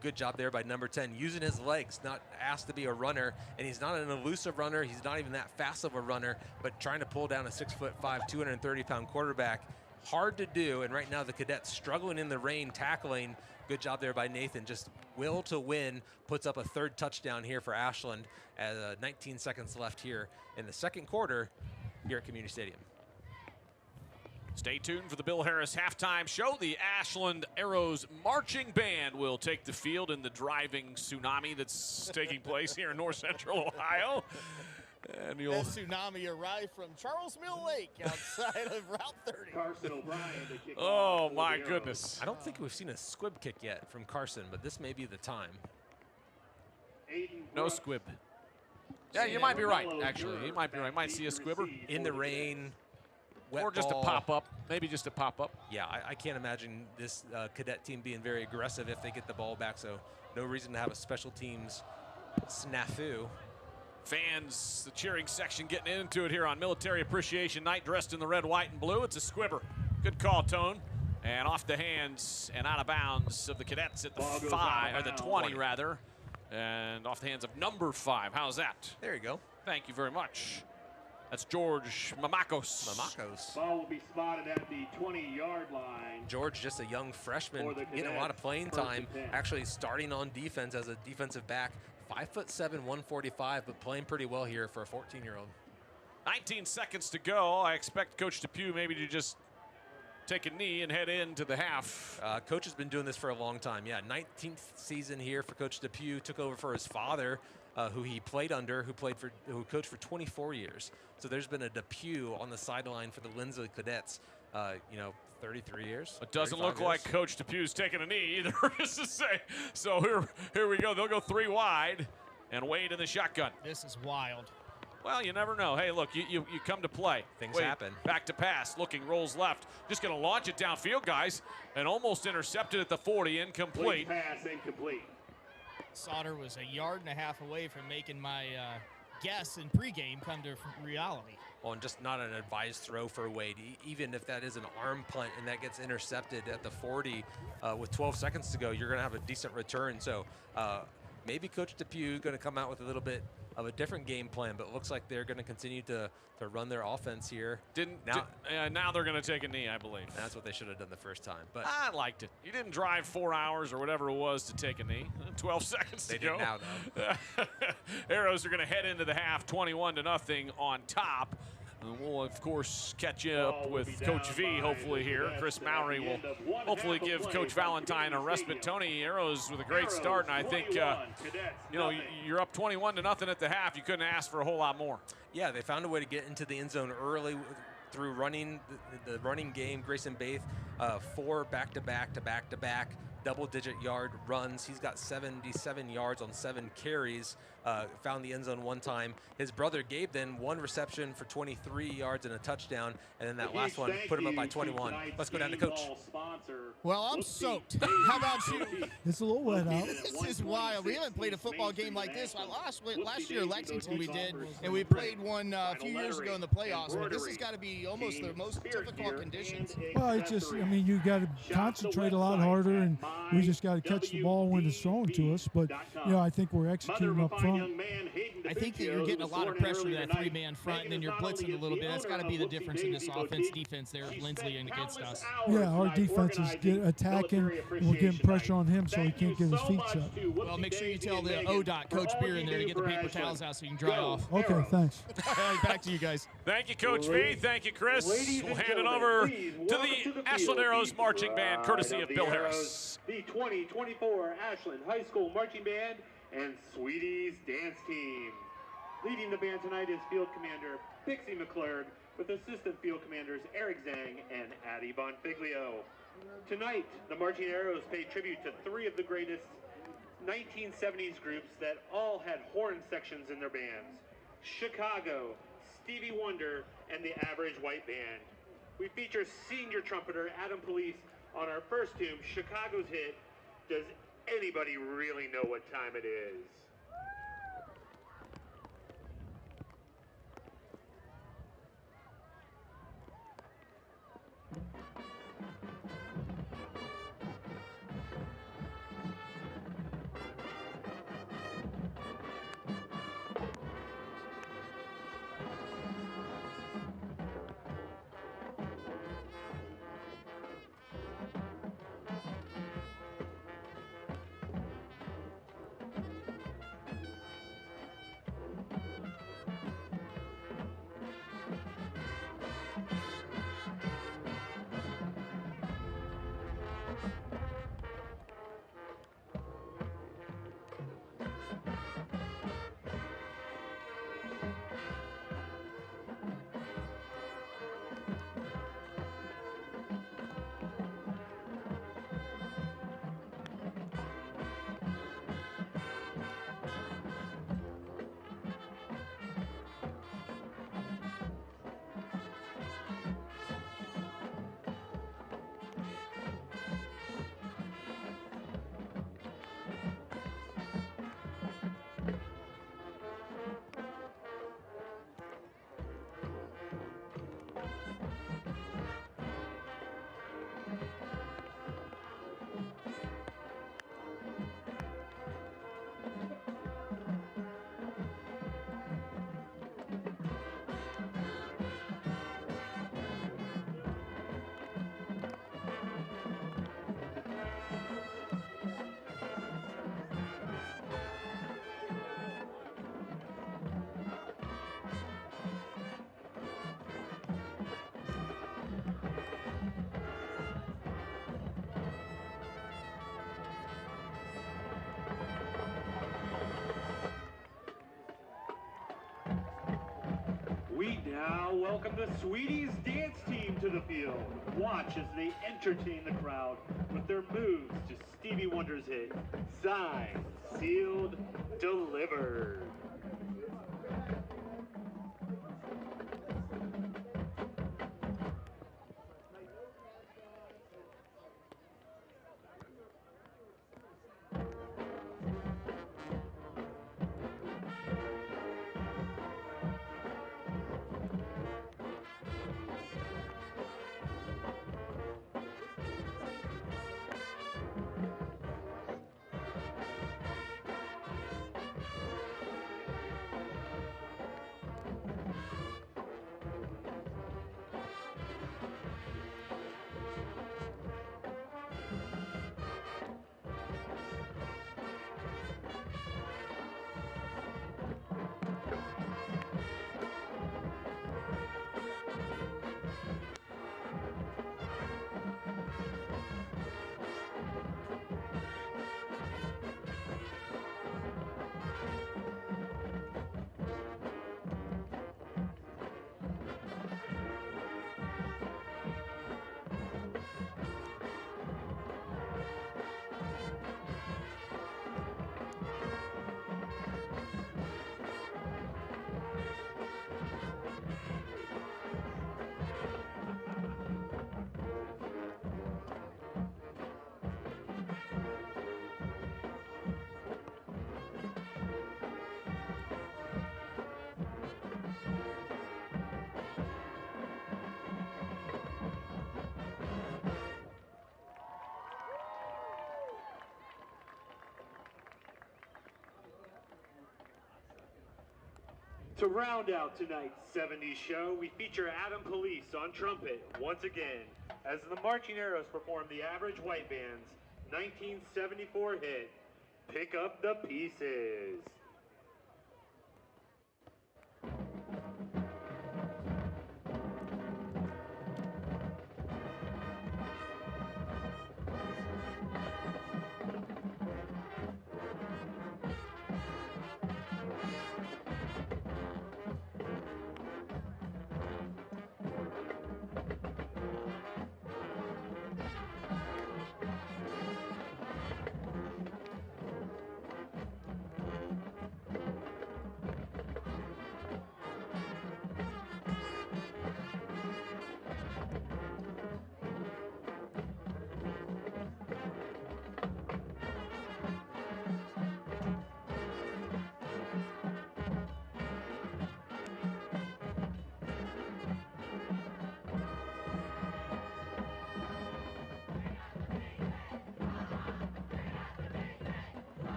Good job there by number 10, using his legs, not asked to be a runner, and he's not an elusive runner. He's not even that fast of a runner, but trying to pull down a 6'5", 230-pound quarterback. Hard to do, and right now the cadets struggling in the rain, tackling. Good job there by Nathan. Just will to win, puts up a 3rd touchdown here for Ashland as 19 seconds left here in the 2nd quarter here at Community Stadium. Stay tuned for the Bill Harris halftime show. The Ashland Arrows marching band will take the field in the driving tsunami that's taking place here in north central Ohio. And you'll That tsunami arrived from Charles Mill Lake outside of Route 30. Carson O'Brien to kick oh off for my the goodness. I don't think we've seen a squib kick yet from Carson, but this may be the time. No squib. Yeah, you might be right, actually. You might be right. Might see a squibber. In the rain, wet or just ball. a pop-up. Maybe just a pop-up. Yeah, I can't imagine this cadet team being very aggressive if they get the ball back, so no reason to have a special teams snafu. Fans, the cheering section getting into it here on Military Appreciation Night, dressed in the red, white, and blue. It's a squibber. Good call, Tone. And off the hands and out of bounds of the cadets at the 5, or the 20 rather. And off the hands of number 5. How's that? There you go. Thank you very much. That's George Mamakos. Ball will be spotted at the 20-yard line. George, just a young freshman, getting a lot of playing time, actually starting on defense as a defensive back. 5'7", 145, but playing pretty well here for a 14-year-old. 19 seconds to go. I expect Coach DePue maybe to just take a knee and head into the half. Coach has been doing this for a long time. Yeah, 19th season here for Coach DePue. Took over for his father, who he played under, who coached for 24 years. So there's been a DePue on the sideline for the Linsly Cadets. 33 years. It doesn't look like Coach DePue's taking a knee either, is to say. So here we go. They'll go 3 wide and Wade in the shotgun. This is wild. Well, you never know. Hey, look, you come to play. Things happen. Back to pass, looking, rolls left. Just going to launch it downfield, guys, and almost intercepted at the 40, incomplete. Pass incomplete. Sauter was 1.5 yards away from making my guess in pregame come to reality. Well, and just not an advised throw for Wade. Even if that is an arm punt and that gets intercepted at the 40 with 12 seconds to go, you're going to have a decent return. So maybe Coach DePue is going to come out with a little bit of a different game plan, but it looks like they're going to continue to run their offense here. Now they're going to take a knee, I believe. That's what they should have done the first time. But I liked it. You didn't drive 4 hours or whatever it was to take a knee. 12 seconds to go. They did now, though. Arrows are going to head into the half 21-0 on top. And we'll, of course, catch you up with Coach V, hopefully, here. Chris Mowry will hopefully give Coach Valentine a respite. Tony, Arrows with a great start, and I think, you're up 21-0 at the half. You couldn't ask for a whole lot more. Yeah, they found a way to get into the end zone early through running the running game. Grayson Baith, 4 back-to-back to back-to-back double-digit yard runs. He's got 77 yards on 7 carries. Found the end zone 1 time. His brother Gabe then 1 reception for 23 yards and a touchdown, and then that last one put him up by 21. Let's go down to Coach. Well, I'm soaked. How about you? It's a little wet out. This is wild. We haven't played a football game like this. Last year, Lexington, we did, and we played one a few years ago in the playoffs. But this has got to be almost the most difficult conditions. Well, it's just, you got to concentrate a lot harder, and we just got to catch the ball when it's thrown to us. But, I think we're executing up front. I think that you're getting a lot of pressure to that 3-man front, and then you're blitzing a little bit. That's got to be the difference in this offense-defense there of Linsly and against us. Yeah, our defense is attacking, and we're getting pressure on him so he can't get his feet set. Well, make sure you tell the ODOT, Coach Beer, in there to get the paper towels out so you can dry off. Okay, thanks. Back to you guys. Thank you, Coach V. Thank you, Chris. We'll hand it over to the Ashland Arrows Marching Band, courtesy of Bill Harris. The 2024 Ashland High School Marching Band and Sweeties Dance Team. Leading the band tonight is Field Commander Pixie McClurg with Assistant Field Commanders Eric Zhang and Addie Bonfiglio. Tonight, the Marching Arrows pay tribute to 3 of the greatest 1970s groups that all had horn sections in their bands: Chicago, Stevie Wonder, and the Average White Band. We feature senior trumpeter Adam Police on our first tune, Chicago's hit, Does Anybody Really Know What Time It Is? Now welcome the Sweeties dance team to the field. Watch as they entertain the crowd with their moves to Stevie Wonder's hit, Signed, Sealed, Delivered. To round out tonight's 70s show, we feature Adam Police on trumpet once again, as the Marching Arrows perform the Average White Band's 1974 hit, Pick Up the Pieces.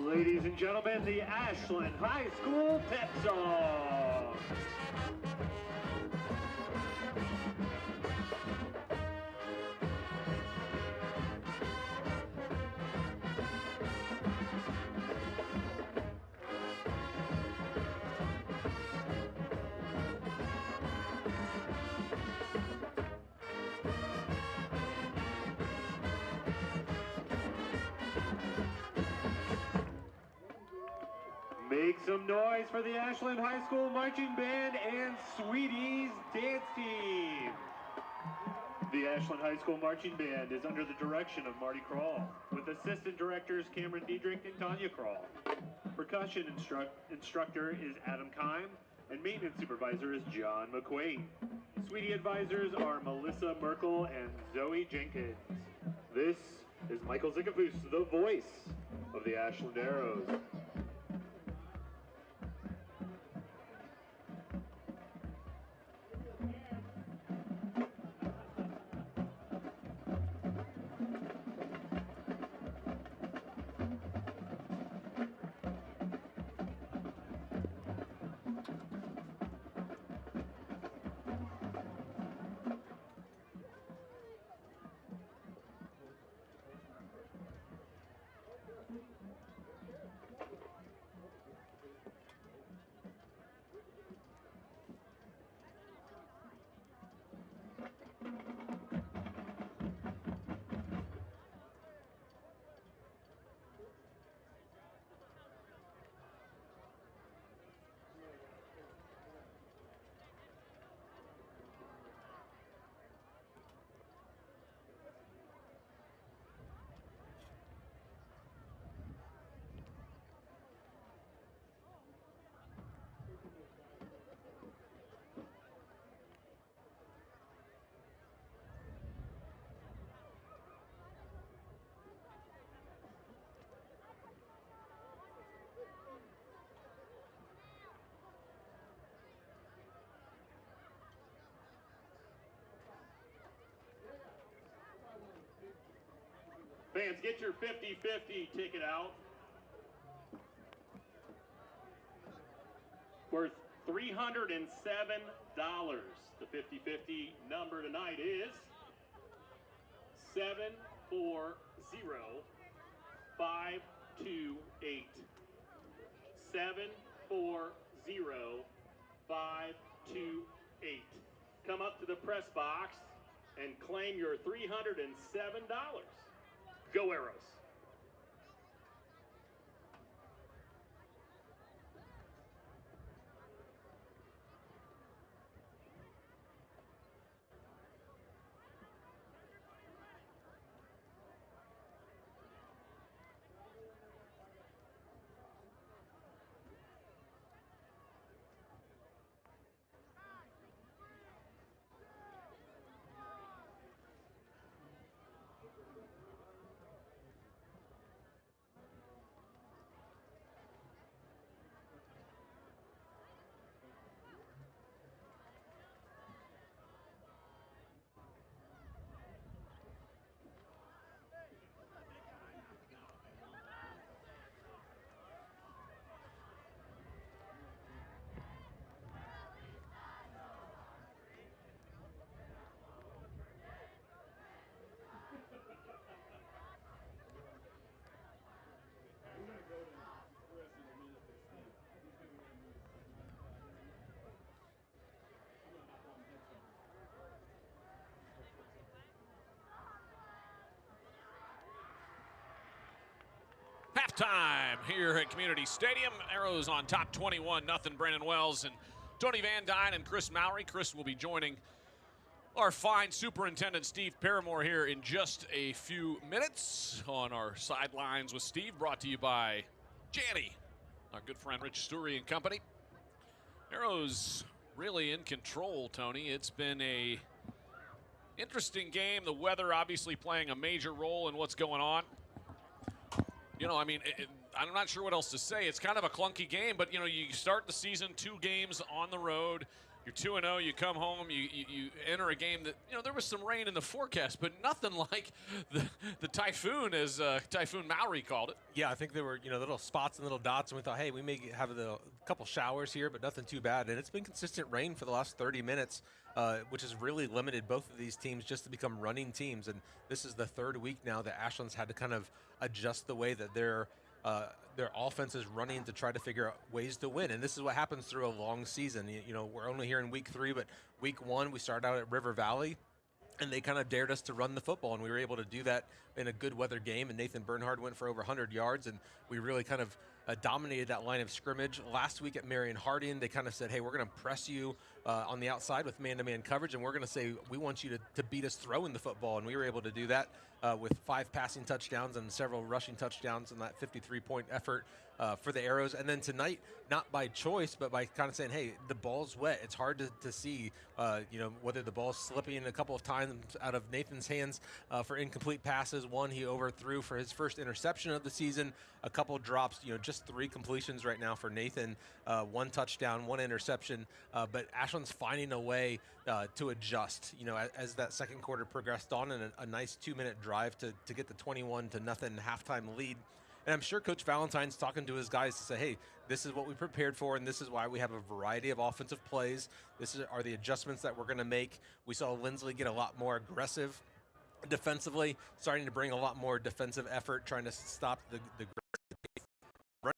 Ladies and gentlemen, the Ashland High School Pep Song. Make some noise for the Ashland High School Marching Band and Sweeties Dance Team. The Ashland High School Marching Band is under the direction of Marty Krall, with assistant directors Cameron Diedrich and Tanya Krall. Percussion instructor is Adam Kime, and maintenance supervisor is John McQuaid. Sweetie advisors are Melissa Merkel and Zoe Jenkins. This is Michael Zickafoos, the voice of the Ashland Arrows. Fans, get your 50-50 ticket out. Worth $307. The 50-50 number tonight is 740528. 740528. Come up to the press box and claim your $307. Go Arrows. Halftime here at Community Stadium. Arrows on top 21-0. Brandon Wells and Tony Van Dyne and Chris Mowry. Chris will be joining our fine Superintendent Steve Paramore here in just a few minutes on our sidelines with Steve, brought to you by Janny, our good friend Rich Story and company. Arrows really in control, Tony. It's been a interesting game. The weather obviously playing a major role in what's going on. You know, I mean, I'm not sure what else to say. It's kind of a clunky game, but, you know, you start the season 2 games on the road. You're 2-0. You come home. You enter a game that, you know, there was some rain in the forecast, but nothing like the typhoon, as Typhoon Mowry called it. Yeah, I think there were, you know, little spots and little dots, and we thought, hey, we may have a couple showers here, but nothing too bad. And it's been consistent rain for the last 30 minutes, which has really limited both of these teams just to become running teams. And this is the 3rd week now that Ashland's had to kind of adjust the way that their offense is running to try to figure out ways to win. And this is what happens through a long season. You know, we're only here in week 3, but week 1 we started out at River Valley, and they kind of dared us to run the football, and we were able to do that in a good weather game. And Nathan Bernhard went for over 100 yards, and we really kind of dominated that line of scrimmage. Last week at Marion Harding, they kind of said, hey, we're going to press you on the outside with man-to-man coverage, and we're going to say we want you to beat us throwing the football, and we were able to do that with 5 passing touchdowns and several rushing touchdowns in that 53-point effort for the Arrows. And then tonight, not by choice, but by kind of saying, hey, the ball's wet. It's hard to see, whether the ball's slipping a couple of times out of Nathan's hands for incomplete passes. One he overthrew for his first interception of the season. A couple drops, just 3 completions right now for Nathan. 1 touchdown, 1 interception. But Ashland's finding a way to adjust, as that second quarter progressed on, and a nice 2-minute drive to get the 21-0 halftime lead. And I'm sure Coach Valentine's talking to his guys to say, hey, this is what we prepared for, and this is why we have a variety of offensive plays. Are the adjustments that we're going to make. We saw Linsly get a lot more aggressive defensively, starting to bring a lot more defensive effort, trying to stop the running.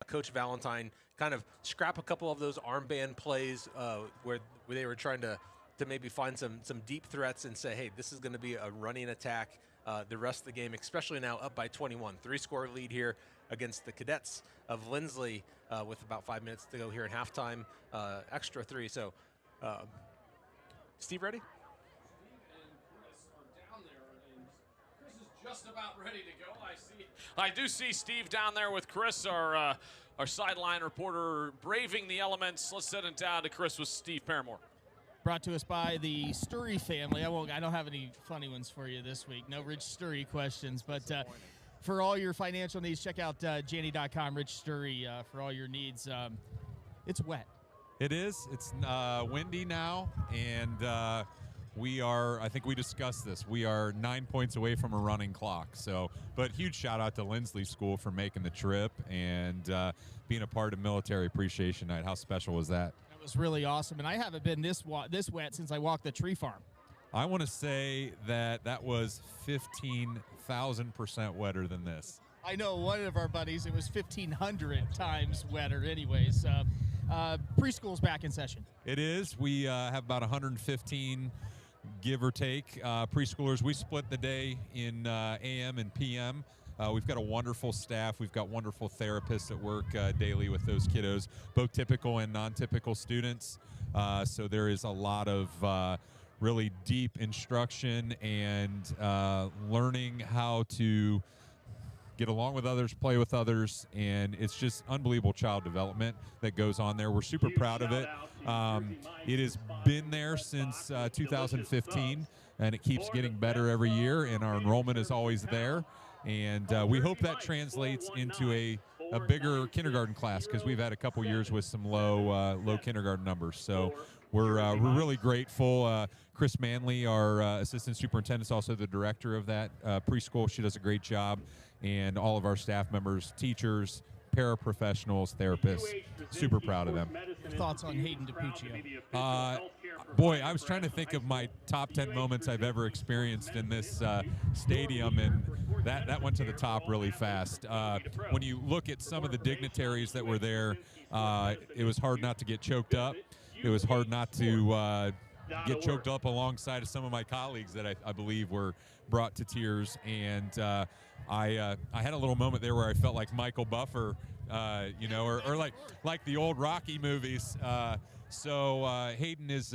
Coach Valentine kind of scrap a couple of those armband plays where they were trying to maybe find some deep threats and say, hey, this is going to be a running attack the rest of the game, especially now up by 21. 3-score lead here against the Cadets of Linsly with about 5 minutes to go here in halftime, extra 3. So, Steve, ready? Just about ready to go. I do see Steve down there with Chris, our sideline reporter, braving the elements. Let's send it down to Chris with Steve Paramore. Brought to us by the Sturry family. I don't have any funny ones for you this week. No Rich Sturry questions, but for all your financial needs, check out Janney.com. Rich Sturry for all your needs. It's wet. It is. It's windy now, and I think we discussed this. We are 9 points away from a running clock. So, but huge shout out to Linsly School for making the trip and being a part of Military Appreciation Night. How special was that? That was really awesome. And I haven't been this wet since I walked the tree farm. I want to say that was 15,000% wetter than this. I know one of our buddies, it was 1,500 times wetter anyways. Preschool's back in session. It is. We have about 115 give or take preschoolers. We split the day in AM and PM. We've got a wonderful staff. We've got wonderful therapists that work daily with those kiddos, both typical and non-typical students. So there is a lot of really deep instruction and learning how to get along with others, play with others, and it's just unbelievable child development that goes on there. We're super proud of it. It has been there since 2015, and it keeps getting better every year, and our enrollment is always there. And we hope that translates into a bigger kindergarten class, because we've had a couple years with some low kindergarten numbers. So we're really grateful. Chris Manley, our assistant superintendent, is also the director of that preschool. She does a great job. And all of our staff members, teachers, paraprofessionals, therapists, super proud of them. Thoughts on Hayden DiPuccio? Boy, I was trying to think of my top 10 moments I've ever experienced in this stadium, and that went to the top really fast. When you look at some of the dignitaries that were there, it was hard not to get choked up. It was hard not to get choked up alongside of some of my colleagues that I believe were brought to tears. And I had a little moment there where I felt like Michael Buffer, or like the old Rocky movies. So Hayden is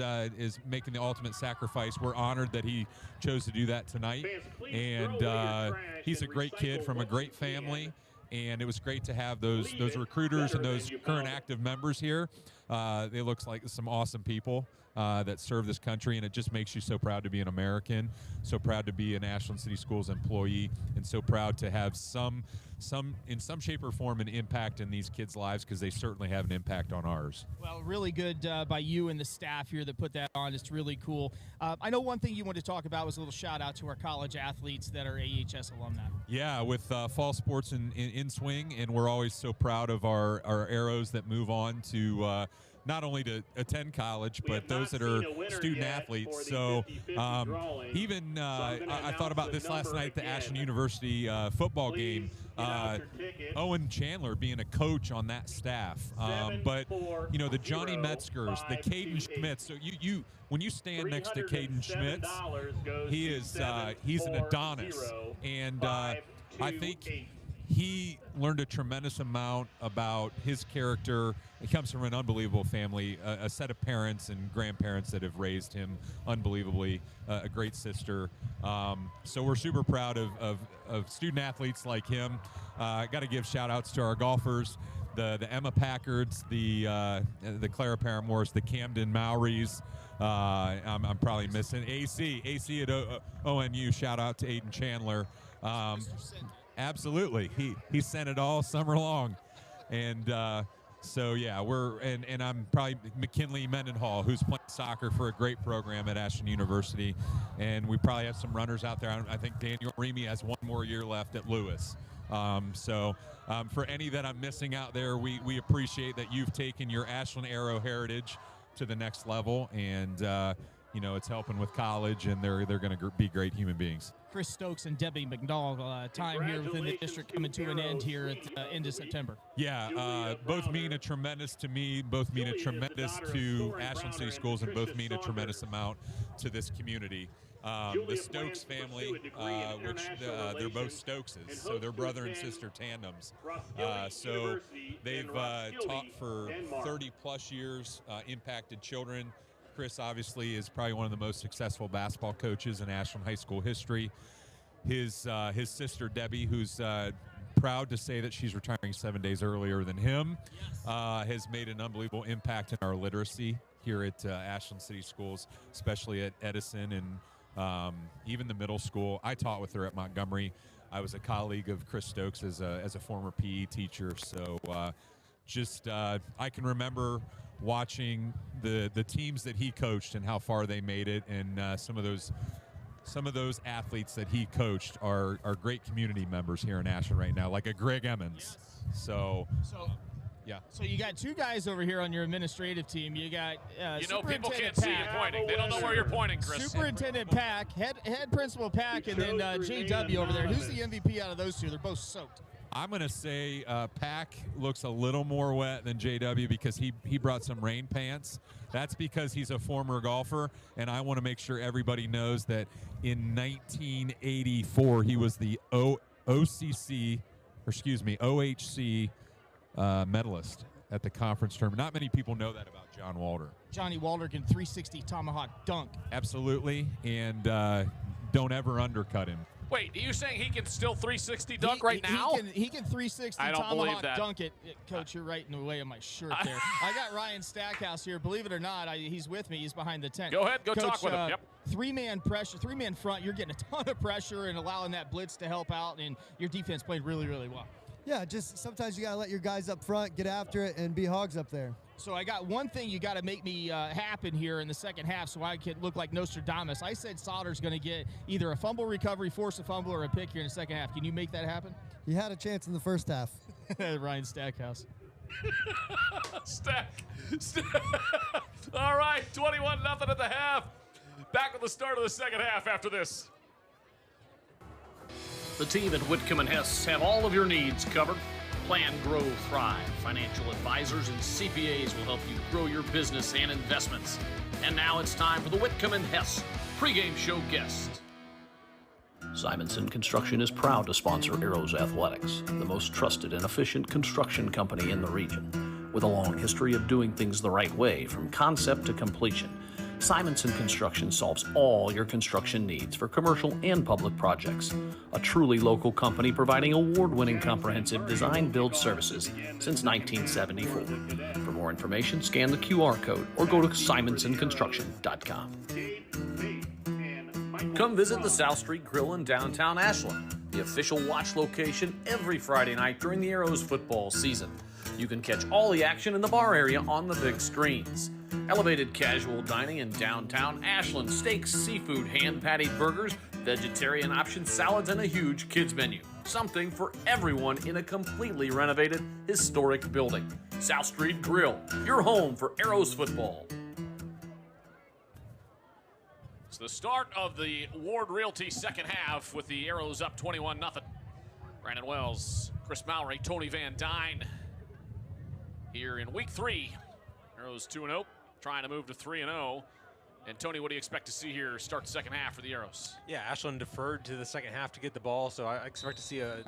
making the ultimate sacrifice. We're honored that he chose to do that tonight, and he's a great kid from a great family. And it was great to have those recruiters and those current active members here. They look like some awesome people that serve this country, and it just makes you so proud to be an American, so proud to be an Ashland City Schools employee, and so proud to have in some shape or form an impact in these kids' lives, because they certainly have an impact on ours. Well, really good by you and the staff here that put that on. It's really cool. I know one thing you wanted to talk about was a little shout out to our college athletes that are AHS alumni. Yeah, with fall sports in swing, and we're always so proud of our arrows that move on to not only to attend college, but those that are student athletes. So even I thought about this last night at the Ashland University football game. Owen Chandler being a coach on that staff. But, you know, the Johnny Metzgers, the Caden Schmitz. So you when you stand next to Caden Schmitz, he's an Adonis. And I think he learned a tremendous amount about his character. He comes from an unbelievable family, a set of parents and grandparents that have raised him unbelievably, a great sister. So we're super proud of student athletes like him. Got to give shout-outs to our golfers, the Emma Packards, the Clara Paramores, the Camden Mowries. I'm probably missing AC at ONU. Shout-out to Aiden Chandler. Absolutely, he sent it all summer long, and so yeah, and I'm probably McKinley Mendenhall, who's playing soccer for a great program at Ashland University, and we probably have some runners out there. I think Daniel Remy has one more year left at Lewis. So for any that I'm missing out there, we appreciate that you've taken your Ashland Arrow heritage to the next level, and you know, it's helping with college, and they're going to be great human beings. Chris Stokes and Debbie McDowell, time here within the district coming to an end here at the end of September. Yeah, both mean a tremendous to me, both mean a tremendous to Ashland City Schools, and both mean a tremendous amount to this community. The Stokes family, which they're both Stokeses, so they're brother and sister tandems. So they've taught for 30-plus years, impacted children. Chris obviously is probably one of the most successful basketball coaches in Ashland high school history. His sister Debbie, who's proud to say that she's retiring 7 days earlier than him, has made an unbelievable impact in our literacy here at Ashland City Schools, especially at Edison and even the middle school. I taught with her at Montgomery. I was a colleague of Chris Stokes as a former PE teacher, so I can remember watching the teams that he coached and how far they made it, and some of those athletes that he coached are great community members here in Ashland right now, like a Greg Emmons. So yeah. So you got two guys over here on your administrative team. You got people can't see you pointing. They don't know where you're pointing, Chris. Superintendent Pack, head principal Pack, and then JW over there. Who's the MVP out of those two? They're both soaked. I'm going to say Pack looks a little more wet than JW because he brought some rain pants. That's because he's a former golfer, and I want to make sure everybody knows that in 1984 he was the OHC medalist at the conference tournament. Not many people know that about John Walter. Johnny Walter can 360 tomahawk dunk. Absolutely, and don't ever undercut him. Wait, are you saying he can still 360 dunk right now? He can 360 I don't believe tomahawk that. Dunk it. Coach, you're right in the way of my shirt there. I got Ryan Stackhouse here. Believe it or not, he's with me. He's behind the tent. Go ahead. Go Coach, talk with him. Yep. Three-man pressure, three-man front. You're getting a ton of pressure and allowing that blitz to help out, and your defense played really, really well. Yeah, just sometimes you got to let your guys up front get after it and be hogs up there. So I got one thing you got to make me happen here in the second half so I can look like Nostradamus. I said Sauter's going to get either a fumble recovery, force a fumble, or a pick here in the second half. Can you make that happen? He had a chance in the first half. Ryan Stackhouse. Stack. All right, 21-0 at the half. Back with the start of the second half after this. The team at Whitcomb & Hess have all of your needs covered. Plan, grow, thrive. Financial advisors and CPAs will help you grow your business and investments. And now it's time for the Whitcomb & Hess pregame show guest. Simonson Construction is proud to sponsor Arrows Athletics, the most trusted and efficient construction company in the region. With a long history of doing things the right way from concept to completion, Simonson Construction solves all your construction needs for commercial and public projects. A truly local company providing award-winning comprehensive design-build services since 1974. For more information, scan the QR code or go to simonsonconstruction.com. Come visit the South Street Grill in downtown Ashland, the official watch location every Friday night during the Arrows football season. You can catch all the action in the bar area on the big screens. Elevated casual dining in downtown Ashland, steaks, seafood, hand-patted burgers, vegetarian options, salads, and a huge kids menu. Something for everyone in a completely renovated, historic building. South Street Grill, your home for Arrows football. It's the start of the Ward Realty second half with the Arrows up 21-0. Brandon Wells, Chris Mowry, Tony Van Dyne here in week 3. Arrows 2-0, trying to move to 3-0. And Tony, what do you expect to see here start the second half for the Arrows? Yeah, Ashland deferred to the second half to get the ball, so I expect to see a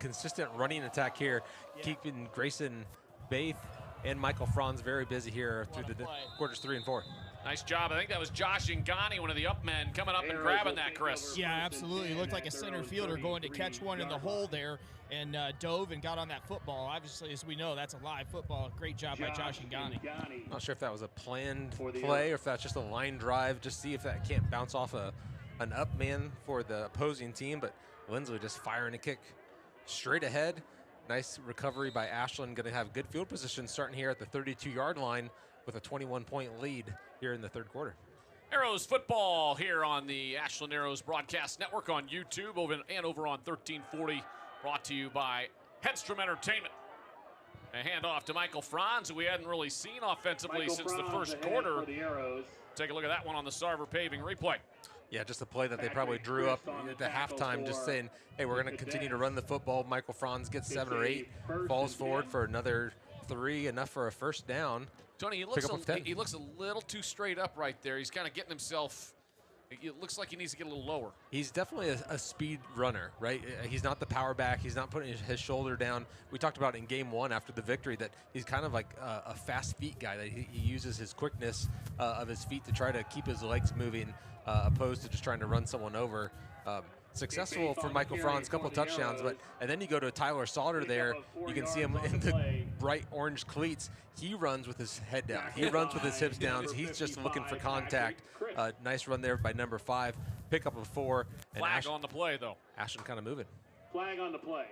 consistent running attack here, keeping Grayson Baith and Michael Franz very busy here through the quarters 3 and 4. Nice job. I think that was Josh Ngani, one of the up men, coming up and grabbing that, Chris. Yeah, absolutely. He looked like a center fielder going to catch one in the hole there and dove and got on that football. Obviously, as we know, that's a live football. Great job by Josh Ngani. Not sure if that was a planned play or if that's just a line drive. Just see if that can't bounce off an up man for the opposing team. But Linsly just firing a kick straight ahead. Nice recovery by Ashland. Going to have good field position starting here at the 32-yard line with a 21-point lead here in the third quarter. Arrows football here on the Ashland Arrows Broadcast Network on YouTube and over on 1340, brought to you by Headstrom Entertainment. A handoff to Michael Franz, who we hadn't really seen offensively since the first quarter. Take a look at that one on the Sarver Paving replay. Yeah, just a play that they probably drew up at the halftime, just saying, hey, we're going to continue to run the football. Michael Franz gets 7 or 8, falls forward for another 3, enough for a first down. Tony, he looks a little too straight up right there. He's kind of getting himself, it looks like he needs to get a little lower. He's definitely a speed runner, right? He's not the power back. He's not putting his shoulder down. We talked about in game 1 after the victory that he's kind of like a fast feet guy, that he uses his quickness of his feet to try to keep his legs moving, opposed to just trying to run someone over. Successful for Michael Franz, couple touchdowns, and then you go to Tyler Sauter there, you can see him in the bright orange cleats. He runs with his head down. He runs with his hips down. He's just looking for contact. Nice run there by number 5. Pick up a 4. And Flag on the play, though. Ashland kind of moving. Flag on the play.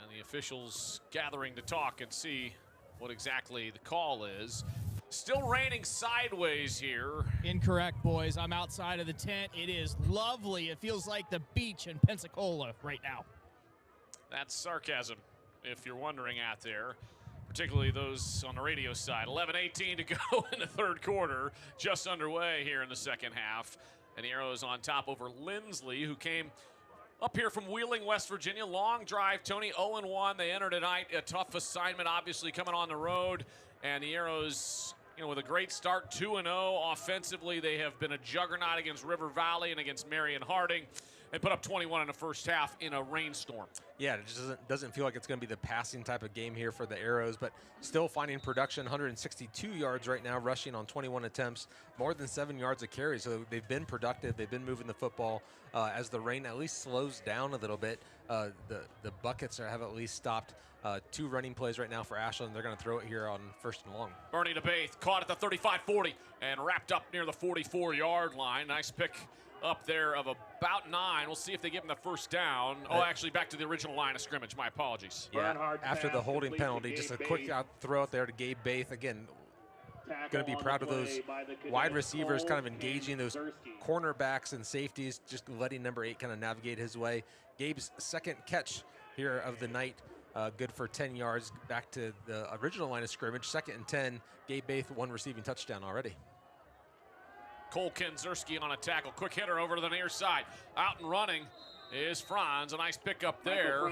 And the officials gathering to talk and see what exactly the call is. Still raining sideways here. Incorrect, boys. I'm outside of the tent. It is lovely. It feels like the beach in Pensacola right now. That's sarcasm, if you're wondering out there, particularly those on the radio side. 11:18 to go in the third quarter, just underway here in the second half. And the Arrows on top over Linsly, who came up here from Wheeling, West Virginia. Long drive, Tony, 0-1. They entered tonight. A tough assignment, obviously, coming on the road. And the Arrows, with a great start, 2-0 offensively. They have been a juggernaut against River Valley and against Marion Harding. They put up 21 in the first half in a rainstorm. Yeah, it just doesn't feel like it's going to be the passing type of game here for the Arrows, but still finding production, 162 yards right now, rushing on 21 attempts, more than 7 yards a carry. So they've been productive. They've been moving the football. As the rain at least slows down a little bit, the buckets have at least stopped. 2 running plays right now for Ashland. They're going to throw it here on first and long. Bernie DeBaith caught at the 35-40 and wrapped up near the 44-yard line. Nice pick up there of about 9. We'll see if they give him the first down. Oh, actually, back to the original line of scrimmage. My apologies. Yeah, after the holding penalty, just a quick throw out there to Gabe Baith. Again, going to be proud of those wide receivers kind of engaging those cornerbacks and safeties, just letting number 8 kind of navigate his way. Gabe's second catch here of the night. Good for 10 yards back to the original line of scrimmage. 2nd and 10. Gabe Baith, 1 receiving touchdown already. Cole Kenzerski on a tackle. Quick hitter over to the near side. Out and running is Franz. A nice pickup there.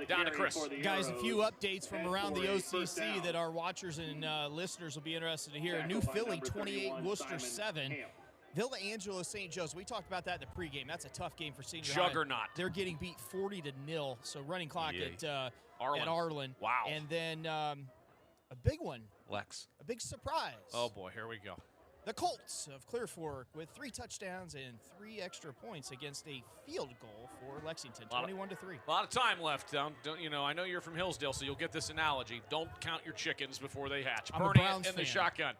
Down to Chris. Guys, a few updates from around the OCC that our watchers and listeners will be interested to hear. New Philly 28, Worcester 7. Villa Angelo St. Joe's. We talked about that in the pregame. That's a tough game for senior juggernaut. High. They're getting beat 40-0. So running clock at Arlen. Wow. And then a big one. Lex. A big surprise. Oh boy, here we go. The Colts of Clear Fork with 3 touchdowns and 3 extra points against a field goal for Lexington, 21-3. A lot of time left. Don't I know you're from Hillsdale, so you'll get this analogy. Don't count your chickens before they hatch. I'm a Bernie Browns in the fan. shotgun.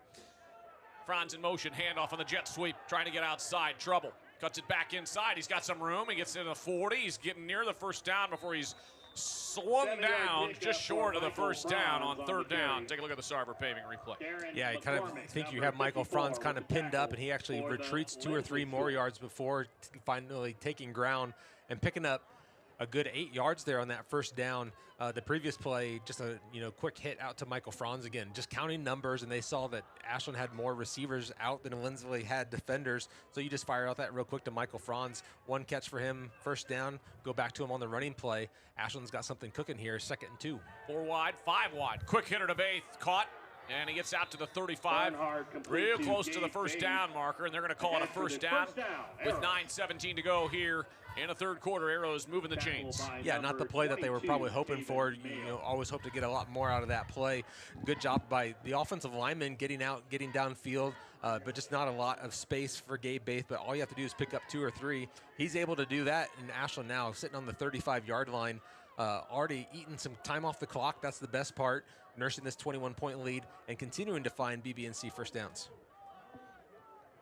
Franz in motion, handoff on the jet sweep, trying to get outside. Trouble. Cuts it back inside. He's got some room. He gets in the 40. He's getting near the first down before he's swung down just short of the first down on 3rd down. Take a look at the Sarver Paving replay. Yeah, you kind of think you have Michael Franz kind of pinned up, and he actually retreats 2 or 3 more yards before finally taking ground and picking up a good 8 yards there on that first down. The previous play, just a quick hit out to Michael Franz again, just counting numbers, and they saw that Ashland had more receivers out than Linsly had defenders. So you just fire out that real quick to Michael Franz. 1 catch for him, first down. Go back to him on the running play. Ashland's got something cooking here, 2nd and 2. 4 wide, 5 wide. Quick hitter to Baith, caught. And he gets out to the 35, real close to the first down marker, and they're going to call it a first down with 9:17 to go here in the 3rd quarter. Arrows moving the chains. Yeah, not the play that they were probably hoping for. Always hope to get a lot more out of that play. Good job by the offensive lineman getting out, getting downfield, but just not a lot of space for Gabe Baith. But all you have to do is pick up 2 or 3. He's able to do that, and Ashland now sitting on the 35-yard line. Already eating some time off the clock. That's the best part. Nursing this 21-point lead and continuing to find BB&C first downs.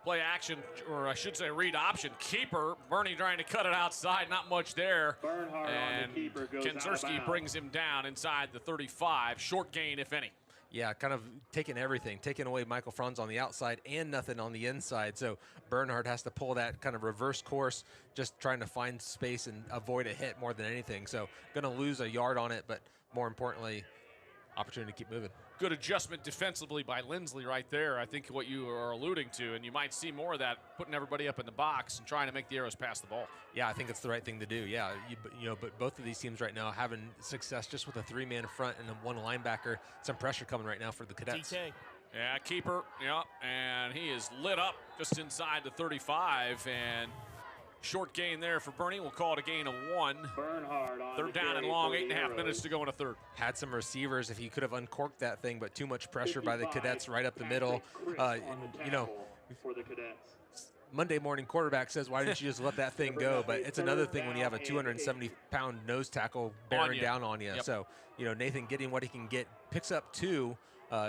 Play action, or I should say read option. Keeper, Bernie trying to cut it outside. Not much there. And Kinzerski brings him down inside the 35. Short gain, if any. Yeah, kind of taking everything, taking away Michael Franz on the outside and nothing on the inside. So Bernhard has to pull that kind of reverse course, just trying to find space and avoid a hit more than anything. So going to lose a yard on it, but more importantly, opportunity to keep moving. Good adjustment defensively by Linsly right there. I think what you are alluding to, and you might see more of that, putting everybody up in the box and trying to make the Arrows pass the ball. Yeah, I think it's the right thing to do. Yeah, but both of these teams right now having success just with a 3-man front and a 1 linebacker. Some pressure coming right now for the Cadets. DK. Yeah, keeper. Yeah, and he is lit up just inside the 35, and short gain there for Bernie. We'll call it a gain of 1. 3rd down and long, 8.5 minutes to go in a 3rd. Had some receivers if he could have uncorked that thing, but too much pressure by the Cadets right up the middle. For the Cadets. Monday morning quarterback says, why didn't you just let that thing go? But it's another thing when you have a 270-pound nose tackle bearing down on you. Yep. So, Nathan getting what he can get, picks up 2.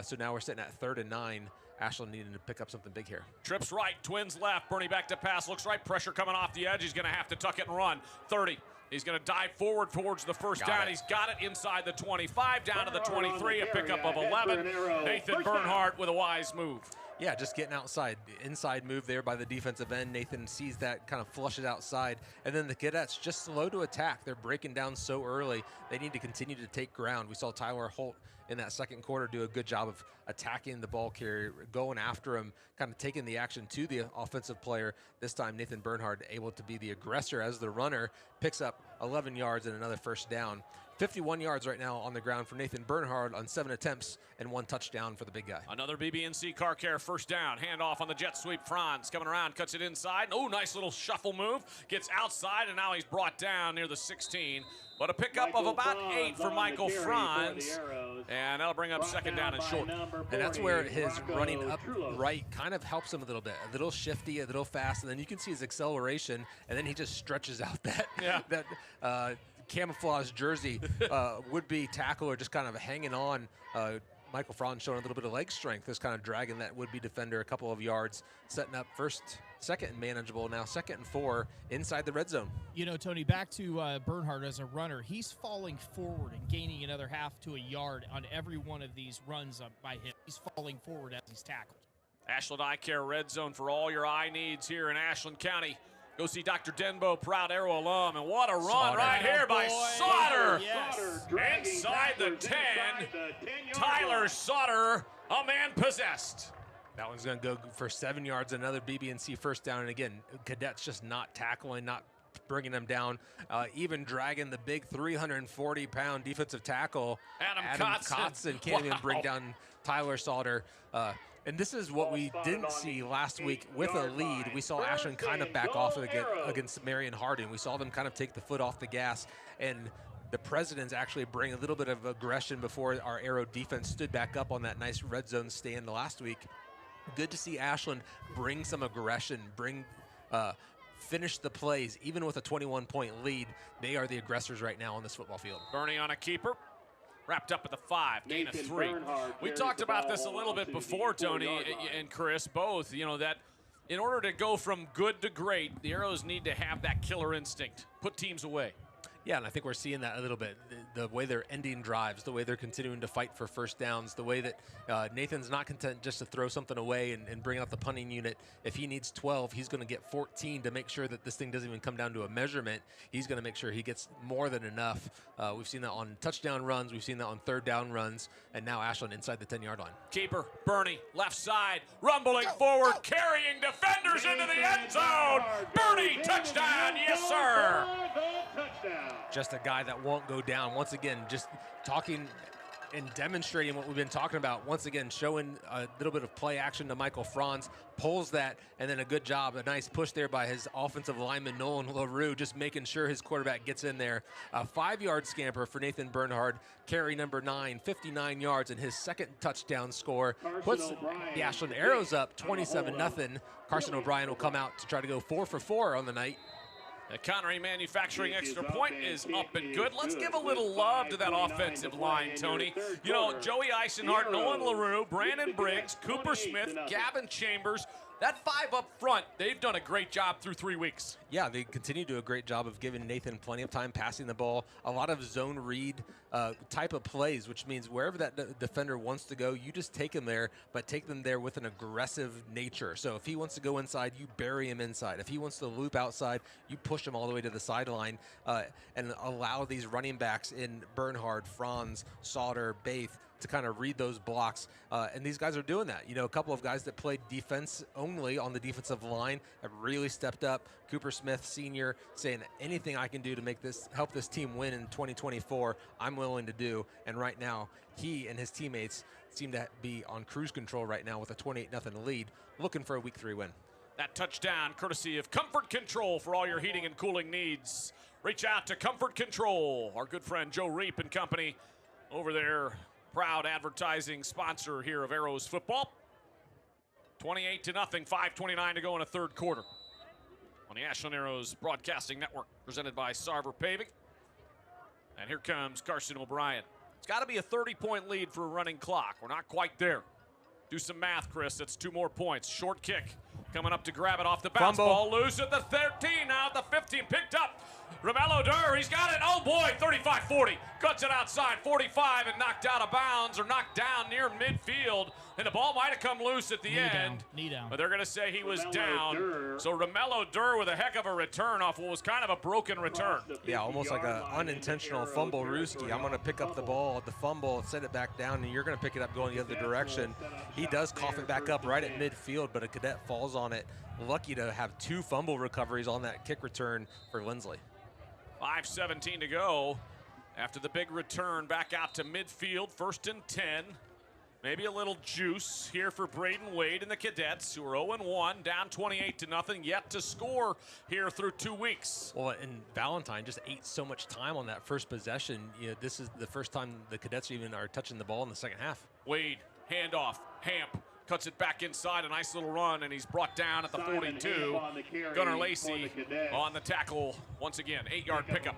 So now we're sitting at 3rd and 9. Ashland needing to pick up something big here. Trips right, Twins left. Bernie back to pass, looks right. Pressure coming off the edge. He's going to have to tuck it and run. 30. He's going to dive forward towards the first down. He's got it inside the 25, down to the 23, a pickup of 11. Nathan Bernhardt with a wise move. Yeah, just getting outside. The inside move there by the defensive end. Nathan sees that, kind of flushes outside. And then the Cadets just slow to attack. They're breaking down so early. They need to continue to take ground. We saw Tyler Holt in that 2nd quarter do a good job of attacking the ball carrier, going after him, kind of taking the action to the offensive player. This time, Nathan Bernhard able to be the aggressor as the runner, picks up 11 yards and another first down. 51 yards right now on the ground for Nathan Bernhard on 7 attempts and 1 touchdown for the big guy. Another BB&C car care first down. Handoff on the jet sweep. Franz coming around, cuts it inside. Oh, nice little shuffle move. Gets outside, and now he's brought down near the 16. But a pickup of about 8 for Michael Franz. And that'll bring up 2nd down and short. And that's where his running up right kind of helps him a little bit. A little shifty, a little fast, and then you can see his acceleration, and then he just stretches out that camouflage jersey. Would-be tackler just kind of hanging on. Michael Franz showing a little bit of leg strength, just kind of dragging that would-be defender a couple of yards, setting up 2nd and manageable, now 2nd and 4 inside the red zone. Tony, back to Bernhard as a runner. He's falling forward and gaining another half to a yard on every one of these runs by him. He's falling forward as he's tackled. Ashland Eye Care red zone for all your eye needs here in Ashland County. Go see Dr. Denbo, proud Arrow alum, and what a run right here by Sauter. Yes. Inside the 10, Tyler Sauter, a man possessed. That one's going to go for 7 yards, another BB&C first down. And again, Cadets just not tackling, not bringing them down, even dragging the big 340-pound defensive tackle, Adam Kotzen can't even bring down Tyler Sauter. And this is what we didn't see last week with a lead. We saw Ashland kind of back off against Marion Harding. We saw them kind of take the foot off the gas, and the Presidents actually bring a little bit of aggression before our Arrow defense stood back up on that nice red zone stand last week. Good to see Ashland bring some aggression, finish the plays, even with a 21-point lead. They are the aggressors right now on this football field. Bernie on a keeper. Wrapped up at the 5, gain of 3. We talked about this a little bit before, Tony and Chris, both, that in order to go from good to great, the Arrows need to have that killer instinct, put teams away. Yeah, and I think we're seeing that a little bit. The way they're ending drives, the way they're continuing to fight for first downs, the way that Nathan's not content just to throw something away and bring out the punting unit. If he needs 12, he's going to get 14 to make sure that this thing doesn't even come down to a measurement. He's going to make sure he gets more than enough. We've seen that on touchdown runs. We've seen that on third down runs. And now Ashland inside the 10-yard line. Keeper, Bernie, left side, rumbling forward, carrying defenders into the end zone. Bernie, touchdown, yes, sir. Just a guy that won't go down. Once again, just talking and demonstrating what we've been talking about. Once again, showing a little bit of play action to Michael Franz, pulls that, and then a good job, a nice push there by his offensive lineman, Nolan LaRue, just making sure his quarterback gets in there. A 5-yard scamper for Nathan Bernhard, carry number 9, 59 yards, and his second touchdown score puts the Ashland Arrows up 27-0. Carson O'Brien will come out to try to go 4 for 4 on the night. The Connery Manufacturing extra point is up and good. Let's give a little love to that offensive line, Tony. You know, Joey Eisenhart, Nolan LaRue, Brandon Briggs, Cooper Smith, Gavin Chambers. That 5 up front, they've done a great job through 3 weeks. Yeah, they continue to do a great job of giving Nathan plenty of time passing the ball. A lot of zone read type of plays, which means wherever that defender wants to go, you just take him there, but take them there with an aggressive nature. So if he wants to go inside, you bury him inside. If he wants to loop outside, you push him all the way to the sideline and allow these running backs in Bernhard, Franz, Sauter, Baith to kind of read those blocks, and these guys are doing that. You know, a couple of guys that played defense only on the defensive line have really stepped up. Cooper Smith, senior, saying anything I can do to help this team win in 2024, I'm willing to do. And right now, he and his teammates seem to be on cruise control right now with a 28-0 lead, looking for a Week 3 win. That touchdown courtesy of Comfort Control for all your heating and cooling needs. Reach out to Comfort Control, our good friend Joe Reap and company over there. Proud advertising sponsor here of Arrows football. 28-0, 5:29 to go in the third quarter. On the Ashland Arrows Broadcasting Network, presented by Sarver Paving. And here comes Carson O'Brien. It's got to be a 30-point lead for a running clock. We're not quite there. Do some math, Chris. That's 2 more points. Short kick coming up to grab it off the bounce ball. Loose at the 13, now at the 15. Picked up. Romello Durr, he's got it. Oh boy, 35-40. Cuts it outside, 45, and knocked out of bounds or knocked down near midfield. And the ball might have come loose at the end. Knee down. But they're going to say he was down. So Romello Durr with a heck of a return off what was kind of a broken return. Yeah, almost like an unintentional fumble Ruski. I'm going to pick up the ball at the fumble, set it back down, and you're going to pick it up going the other direction. He does cough it back up right at midfield, but a cadet falls on it. Lucky to have 2 fumble recoveries on that kick return for Linsly. 5:17 to go after the big return back out to midfield. 1st and 10. Maybe a little juice here for Braden Wade and the Cadets, who are 0-1, down 28-0, yet to score here through 2 weeks. Well, and Valentine just ate so much time on that first possession. You know, this is the first time the Cadets even are touching the ball in the second half. Wade, handoff, Hamp. Cuts it back inside, a nice little run, and he's brought down at the 42. Gunnar Lacey on the tackle once again. 8-yard pickup.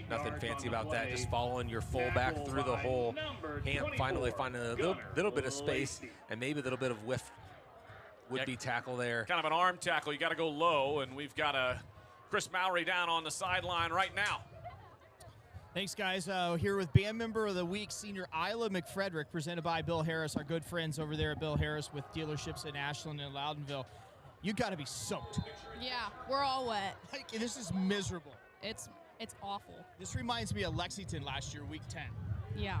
Nothing fancy about that, just following your fullback through the hole. Hamp finally finding a little bit of space and maybe a little bit of whiff would-be tackle there. Kind of an arm tackle. You got to go low, and we've got Chris Mowry down on the sideline right now. Thanks, guys. Here with Band Member of the Week, Senior Isla McFrederick, presented by Bill Harris, our good friends over there at Bill Harris with dealerships in Ashland and Loudonville. You got to be soaked. Yeah, we're all wet. Like, this is miserable. It's awful. This reminds me of Lexington last year, Week 10. Yeah.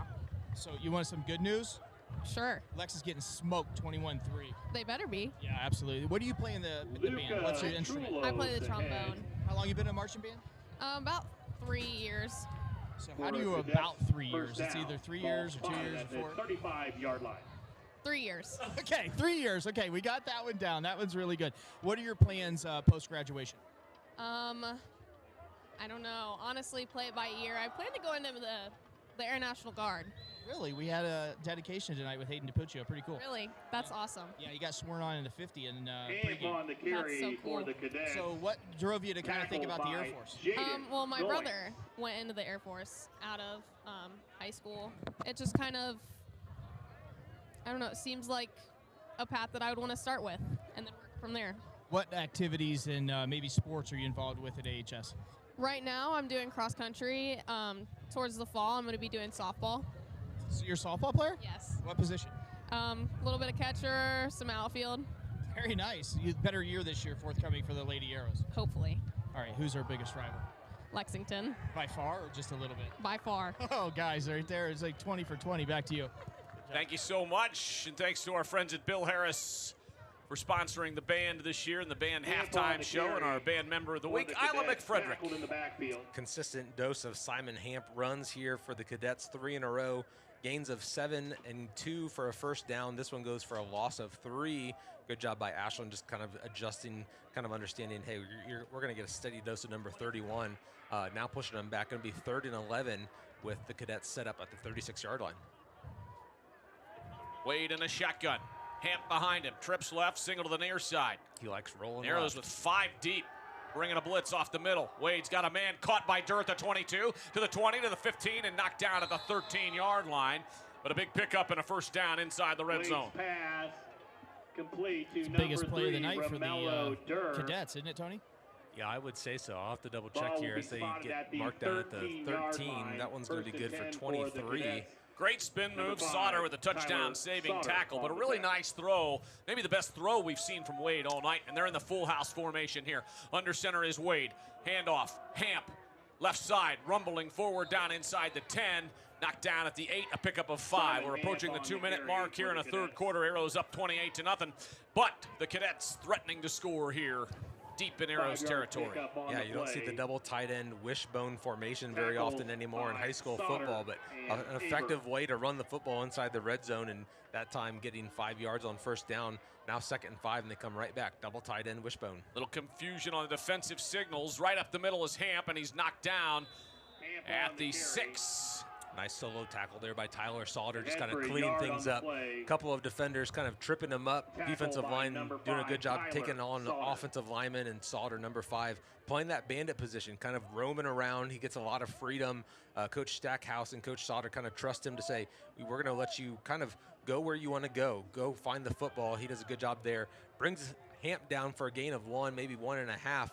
So you want some good news? Sure. Lex is getting smoked 21-3. They better be. Yeah, absolutely. What do you play in the band? What's your instrument? I play the trombone. How long you been in a marching band? About 3 years. So how do you about 3 years? It's either 3 years or 2 years or 4? 35-yard line. 3 years. Okay, 3 years. Okay, we got that one down. That one's really good. What are your plans post-graduation? I don't know. Honestly, play it by ear. I plan to go into the Air National Guard. Really? We had a dedication tonight with Hayden DiPuccio. Pretty cool. Really? That's awesome. Yeah, he got sworn on in the 50 and on the carry. That's so cool. For the cadets. So what drove you to kind of think about the Air Force? Well, my brother went into the Air Force out of high school. It just kind of, I don't know, it seems like a path that I would want to start with and then work from there. What activities and maybe sports are you involved with at AHS? Right now, I'm doing cross country. Towards the fall, I'm going to be doing softball. So you're a softball player? Yes. What position? A little bit of catcher, some outfield. Very nice. Better year this year forthcoming for the Lady Arrows. Hopefully. All right, who's our biggest rival? Lexington. By far or just a little bit? By far. Oh, guys, right there. It's like 20 for 20. Back to you. Thank you so much, and thanks to our friends at Bill Harris for sponsoring the band this year and the band halftime show and our band member of the week, Isla McFrederick. Consistent dose of Simon Hamp runs here for the Cadets, 3 in a row. Gains of 7 and 2 for a first down. This one goes for a loss of 3. Good job by Ashland, just kind of adjusting, kind of understanding, hey, we're going to get a steady dose of number 31. Now pushing them back, going to be 3rd and 11 with the Cadets set up at the 36-yard line. Wade in a shotgun. Hamp behind him, trips left, single to the near side. He likes rolling Arrows left. with 5 deep, bringing a blitz off the middle. Wade's got a man caught by Dirt at the 22, to the 20, to the 15, and knocked down at the 13-yard line. But a big pickup and a first down inside the red Wade's zone. Pass complete to It's the number biggest play of the 3, night for the Romello Durr. Cadets, isn't it, Tony? Yeah, I would say so. I'll have to double check Ball here will as be they spotted get at the marked down at the 13-yard 13. line. That one's going to be good First for and 10 for the 23. Cadets. Great spin move, Number 5, Sauter with a touchdown Tyler saving Sauter tackle, but a on really the back. nice throw, maybe the best throw we've seen from Wade all night, and they're in the full house formation here. Under center is Wade, handoff, Hamp, left side, rumbling forward down inside the 10, knocked down at the 8, a pickup of 5. We're approaching the 2-minute mark here in a third quarter. Arrows up 28-0, but the Cadets threatening to score here deep in Arrows territory. Yeah, you don't see the double tight end wishbone formation very often anymore in high school football, but an effective way to run the football inside the red zone, and that time getting 5 yards on first down. Now 2nd and 5, and they come right back. Double tight end wishbone. Little confusion on the defensive signals. Right up the middle is Hamp, and he's knocked down at the 6. Nice solo tackle there by Tyler Sauter, just kind of cleaning things up. A couple of defenders kind of tripping him up. Defensive line doing a good job taking on the offensive lineman, and Sauter, number 5, playing that bandit position, kind of roaming around. He gets a lot of freedom. Coach Stackhouse and Coach Sauter kind of trust him to say, we're going to let you kind of go where you want to go. Go find the football. He does a good job there. Brings Hamp down for a gain of 1, maybe 1.5.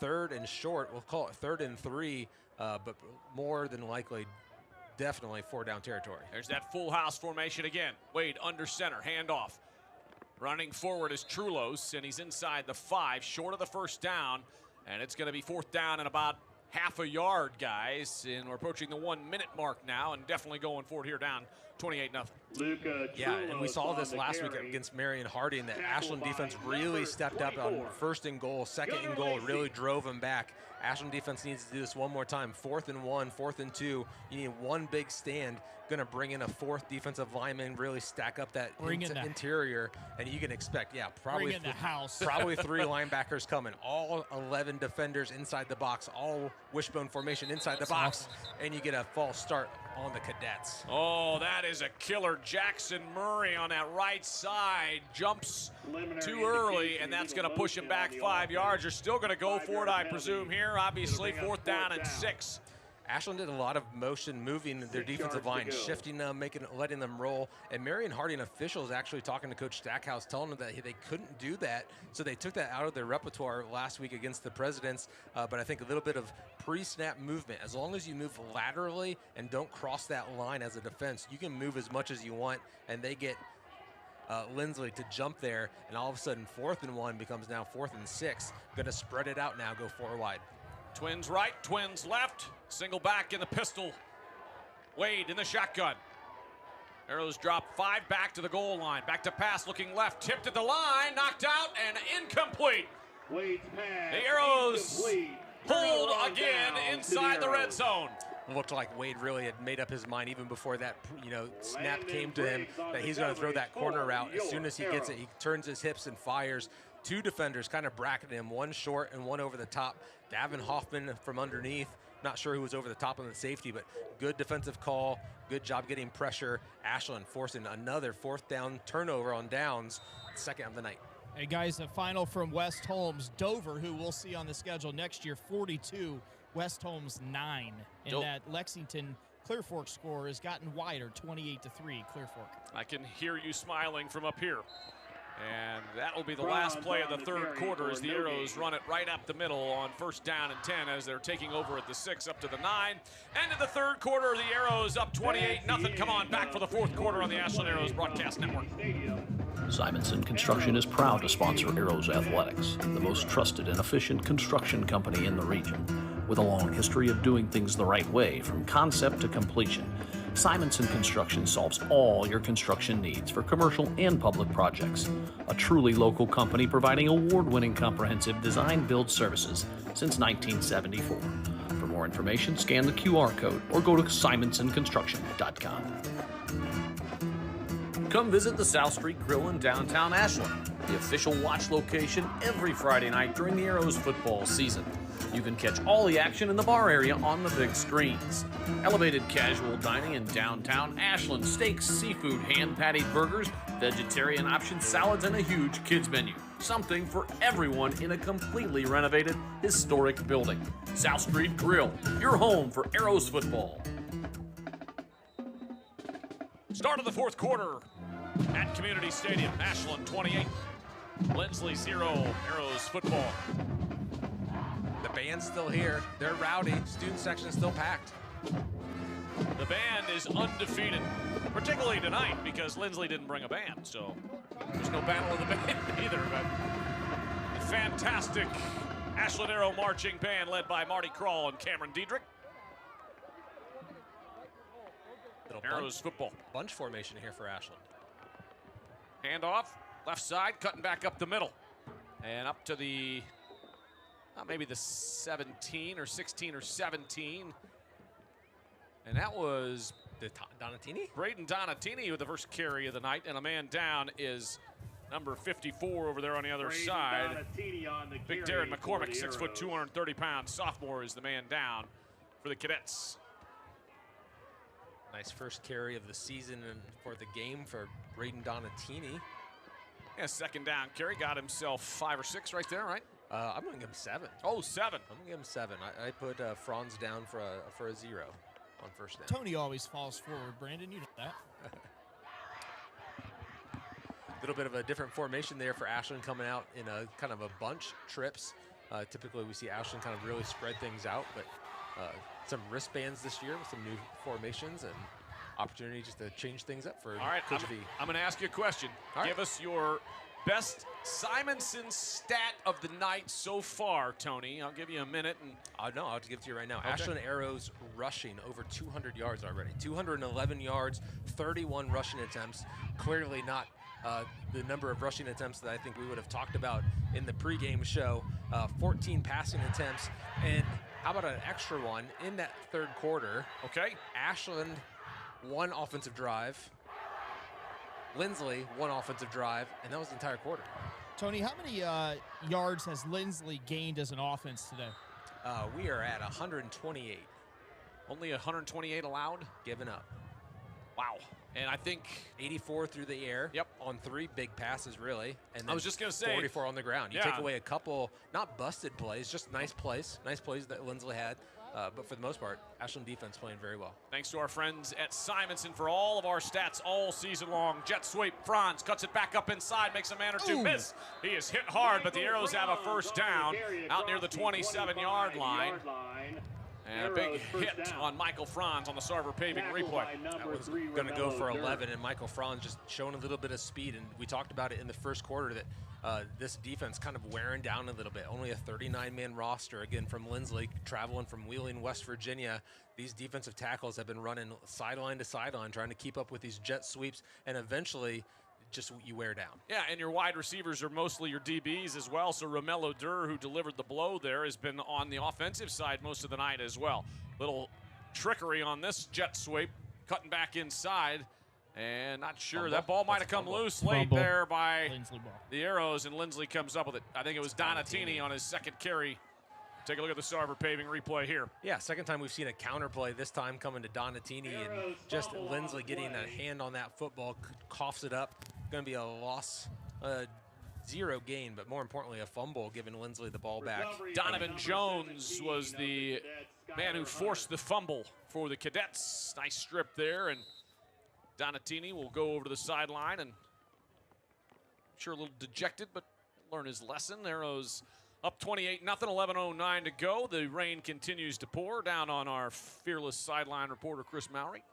3rd and short. We'll call it 3rd and 3, but more than likely definitely 4-down territory. There's that full house formation again. Wade under center, handoff. Running forward is Trulos, and he's inside the 5, short of the first down, and it's going to be 4th down and about half a yard, guys, and we're approaching the 1-minute mark now, and definitely going forward here down 28-0. Yeah, and we saw this last week against Marion Harding, that Ashland defense really stepped up on 1st and goal, 2nd and goal, really drove them back. Ashland defense needs to do this one more time. 4th and 1, 4th and 2. You need one big stand. Going to bring in a 4th defensive lineman, really stack up that interior, and you can expect, probably probably 3 linebackers coming. All 11 defenders inside the box, all wishbone formation inside the box, and you get a false start on the Cadets. Oh, that is a killer. Jackson Murray on that right side jumps too early, and that's going to push him back 5 yards. You're still going to go for it, I presume, here. Obviously, 4th down and 6. Ashland did a lot of motion moving their defensive line, shifting them, letting them roll. And Marion Harding officials actually talking to Coach Stackhouse, telling them that they couldn't do that. So they took that out of their repertoire last week against the Presidents. But I think a little bit of pre-snap movement. As long as you move laterally and don't cross that line as a defense, you can move as much as you want. And they get Linsly to jump there. And all of a sudden, 4th and 1 becomes now 4th and 6. Going to spread it out now, go 4 wide. Twins right, twins left. Single back in the pistol. Wade in the shotgun. Arrows drop 5 back to the goal line. Back to pass, looking left. Tipped at the line, knocked out, and incomplete. Wade's pass. The Arrows incomplete. hold again inside the red zone. Looked like Wade really had made up his mind even before that snap came to him that he's going to throw that corner route. As soon as he gets it, he turns his hips and fires. 2 defenders kind of bracketing him, one short and one over the top. Davin Hoffman from underneath. Not sure who was over the top on the safety, but good defensive call. Good job getting pressure. Ashland forcing another 4th down turnover on downs, 2nd of the night. Hey guys, a final from West Holmes. Dover, who we'll see on the schedule next year, 42. West Holmes 9. And that Lexington Clear Fork score has gotten wider, 28-3 Clear Fork. I can hear you smiling from up here. And That will be the last play of the third quarter as the Arrows run it right up the middle on 1st down and 10 as they're taking over at the 6 up to the 9. End of the third quarter, the Arrows up 28-0. Come on back for the fourth quarter on the Ashland Arrows Broadcast Network. Simonson Construction is proud to sponsor Arrows Athletics, the most trusted and efficient construction company in the region. With a long history of doing things the right way from concept to completion, Simonson Construction solves all your construction needs for commercial and public projects. A truly local company providing award-winning comprehensive design-build services since 1974. For more information, scan the QR code or go to simonsonconstruction.com. Come visit the South Street Grill in downtown Ashland, the official watch location every Friday night during the Arrows football season. You can catch all the action in the bar area on the big screens. Elevated casual dining in downtown Ashland, steaks, seafood, hand-patted burgers, vegetarian options, salads, and a huge kids menu. Something for everyone in a completely renovated, historic building. South Street Grill, your home for Arrows football. Start of the fourth quarter at Community Stadium. Ashland 28, Linsly 0, Arrows football. The band's still here. They're rowdy. Student section is still packed. The band is undefeated, particularly tonight because Linsly didn't bring a band, so there's no battle of the band either. But a fantastic Ashland Arrow marching band led by Marty Krall and Cameron Diedrich. Arrows football. Bunch formation here for Ashland. Handoff, left side, cutting back up the middle. And up to the, maybe the 17 or 16 or 17. And that was Donatini? Braden Donatini with the first carry of the night. And a man down is number 54 over there on the other side. Big Darren McCormick, 6 foot, 230 pounds. Sophomore is the man down for the Cadets. Nice first carry of the season and for the game for Braden Donatini. Yeah, second down carry, got himself 5 or 6 right there, right? I'm going to give him 7. Oh, 7. I'm going to give him 7. I put Franz down for a 0 on first down. Tony always falls forward, Brandon. You know that. A little bit of a different formation there for Ashland coming out in a kind of a bunch trips. Typically, we see Ashland kind of really spread things out, but some wristbands this year with some new formations and opportunity just to change things up for All right, Coach V. I'm going to ask you a question. Give us your best Simonson stat of the night so far, Tony. I'll give you a minute. And no, I'll just give it to you right now. Okay. Ashland Arrows rushing over 200 yards already. 211 yards, 31 rushing attempts. Clearly not the number of rushing attempts that I think we would have talked about in the pregame show. 14 passing attempts. And how about an extra one in that third quarter? Okay. Ashland, 1 offensive drive. Linsly, 1 offensive drive, and that was the entire quarter. Tony, how many yards has Linsly gained as an offense today? We are at 128. Only 128 allowed? Given up. Wow. And I think 84 through the air. Yep. On 3 big passes, really. And then I was just going to say 44 on the ground. You take away a couple, not busted plays, just nice plays that Linsly had. But for the most part, Ashland defense playing very well. Thanks to our friends at Simonson for all of our stats all season long. Jet sweep, Franz cuts it back up inside, makes a man or two miss. He is hit hard, but the Arrows have a first down out near the 27-yard line. And a big hit on Michael Franz on the Sarver paving replay. That was going to go for 11, and Michael Franz just showing a little bit of speed. And we talked about it in the first quarter that this defense kind of wearing down a little bit. Only a 39-man roster, again, from Linsly, traveling from Wheeling, West Virginia. These defensive tackles have been running sideline to sideline, trying to keep up with these jet sweeps, and eventually just you wear down. Yeah, and your wide receivers are mostly your DBs as well. So Romello Durr, who delivered the blow there, has been on the offensive side most of the night as well. Little trickery on this jet sweep, cutting back inside. And not sure. Fumble. That ball might have come loose late there by the Arrows, and Linsly comes up with it. I think it was Donatini on his second carry. Take a look at the Sarver paving replay here. Yeah, second time we've seen a counter play, this time coming to Donatini, and just Linsly getting a hand on that football, coughs it up. Going to be a loss, 0 gain, but more importantly, a fumble, giving Linsly the ball back. Donovan Jones was the man who forced the fumble for the Cadets. Nice strip there, and Donatini will go over to the sideline and sure a little dejected, but learn his lesson. Arrows up 28-0, 11:09 to go. The rain continues to pour down on our fearless sideline reporter, Chris Mowry.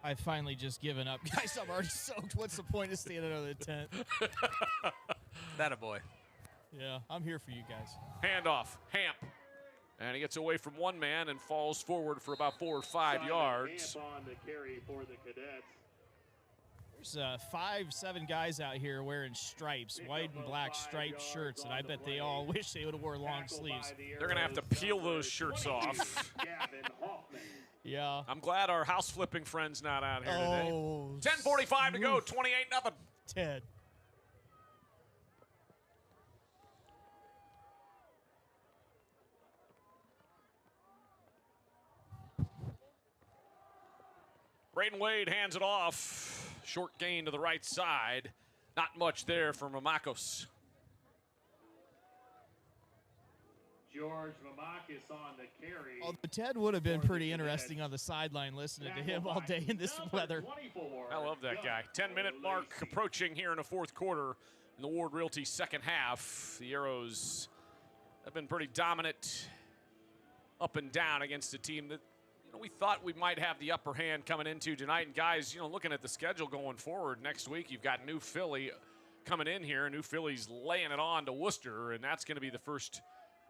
I've finally just given up. Guys, I'm already soaked. What's the point of standing under the tent? That a boy. Yeah, I'm here for you guys. Handoff, Hamp. And he gets away from one man and falls forward for about 4 or 5 yards. Hamp on the carry for the Cadets. There's 5-7 guys out here wearing stripes, white and black striped shirts, and I bet they all wish they would have worn long sleeves. They're going to have to peel those shirts off. Yeah. I'm glad our house flipping friend's not out here today. Oh, 10:45 to go, 28-0. Ted. Braden Wade hands it off. Short gain to the right side. Not much there for Mamakos. George Mamakis on the carry. Although Ted would have been pretty interesting on the sideline listening to him all day in this weather. I love that guy. 10-minute mark approaching here in the fourth quarter in the Ward Realty second half. The Arrows have been pretty dominant up and down against a team that we thought we might have the upper hand coming into tonight. And guys, looking at the schedule going forward next week, you've got New Philly coming in here. New Philly's laying it on to Worcester, and that's going to be the first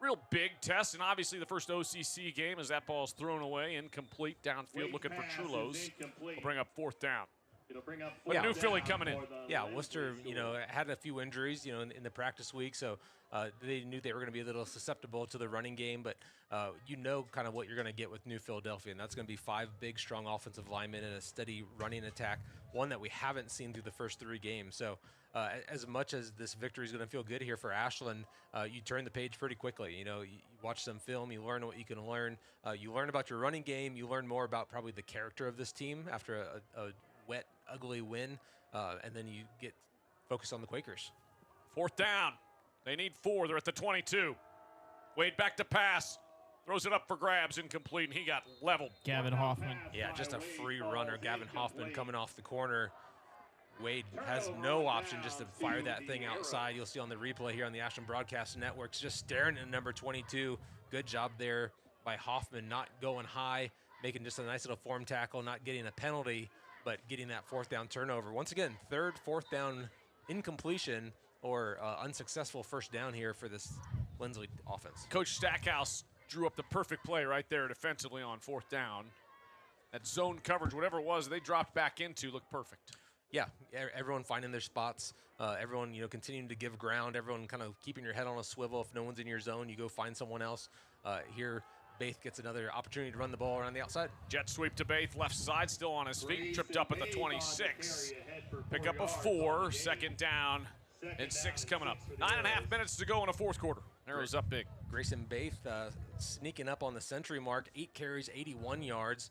real big test, and obviously the first OCC game as that ball's thrown away, incomplete downfield, looking for Chulos. Will bring up fourth down. It'll bring up New Philly coming in. Yeah, Worcester, had a few injuries, in the practice week, so they knew they were going to be a little susceptible to the running game, but kind of what you're going to get with New Philadelphia, and that's going to be 5 big, strong offensive linemen and a steady running attack, one that we haven't seen through the first 3 games. So as much as this victory is going to feel good here for Ashland, you turn the page pretty quickly. You watch some film, you learn what you can learn. You learn about your running game. You learn more about probably the character of this team after a wet, ugly win, and then you get focused on the Quakers. Fourth down. They need 4. They're at the 22. Wade back to pass. Throws it up for grabs, incomplete, and he got leveled. Gavin Hoffman. Yeah, just a free runner. Gavin Hoffman coming off the corner. Wade has no option just to fire that thing outside. You'll see on the replay here on the Ashland Broadcast Network, just staring at number 22. Good job there by Hoffman, not going high, making just a nice little form tackle, not getting a penalty, but getting that fourth down turnover. Once again, 3rd, 4th down incompletion or unsuccessful first down here for this Linsly offense. Coach Stackhouse drew up the perfect play right there defensively on 4th down. That zone coverage, whatever it was, they dropped back into, looked perfect. Yeah, everyone finding their spots. Everyone, continuing to give ground. Everyone kind of keeping your head on a swivel. If no one's in your zone, you go find someone else. Here, Baith gets another opportunity to run the ball around the outside. Jet sweep to Baith, left side, still on his feet, tripped up at the 26. Pick up a 4, second down, and 6 coming up. 9.5 minutes to go in the fourth quarter. Arrows up big. Grayson Baith sneaking up on the century mark, 8 carries, 81 yards.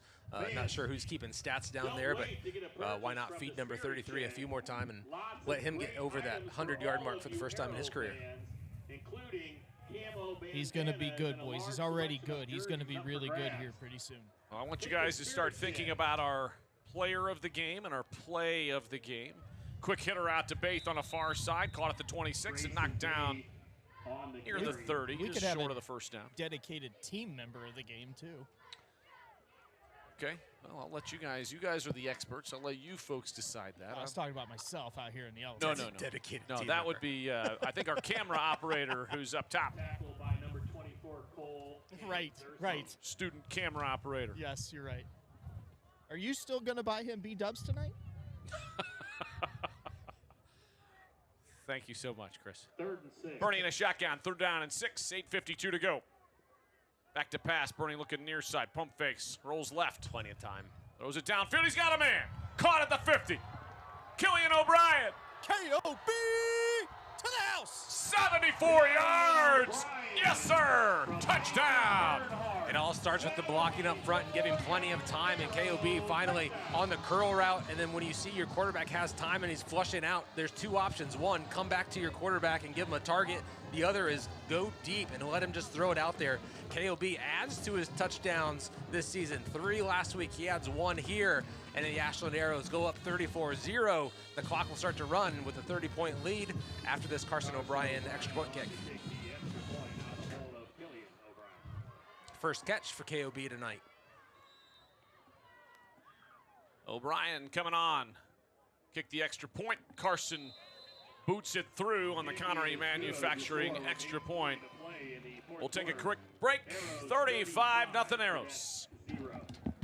Not sure who's keeping stats down there, but why not feed number 33 a few more time and let him get over that 100-yard mark for the first time in his career. He's going to be good, boys. He's already good. He's going to be really good here pretty soon. Well, I want you guys to start thinking about our player of the game and our play of the game. Quick hitter out to Baith on the far side, caught at the 26 and knocked down near the 30, we just could have short a of the first down. Dedicated team member of the game, too. Okay, well, I'll let you guys are the experts. I'll let you folks decide that. I was talking about myself out here in the elevator. No. Dedicated no, team that member. would be, I think, our camera operator who's up top. Tackled by number 24, Cole. Right. Student camera operator. Yes, you're right. Are you still going to buy him B-dubs tonight? Thank you so much, Chris. 3rd and 6. Bernie in a shotgun, 3rd down and 6, 8:52 to go. Back to pass, Bernie looking near side, pump fakes, rolls left. Plenty of time. Throws it downfield, he's got a man. Caught at the 50. Killian O'Brien. K.O.B. to the house. 74 yards. Yes, sir. Touchdown. It all starts with the blocking up front and giving plenty of time, and KOB finally on the curl route. And then when you see your quarterback has time and he's flushing out, there's 2 options. One, come back to your quarterback and give him a target. The other is go deep and let him just throw it out there. KOB adds to his touchdowns this season. 3 last week, he adds 1 here. And the Ashland Arrows go up 34-0. The clock will start to run with a 30-point lead after this Carson O'Brien extra point kick. First catch for KOB tonight. O'Brien coming on. Kick the extra point. Carson boots it through on the Connery Manufacturing extra point. We'll take a quick break. 35-0 Arrows.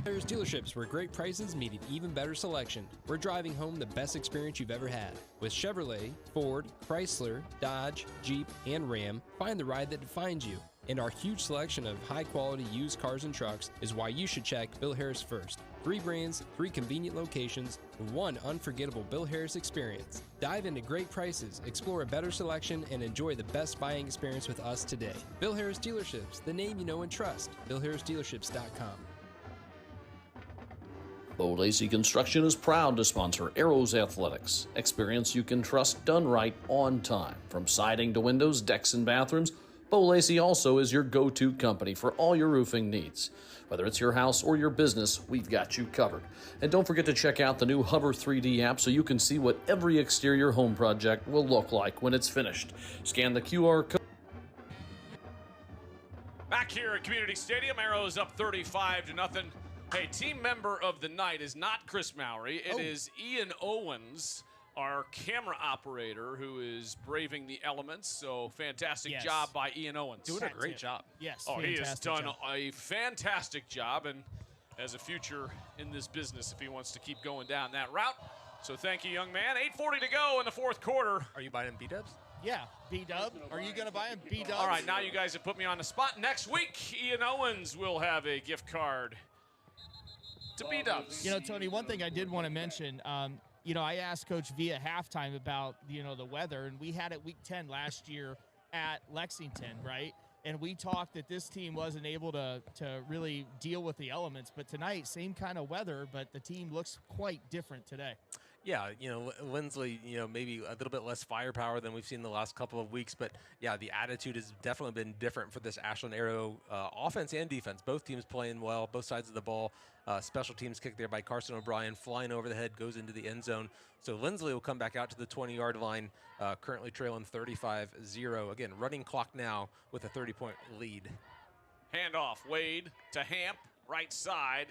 Harris Dealerships, where great prices meet an even better selection. We're driving home the best experience you've ever had. With Chevrolet, Ford, Chrysler, Dodge, Jeep, and Ram, find the ride that defines you. And our huge selection of high-quality used cars and trucks is why you should check Bill Harris first. 3 brands, 3 convenient locations, 1 unforgettable Bill Harris experience. Dive into great prices, explore a better selection, and enjoy the best buying experience with us today. Bill Harris Dealerships, the name you know and trust. BillHarrisDealerships.com. Bo Lacey Construction is proud to sponsor Arrows Athletics. Experience you can trust done right on time. From siding to windows, decks, and bathrooms, Bo Lacey also is your go-to company for all your roofing needs. Whether it's your house or your business, we've got you covered. And don't forget to check out the new Hover 3D app so you can see what every exterior home project will look like when it's finished. Scan the QR code. Back here at Community Stadium, Arrows up 35-0. Hey, team member of the night is not Chris Mowry. It is Ian Owens, our camera operator, who is braving the elements. So fantastic job by Ian Owens. Doing a great job. Yes. Oh, he has done a fantastic job and has a future in this business if he wants to keep going down that route. So thank you, young man. 8:40 to go in the fourth quarter. Are you buying B-dubs? Yeah, B-dub. Are you going to buy him B-dubs? All right, now you guys have put me on the spot. Next week, Ian Owens will have a gift card to B-dubs. You know, Tony, one thing I did want to mention, you know, I asked Coach V at halftime about, you know, the weather, and we had it week 10 last year at Lexington, right? And we talked that this team wasn't able to really deal with the elements. But tonight, same kind of weather, but the team looks quite different today. Yeah, you know, Linsly, you know, maybe a little bit less firepower than we've seen the last couple of weeks. But, yeah, the attitude has definitely been different for this Ashland Arrow offense and defense. Both teams playing well, both sides of the ball. Special teams kick there by Carson O'Brien, flying over the head, goes into the end zone. So Linsly will come back out to the 20-yard line, currently trailing 35-0. Again, running clock now with a 30-point lead. Handoff, Wade to Hamp, right side,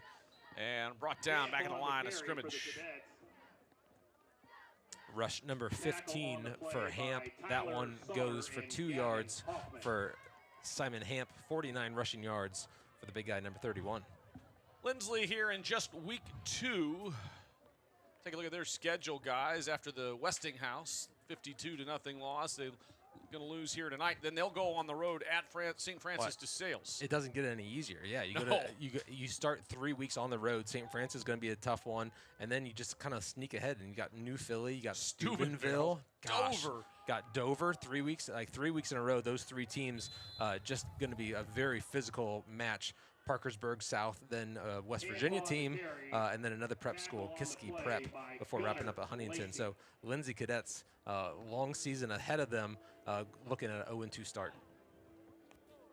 and brought down back at the line of scrimmage. Rush number 15 for Hamp. That one goes for 2 yards for Simon Hamp, 49 rushing yards for the big guy, number 31. Linsly here in just week 2. Take a look at their schedule, guys. After the Westinghouse 52-0 loss, they're going to lose here tonight. Then they'll go on the road at St. Francis de Sales. It doesn't get any easier. Yeah, you start 3 weeks on the road. St. Francis is going to be a tough one, and then you just kind of sneak ahead. And you got New Philly, you got Steubenville, Dover, got Dover. 3 weeks, like 3 weeks in a row. Those 3 teams just going to be a very physical match. Parkersburg South, then West Virginia team, and then another prep school, Kiski Prep, before wrapping up at Huntington. So Lindsay Cadets, long season ahead of them, looking at an 0-2 start.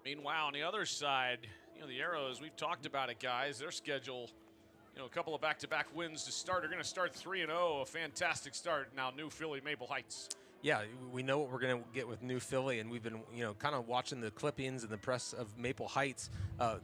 Meanwhile, on the other side, you know, the Arrows, we've talked about it, guys. Their schedule, you know, a couple of back-to-back wins to start. They're going to start 3-0, a fantastic start. Now, New Philly, Maple Heights. Yeah, we know what we're going to get with New Philly, and we've been, you know, kind of watching the clippings and the press of Maple Heights.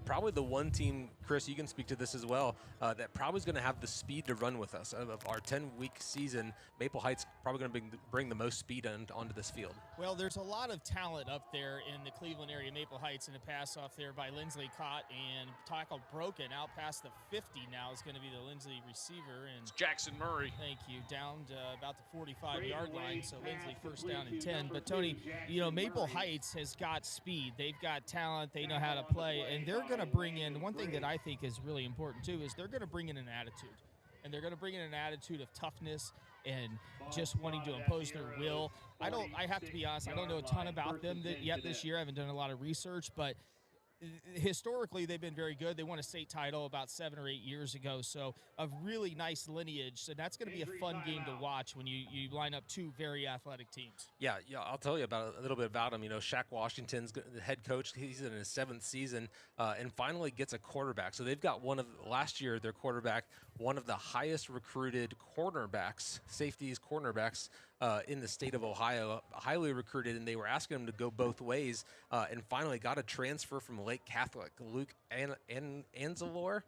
Probably the one team, Chris, you can speak to this as well, that probably is going to have the speed to run with us. Of our 10-week season, Maple Heights probably going to bring the most speed onto this field. Well, there's a lot of talent up there in the Cleveland area, Maple Heights, and a pass off there by Linsly caught and tackle broken out past the 50 now is going to be the Linsly receiver. And it's Jackson Murray. Thank you. Down to about the 45-yard line, so Linsly first down and 10. But, Tony, you know, Maple Heights has got speed. They've got talent. They know how to play. And they're going to bring in, one thing that I think is really important, too, is they're going to bring in an attitude. And they're going to bring in an attitude of toughness and just wanting to impose their will. I have to be honest, I don't know a ton about them yet this year. I haven't done a lot of research, but historically they've been very good. They won a state title about 7 or 8 years ago, so a really nice lineage. So that's going to be a fun game to watch when you line up 2 very athletic teams. Yeah, I'll tell you about a little bit about him. You know, Shaq Washington's the head coach. He's in his 7th season and finally gets a quarterback. So they've got one of last year their quarterback one of the highest recruited cornerbacks, safeties cornerbacks in the state of Ohio, highly recruited, and they were asking him to go both ways, and finally got a transfer from Lake Catholic. Luke Anzalor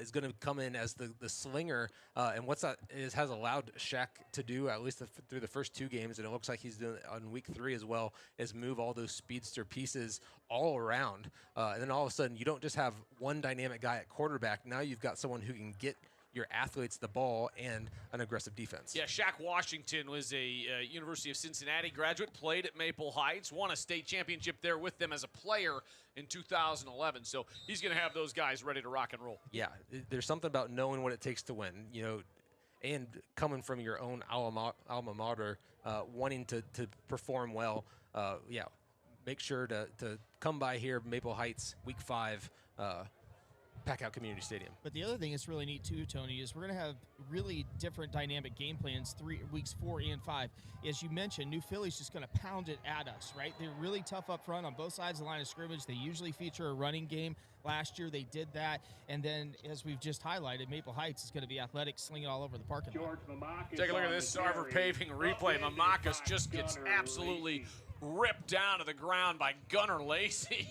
is going to come in as the slinger, and what's that has allowed Shaq to do, at least through the first 2 games, and it looks like he's doing it on week 3 as well, is move all those speedster pieces all around, and then all of a sudden you don't just have one dynamic guy at quarterback. Now you've got someone who can get your athletes the ball and an aggressive defense. Yeah, Shaq Washington was a University of Cincinnati graduate, played at Maple Heights, won a state championship there with them as a player in 2011. So he's going to have those guys ready to rock and roll. Yeah, there's something about knowing what it takes to win, you know, and coming from your own alma mater, wanting to perform well. Yeah, make sure to come by here, Maple Heights, week 5, pack out Community Stadium. But the other thing that's really neat too, Tony, is we're going to have really different dynamic game plans weeks 4 and 5. As you mentioned, New Philly's just going to pound it at us, right? They're really tough up front on both sides of the line of scrimmage. They usually feature a running game. Last year they did that. And then, as we've just highlighted, Maple Heights is going to be athletic, slinging all over the parking lot. Take a look at this Sarver paving replay. Mamakis just gets absolutely ripped down to the ground by Gunnar Lacey.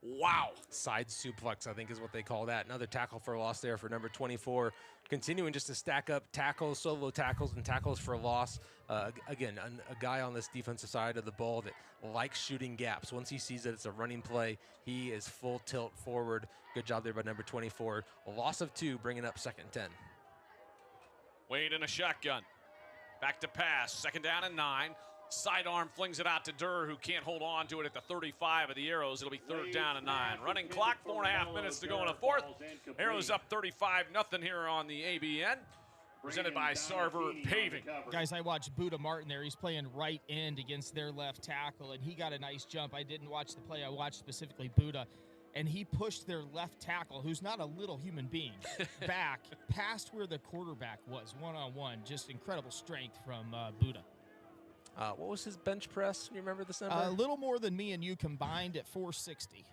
Wow. Side suplex, I think is what they call that. Another tackle for a loss there for number 24. Continuing just to stack up tackles, solo tackles, and tackles for a loss. Again, a guy on this defensive side of the ball that likes shooting gaps. Once he sees that it's a running play, he is full tilt forward. Good job there by number 24. A loss of 2, bringing up 2nd and 10. Wade in a shotgun. Back to pass. 2nd down and 9. Sidearm flings it out to Durr, who can't hold on to it at the 35 of the Arrows. It'll be 3rd down and 9. Running clock, 4.5 minutes to go in the 4th. Arrows up 35-0 here on the ABN. Presented by Sarver Paving. Guys, I watched Buda Martin there. He's playing right end against their left tackle, and he got a nice jump. I didn't watch the play. I watched specifically Buda, and he pushed their left tackle, who's not a little human being, back past where the quarterback was, one-on-one. Just incredible strength from Buda. What was his bench press? You remember this number? A little more than me and you combined at 460.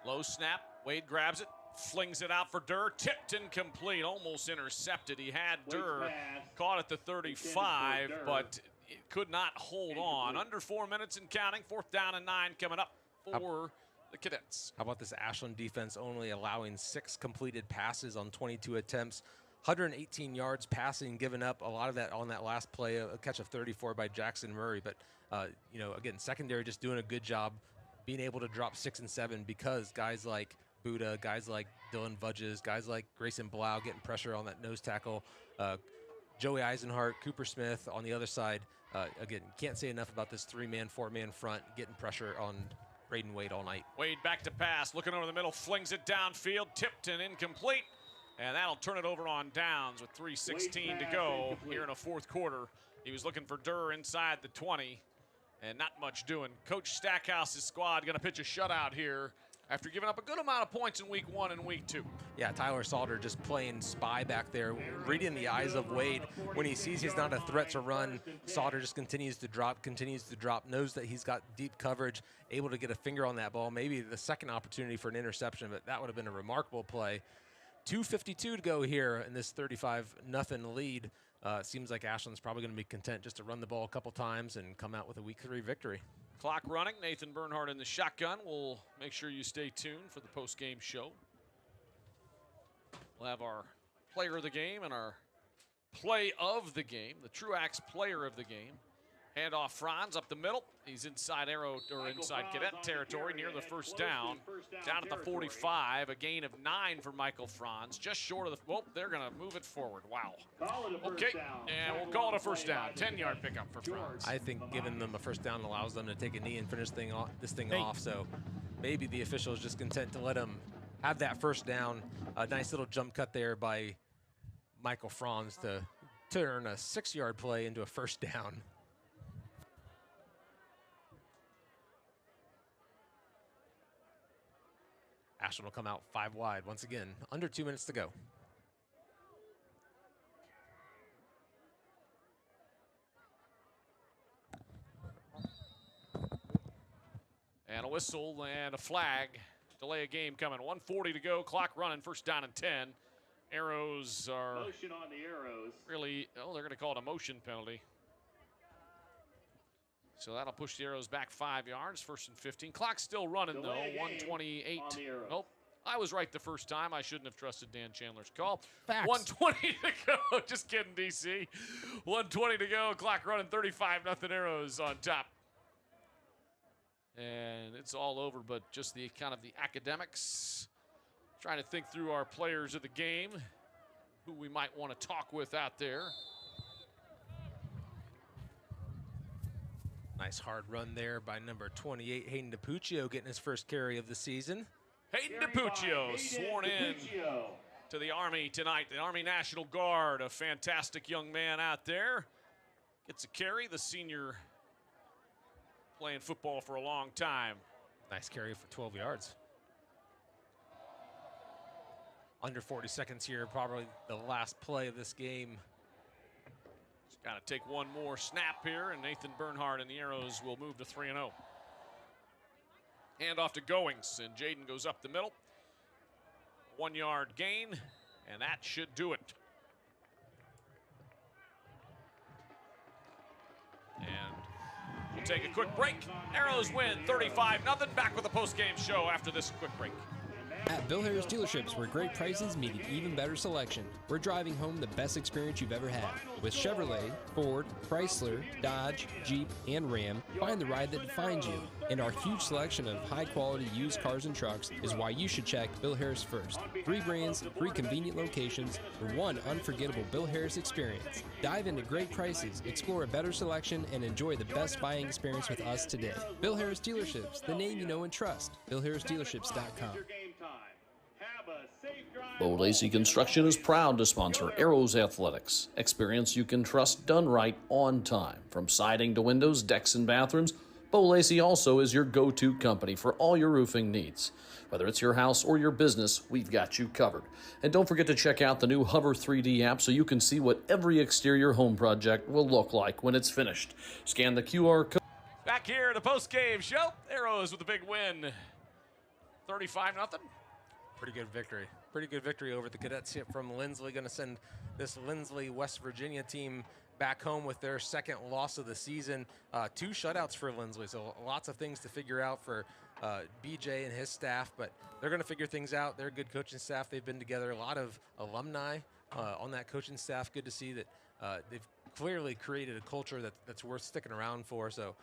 Low snap. Wade grabs it, flings it out for Durr. Tipped incomplete, almost intercepted. He had Durr caught at the 35, but it could not hold on. Under 4 minutes and counting. 4th down and 9 coming up for the Cadets. How about this Ashland defense only allowing 6 completed passes on 22 attempts? 118 yards passing, given up a lot of that on that last play, a catch of 34 by Jackson Murray. But, you know, again, secondary just doing a good job being able to drop 6 and 7 because guys like Buda, guys like Dylan Vudges, guys like Grayson Blau getting pressure on that nose tackle. Joey Eisenhart, Cooper Smith on the other side. Again, can't say enough about this 3-man, 4-man front getting pressure on Braden Wade all night. Wade back to pass, looking over the middle, flings it downfield, tipped and incomplete. And that'll turn it over on downs with 3:16 to go here in the 4th quarter. He was looking for Durr inside the 20, and not much doing. Coach Stackhouse's squad going to pitch a shutout here after giving up a good amount of points in week 1 and week 2. Yeah, Tyler Salter just playing spy back there, reading the eyes of Wade. When he sees he's not a threat to run, Salter just continues to drop, knows that he's got deep coverage, able to get a finger on that ball. Maybe the second opportunity for an interception, but that would have been a remarkable play. 2:52 to go here in this 35-0 lead. Seems like Ashland's probably going to be content just to run the ball a couple times and come out with a week 3 victory. Clock running. Nathan Bernhardt in the shotgun. We'll make sure you stay tuned for the post-game show. We'll have our player of the game and our play of the game, the Truax player of the game. Handoff Franz up the middle. He's inside Arrow or inside Cadet territory near the 1st down. Down at the 45, a gain of 9 for Michael Franz. Just short of the, well, they're going to move it forward. Wow. Okay, and we'll call it a 1st down. 10-yard pickup for Franz. I think giving them a 1st down allows them to take a knee and finish this thing off. So maybe the official is just content to let him have that 1st down. A nice little jump cut there by Michael Franz to turn a 6-yard play into a 1st down. Ashland will come out 5 wide once again. Under 2 minutes to go. And a whistle and a flag. Delay a game coming. 1:40 to go. Clock running. 1st down and 10. Arrows are Motion on the Arrows. really, they're going to call it a motion penalty. So that'll push the Arrows back 5 yards, 1st and 15. Clock's still running, though, 1:28. Nope, I was right the first time. I shouldn't have trusted Dan Chandler's call. Facts. 1:20 to go. Just kidding, DC. 1:20 to go. Clock running, 35-0 Arrows on top. And it's all over, but just the kind of the academics. Trying to think through our players of the game, who we might want to talk with out there. Nice hard run there by number 28, Hayden DiPuccio, getting his first carry of the season. Hayden DiPuccio sworn in to the Army tonight. The Army National Guard, a fantastic young man out there. Gets a carry, the senior playing football for a long time. Nice carry for 12 yards. Under 40 seconds here, probably the last play of this game. Got to take one more snap here, and Nathan Bernhard and the Arrows will move to 3-0. Hand off to Goings, and Jaden goes up the middle. 1 yard gain, and that should do it. And we'll take a quick break. Arrows win 35-0. Back with a post-game show after this quick break. At Bill Harris Dealerships, where great prices meet an even better selection, we're driving home the best experience you've ever had. With Chevrolet, Ford, Chrysler, Dodge, Jeep, and Ram, find the ride that defines you. And our huge selection of high-quality used cars and trucks is why you should check Bill Harris first. 3 brands, 3 convenient locations, and 1 unforgettable Bill Harris experience. Dive into great prices, explore a better selection, and enjoy the best buying experience with us today. Bill Harris Dealerships, the name you know and trust. BillHarrisDealerships.com. Bo Lacey Construction is proud to sponsor Arrows Athletics. Experience you can trust done right on time. From siding to windows, decks, and bathrooms, Bo Lacey also is your go-to company for all your roofing needs. Whether it's your house or your business, we've got you covered. And don't forget to check out the new Hover 3D app so you can see what every exterior home project will look like when it's finished. Scan the QR code. Back here at the post-game show, Arrows with a big win. 35-0. Pretty good victory. Pretty good victory over the Cadets here from Linsly. Going to send this Linsly, West Virginia team back home with their second loss of the season. 2 shutouts for Linsly, so lots of things to figure out for BJ and his staff, but they're going to figure things out. They're a good coaching staff. They've been together. A lot of alumni on that coaching staff. Good to see that they've clearly created a culture that's worth sticking around for. So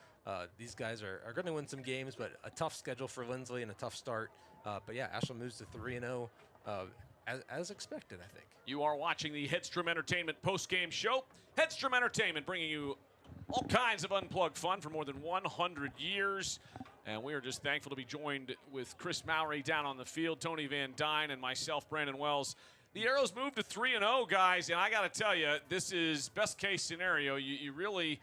these guys are going to win some games, but a tough schedule for Linsly and a tough start. But yeah, Ashland moves to 3-0 as expected, I think. You are watching the Hedstrom Entertainment post-game show. Hedstrom Entertainment bringing you all kinds of unplugged fun for more than 100 years. And we are just thankful to be joined with Chris Mowry down on the field, Tony Van Dyne, and myself, Brandon Wells. The Arrows moved to 3-0, guys, and I got to tell you, this is best-case scenario. You really...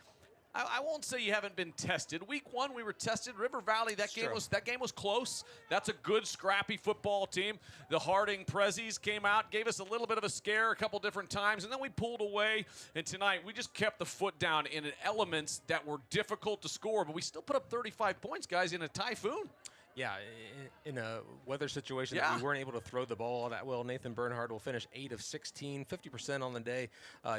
I won't say you haven't been tested. Week 1, we were tested. River Valley, that game was close. That's a good, scrappy football team. The Harding Prezzies came out, gave us a little bit of a scare a couple different times, and then we pulled away. And tonight, we just kept the foot down in elements that were difficult to score, but we still put up 35 points, guys, in a typhoon. Yeah, in a weather situation that we weren't able to throw the ball all that well. Nathan Bernhard will finish 8 of 16, 50% on the day.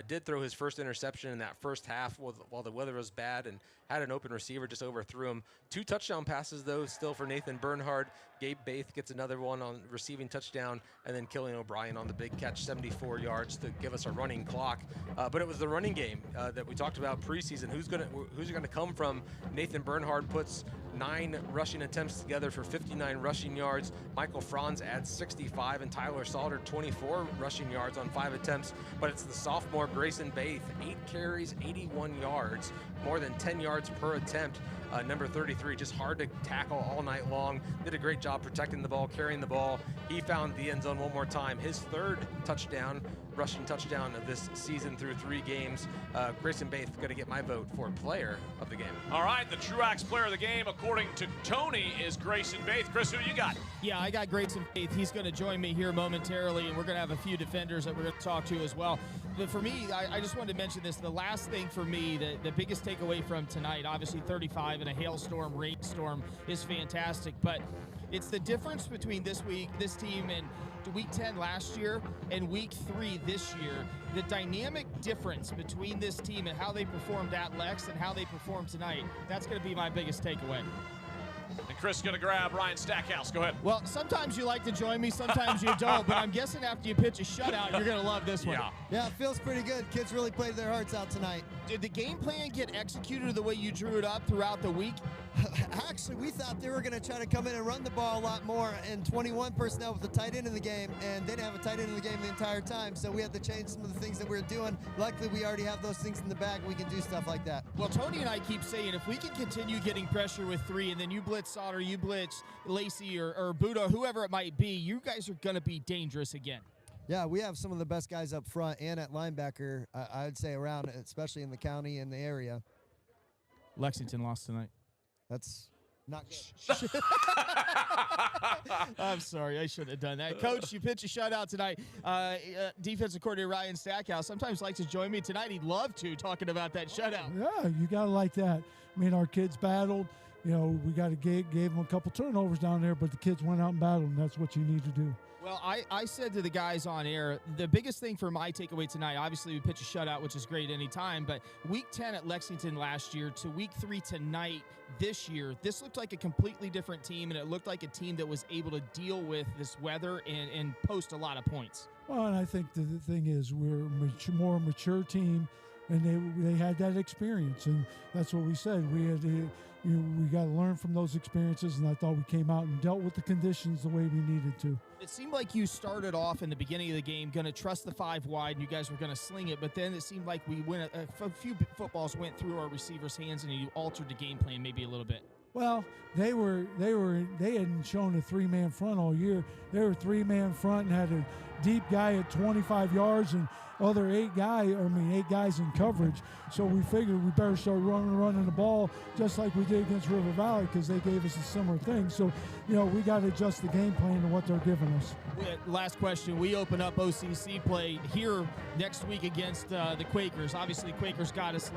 Did throw his first interception in that first half while the weather was bad and had an open receiver, just overthrew him. 2 touchdown passes, though, still for Nathan Bernhard. Gabe Baith gets another one on receiving touchdown, and then Killian O'Brien on the big catch, 74 yards to give us a running clock. But it was the running game that we talked about preseason. Who's gonna come from? Nathan Bernhard puts 9 rushing attempts together for 59 rushing yards. Michael Franz adds 65, and Tyler Salter 24 rushing yards on 5 attempts. But it's the sophomore Grayson Baith, 8 carries, 81 yards, more than 10 yards per attempt. Number 33, just hard to tackle all night long. Did a great job protecting the ball, carrying the ball. He found the end zone one more time. His 3rd touchdown, rushing touchdown of this season through 3 games. Grayson Baith going to get my vote for player of the game. All right, the Truax player of the game, according to Tony, is Grayson Baith. Chris, who you got? Yeah, I got Grayson Baith. He's going to join me here momentarily, and we're going to have a few defenders that we're going to talk to as well. But for me, I just wanted to mention this. The last thing for me, the biggest takeaway from tonight, obviously 35 in a hailstorm, rainstorm is fantastic. But it's the difference between this team and week 10 last year and week 3 this year. The dynamic difference between this team and how they performed at Lex and how they performed tonight, that's going to be my biggest takeaway. And Chris is going to grab Ryan Stackhouse. Go ahead. Well, sometimes you like to join me, sometimes you don't, but I'm guessing after you pitch a shutout, you're going to love this one. Yeah, it feels pretty good. Kids really played their hearts out tonight. Did the game plan get executed the way you drew it up throughout the week? Actually, we thought they were going to try to come in and run the ball a lot more, and 21 personnel with the tight end in the game, and they didn't have a tight end in the game the entire time, so we had to change some of the things that we were doing. Luckily, we already have those things in the bag. We can do stuff like that. Well, Tony and I keep saying if we can continue getting pressure with 3, and then you blitz Sauter, you blitz Lacey or Buddha, whoever it might be, you guys are going to be dangerous again. Yeah, we have some of the best guys up front and at linebacker, I would say, around, especially in the county and the area. Lexington lost tonight. That's not good. I'm sorry, I shouldn't have done that. Coach, you pitch a shutout tonight. Defensive coordinator Ryan Stackhouse sometimes likes to join me tonight. He'd love to, talking about that shutout. Yeah, you got to like that. I mean, our kids battled. You know, we got to gave them a couple turnovers down there, but the kids went out and battled, and that's what you need to do. Well, I said to the guys on air, the biggest thing for my takeaway tonight, obviously we pitch a shutout, which is great anytime, but week 10 at Lexington last year to week 3 tonight this year, this looked like a completely different team, and it looked like a team that was able to deal with this weather and post a lot of points. Well, and I think the thing is we're a more mature team, and they had that experience, and that's what we said. We had to, we got to learn from those experiences, and I thought we came out and dealt with the conditions the way we needed to. It seemed like you started off in the beginning of the game going to trust the 5 wide, and you guys were going to sling it, but then it seemed like we went a few footballs went through our receivers' hands, and you altered the game plan maybe a little bit. Well, they hadn't shown a 3-man front all year. They were 3-man front and had a deep guy at 25 yards and other 8 guys in coverage. So we figured we better start running the ball just like we did against River Valley, because they gave us a similar thing. So, we got to adjust the game plan to what they're giving us. Last question. We open up OCC play here next week against the Quakers. Obviously, Quakers got us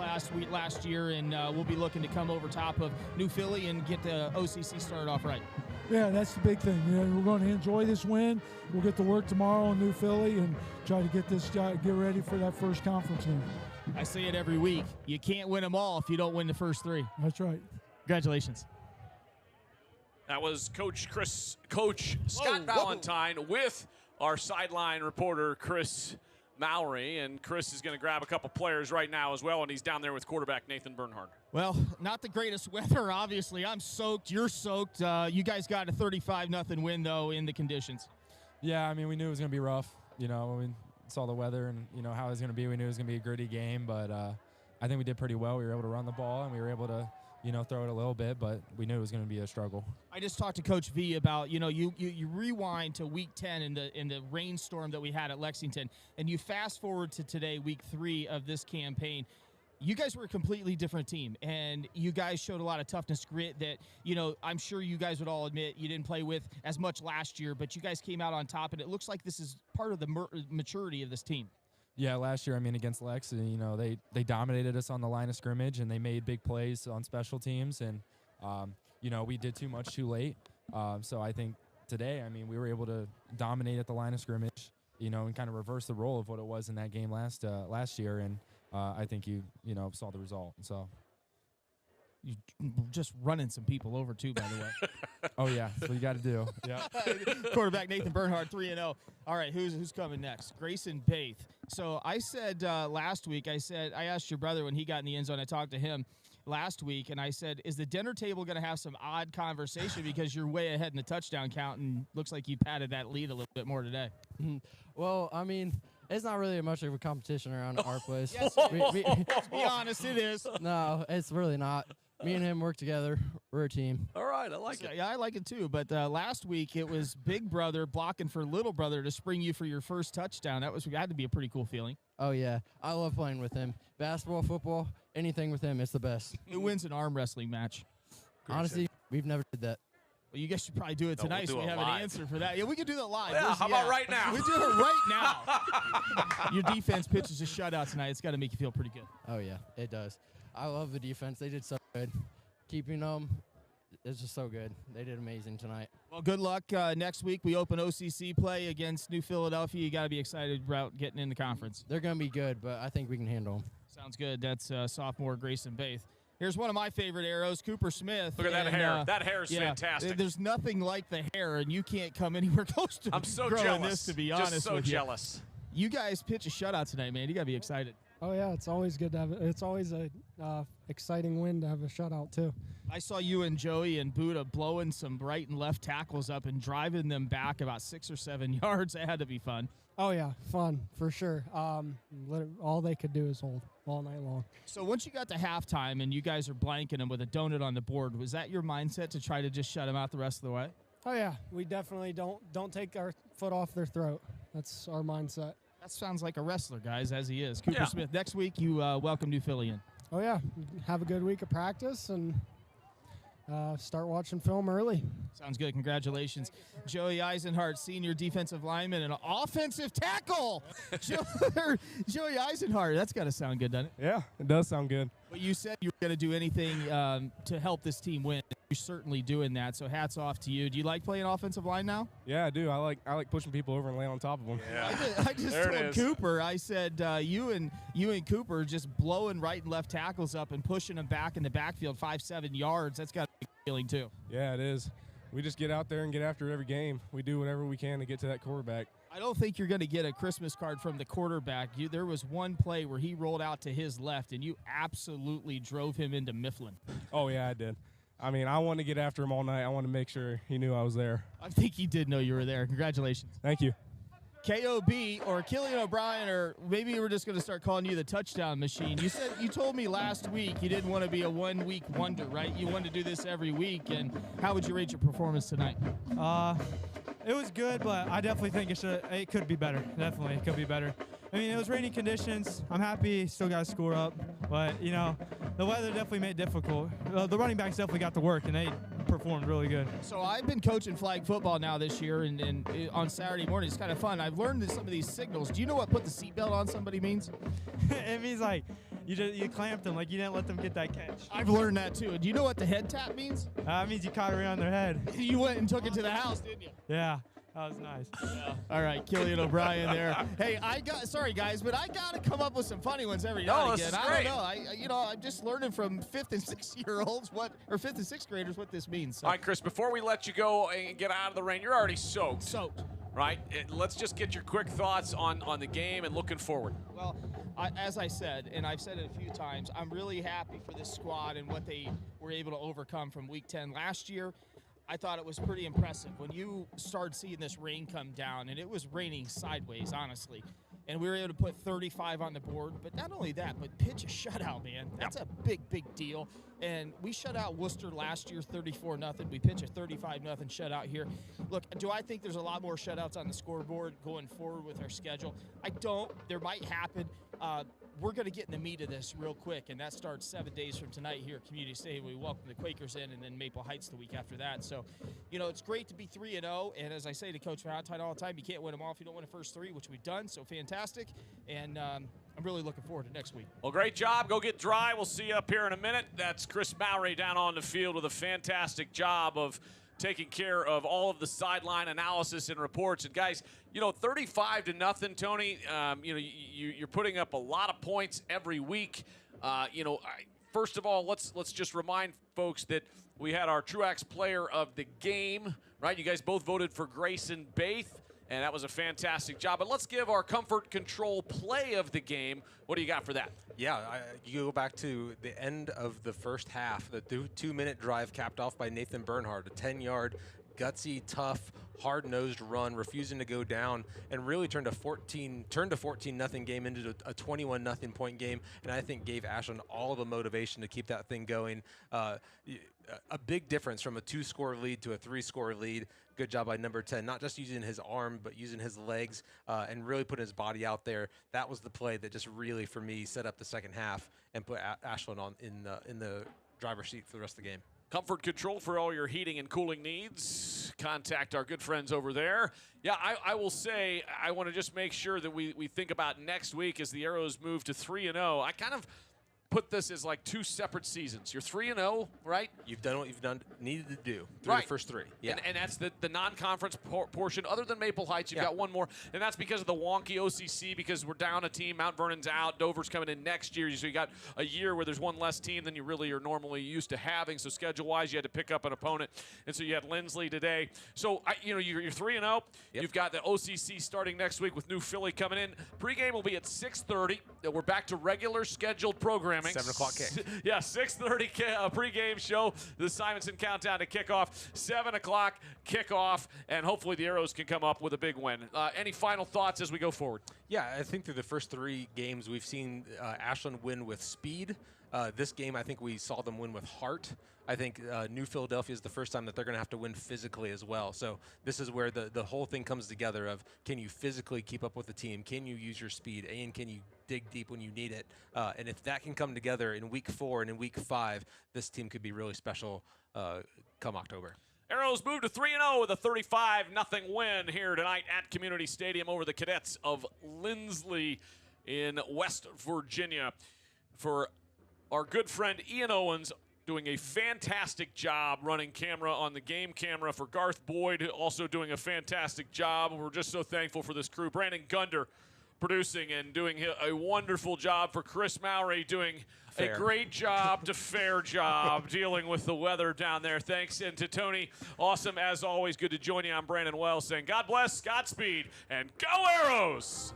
last year, and we'll be looking to come over top of New Philly and get the OCC started off right. Yeah, that's the big thing. We're going to enjoy this win. We'll get to work tomorrow in New Philly and try to get ready for that first conference game. I say it every week. You can't win them all if you don't win the first 3. That's right. Congratulations. That was Coach Scott Valentine with our sideline reporter, Chris Mowry. And Chris is going to grab a couple players right now as well, and he's down there with quarterback Nathan Bernhard. Well, not the greatest weather, obviously. I'm soaked. You're soaked. You guys got a 35-0 win, though, in the conditions. Yeah, I mean, we knew it was going to be rough. We saw the weather and, how it was going to be. We knew it was going to be a gritty game, but I think we did pretty well. We were able to run the ball, and we were able to throw it a little bit, but we knew it was going to be a struggle. I just talked to Coach V about, you rewind to week 10 in the rainstorm that we had at Lexington, and you fast forward to today, week 3 of this campaign. You guys were a completely different team, and you guys showed a lot of toughness, grit that, I'm sure you guys would all admit you didn't play with as much last year, but you guys came out on top, and it looks like this is part of the maturity of this team. Yeah, last year, against Lex, they dominated us on the line of scrimmage, and they made big plays on special teams, and, we did too much too late. So I think today, we were able to dominate at the line of scrimmage, and kind of reverse the role of what it was in that game last year, and I think you saw the result. So you just running some people over too, by the way. Oh yeah, that's what you got to do. Yeah. Quarterback Nathan Bernhard, 3-0. All right, who's coming next? Grayson Baith. So I said last week, I asked your brother when he got in the end zone. I talked to him last week, and I said, is the dinner table going to have some odd conversation because you're way ahead in the touchdown count, and looks like you padded that lead a little bit more today. Well, it's not really much of a competition around our place. Yes, let's be honest, it is. No, it's really not. Me and him work together. We're a team. All right, I like it. Yeah, I like it too. But last week it was big brother blocking for little brother to spring you for your first touchdown. That had to be a pretty cool feeling. Oh yeah, I love playing with him. Basketball, football, anything with him, it's the best. Who wins an arm wrestling match? Honestly, we've never did that. Well, you guys should probably do it tonight, so we have live. an answer for that. Yeah, we can do that live. Yeah, how about right now? We do it right now. Your defense pitches a shutout tonight. It's got to make you feel pretty good. Oh yeah, it does. I love the defense. They did so good. keeping them. It's just so good. They did amazing tonight. Well, good luck. Next week we open OCC play against New Philadelphia. You got to be excited about getting in the conference. They're going to be good, but I think we can handle them. Sounds good. That's sophomore Grayson Baith. Here's one of my favorite arrows, Cooper Smith. Look at that hair. That hair is fantastic. There's nothing like the hair, and you can't come anywhere close to I'm so growing jealous. this, to be honest Just so with jealous. You guys pitch a shutout tonight, man. You got to be excited. Oh, yeah, it's always good to have it. It's always a exciting win to have a shutout, too. I saw you and Joey and Buddha blowing some right and left tackles up and driving them back about 6 or 7 yards. That had to be fun. Oh, yeah, fun, for sure. All they could do is hold all night long. So once you got to halftime and you guys are blanking them with a donut on the board, was that your mindset to try to just shut them out the rest of the way? Oh, yeah, we definitely don't take our foot off their throat. That's our mindset. That sounds like a wrestler, guys, as he is. Cooper Smith, next week you welcome New Philly in. Oh, yeah, have a good week of practice and start watching film early. Sounds good. Congratulations. Joey Eisenhart, senior defensive lineman and offensive tackle. Joey Eisenhart. That's got to sound good, doesn't it? Yeah, it does sound good. But you said you were going to do anything to help this team win. You're certainly doing that, so hats off to you. Do you like playing offensive line now? Yeah, I do. I like pushing people over and laying on top of them. Yeah. I just told Cooper, I said, you and Cooper just blowing right and left tackles up and pushing them back in the backfield 5-7 yards. That's got to be a feeling too. Yeah, it is. We just get out there and get after every game. We do whatever we can to get to that quarterback. I don't think you're going to get a Christmas card from the quarterback. There was one play where he rolled out to his left, and you absolutely drove him into Mifflin. Oh, yeah, I did. I mean, I wanted to get after him all night. I wanted to make sure he knew I was there. I think he did know you were there. Congratulations. Thank you. KOB or Killian O'Brien, or maybe we're just going to start calling you the touchdown machine. You told me last week you didn't want to be a one-week wonder, right? You wanted to do this every week, and how would you rate your performance tonight? It was good, but I definitely think it could be better. Definitely, it could be better. I mean, it was rainy conditions. I'm happy, still got to score up, but the weather definitely made it difficult. The running backs definitely got to work, and they performed really good. So I've been coaching flag football now this year, and on Saturday morning it's kind of fun. I've learned some of these signals. Do you know what put the seatbelt on somebody means? It means like you clamped them, like you didn't let them get that catch. I've learned that too. Do you know what the head tap means? It means you caught it around their head. You went and took it to the house, didn't you? Yeah. That was nice. Yeah. All right, Killian O'Brien there. Hey, sorry guys, but I got to come up with some funny ones every now and again. I don't know. I'm just learning from 5th and 6th year-olds or 5th and 6th graders what this means. So. All right, Chris, before we let you go and get out of the rain, you're already soaked. Soaked. Right? Let's just get your quick thoughts on the game and looking forward. Well, as I said, and I've said it a few times, I'm really happy for this squad and what they were able to overcome from Week 10 last year. I thought it was pretty impressive when you started seeing this rain come down, and it was raining sideways, honestly. And we were able to put 35 on the board. But not only that, but pitch a shutout, man. That's a big, big deal. And we shut out Worcester last year 34-0. We pitch a 35-0 shutout here. Look, do I think there's a lot more shutouts on the scoreboard going forward with our schedule? I don't. There might happen. We're going to get in the meat of this real quick, and that starts 7 days from tonight here at Community Stadium. We welcome the Quakers in, and then Maple Heights the week after that. So, it's great to be 3-0, and as I say to Coach Valentine all the time, you can't win them all if you don't win the first 3, which we've done, so fantastic. And I'm really looking forward to next week. Well, great job. Go get dry. We'll see you up here in a minute. That's Chris Mowry down on the field with a fantastic job of taking care of all of the sideline analysis and reports. And guys, 35-0, Tony. You're putting up a lot of points every week. First of all, let's just remind folks that we had our Truax Player of the Game, right? You guys both voted for Grayson Baith, and that was a fantastic job. But let's give our Comfort Control Play of the Game. What do you got for that? Yeah, you go back to the end of the first half, the 2-minute drive capped off by Nathan Bernhardt, a 10-yard, gutsy, tough, hard-nosed run, refusing to go down, and really turned a 14-0 game into a 21-0 point game, and I think gave Ashland all the motivation to keep that thing going. A big difference from a 2-score lead to a 3-score lead. Good job by number 10, not just using his arm, but using his legs and really putting his body out there. That was the play that just really, for me, set up the second half and put Ashland in the driver's seat for the rest of the game. Comfort Control for all your heating and cooling needs. Contact our good friends over there. Yeah, I will say, I want to just make sure that we think about next week as the Arrows move to 3-0. I kind of put this as like 2 separate seasons. You're 3-0, right? You've done what you've needed to do through Right. the first 3. Yeah. And that's the non-conference portion. Other than Maple Heights, you've got one more. And that's because of the wonky OCC, because we're down a team. Mount Vernon's out. Dover's coming in next year. So you got a year where there's one less team than you really are normally used to having. So schedule-wise, you had to pick up an opponent. And so you had Linsly today. So, you're 3-0. You've got the OCC starting next week with New Philly coming in. Pregame will be at 6:30. We're back to regular scheduled programming. 7 o'clock kick. Yeah, 6:30 pregame show. The Simonson countdown to kickoff. 7 o'clock kickoff, and hopefully the Arrows can come up with a big win. Any final thoughts as we go forward? Yeah, I think through the first 3 games, we've seen Ashland win with speed. This game, I think we saw them win with heart. I think New Philadelphia is the first time that they're going to have to win physically as well. So this is where the whole thing comes together of, can you physically keep up with the team? Can you use your speed? And can you dig deep when you need it? And if that can come together in week 4 and in week 5, this team could be really special come October. Arrows move to 3-0 with a 35-0 win here tonight at Community Stadium over the Cadets of Linsly in West Virginia. For our good friend Ian Owens, doing a fantastic job running camera on the game camera. For Garth Boyd, also doing a fantastic job. We're just so thankful for this crew. Brandon Gunder producing and doing a wonderful job. For Chris Mowry doing Fair. a great job to fair job dealing with the weather down there. Thanks. And to Tony, awesome as always. Good to join you. I'm Brandon Wells saying God bless, Godspeed, and go Arrows!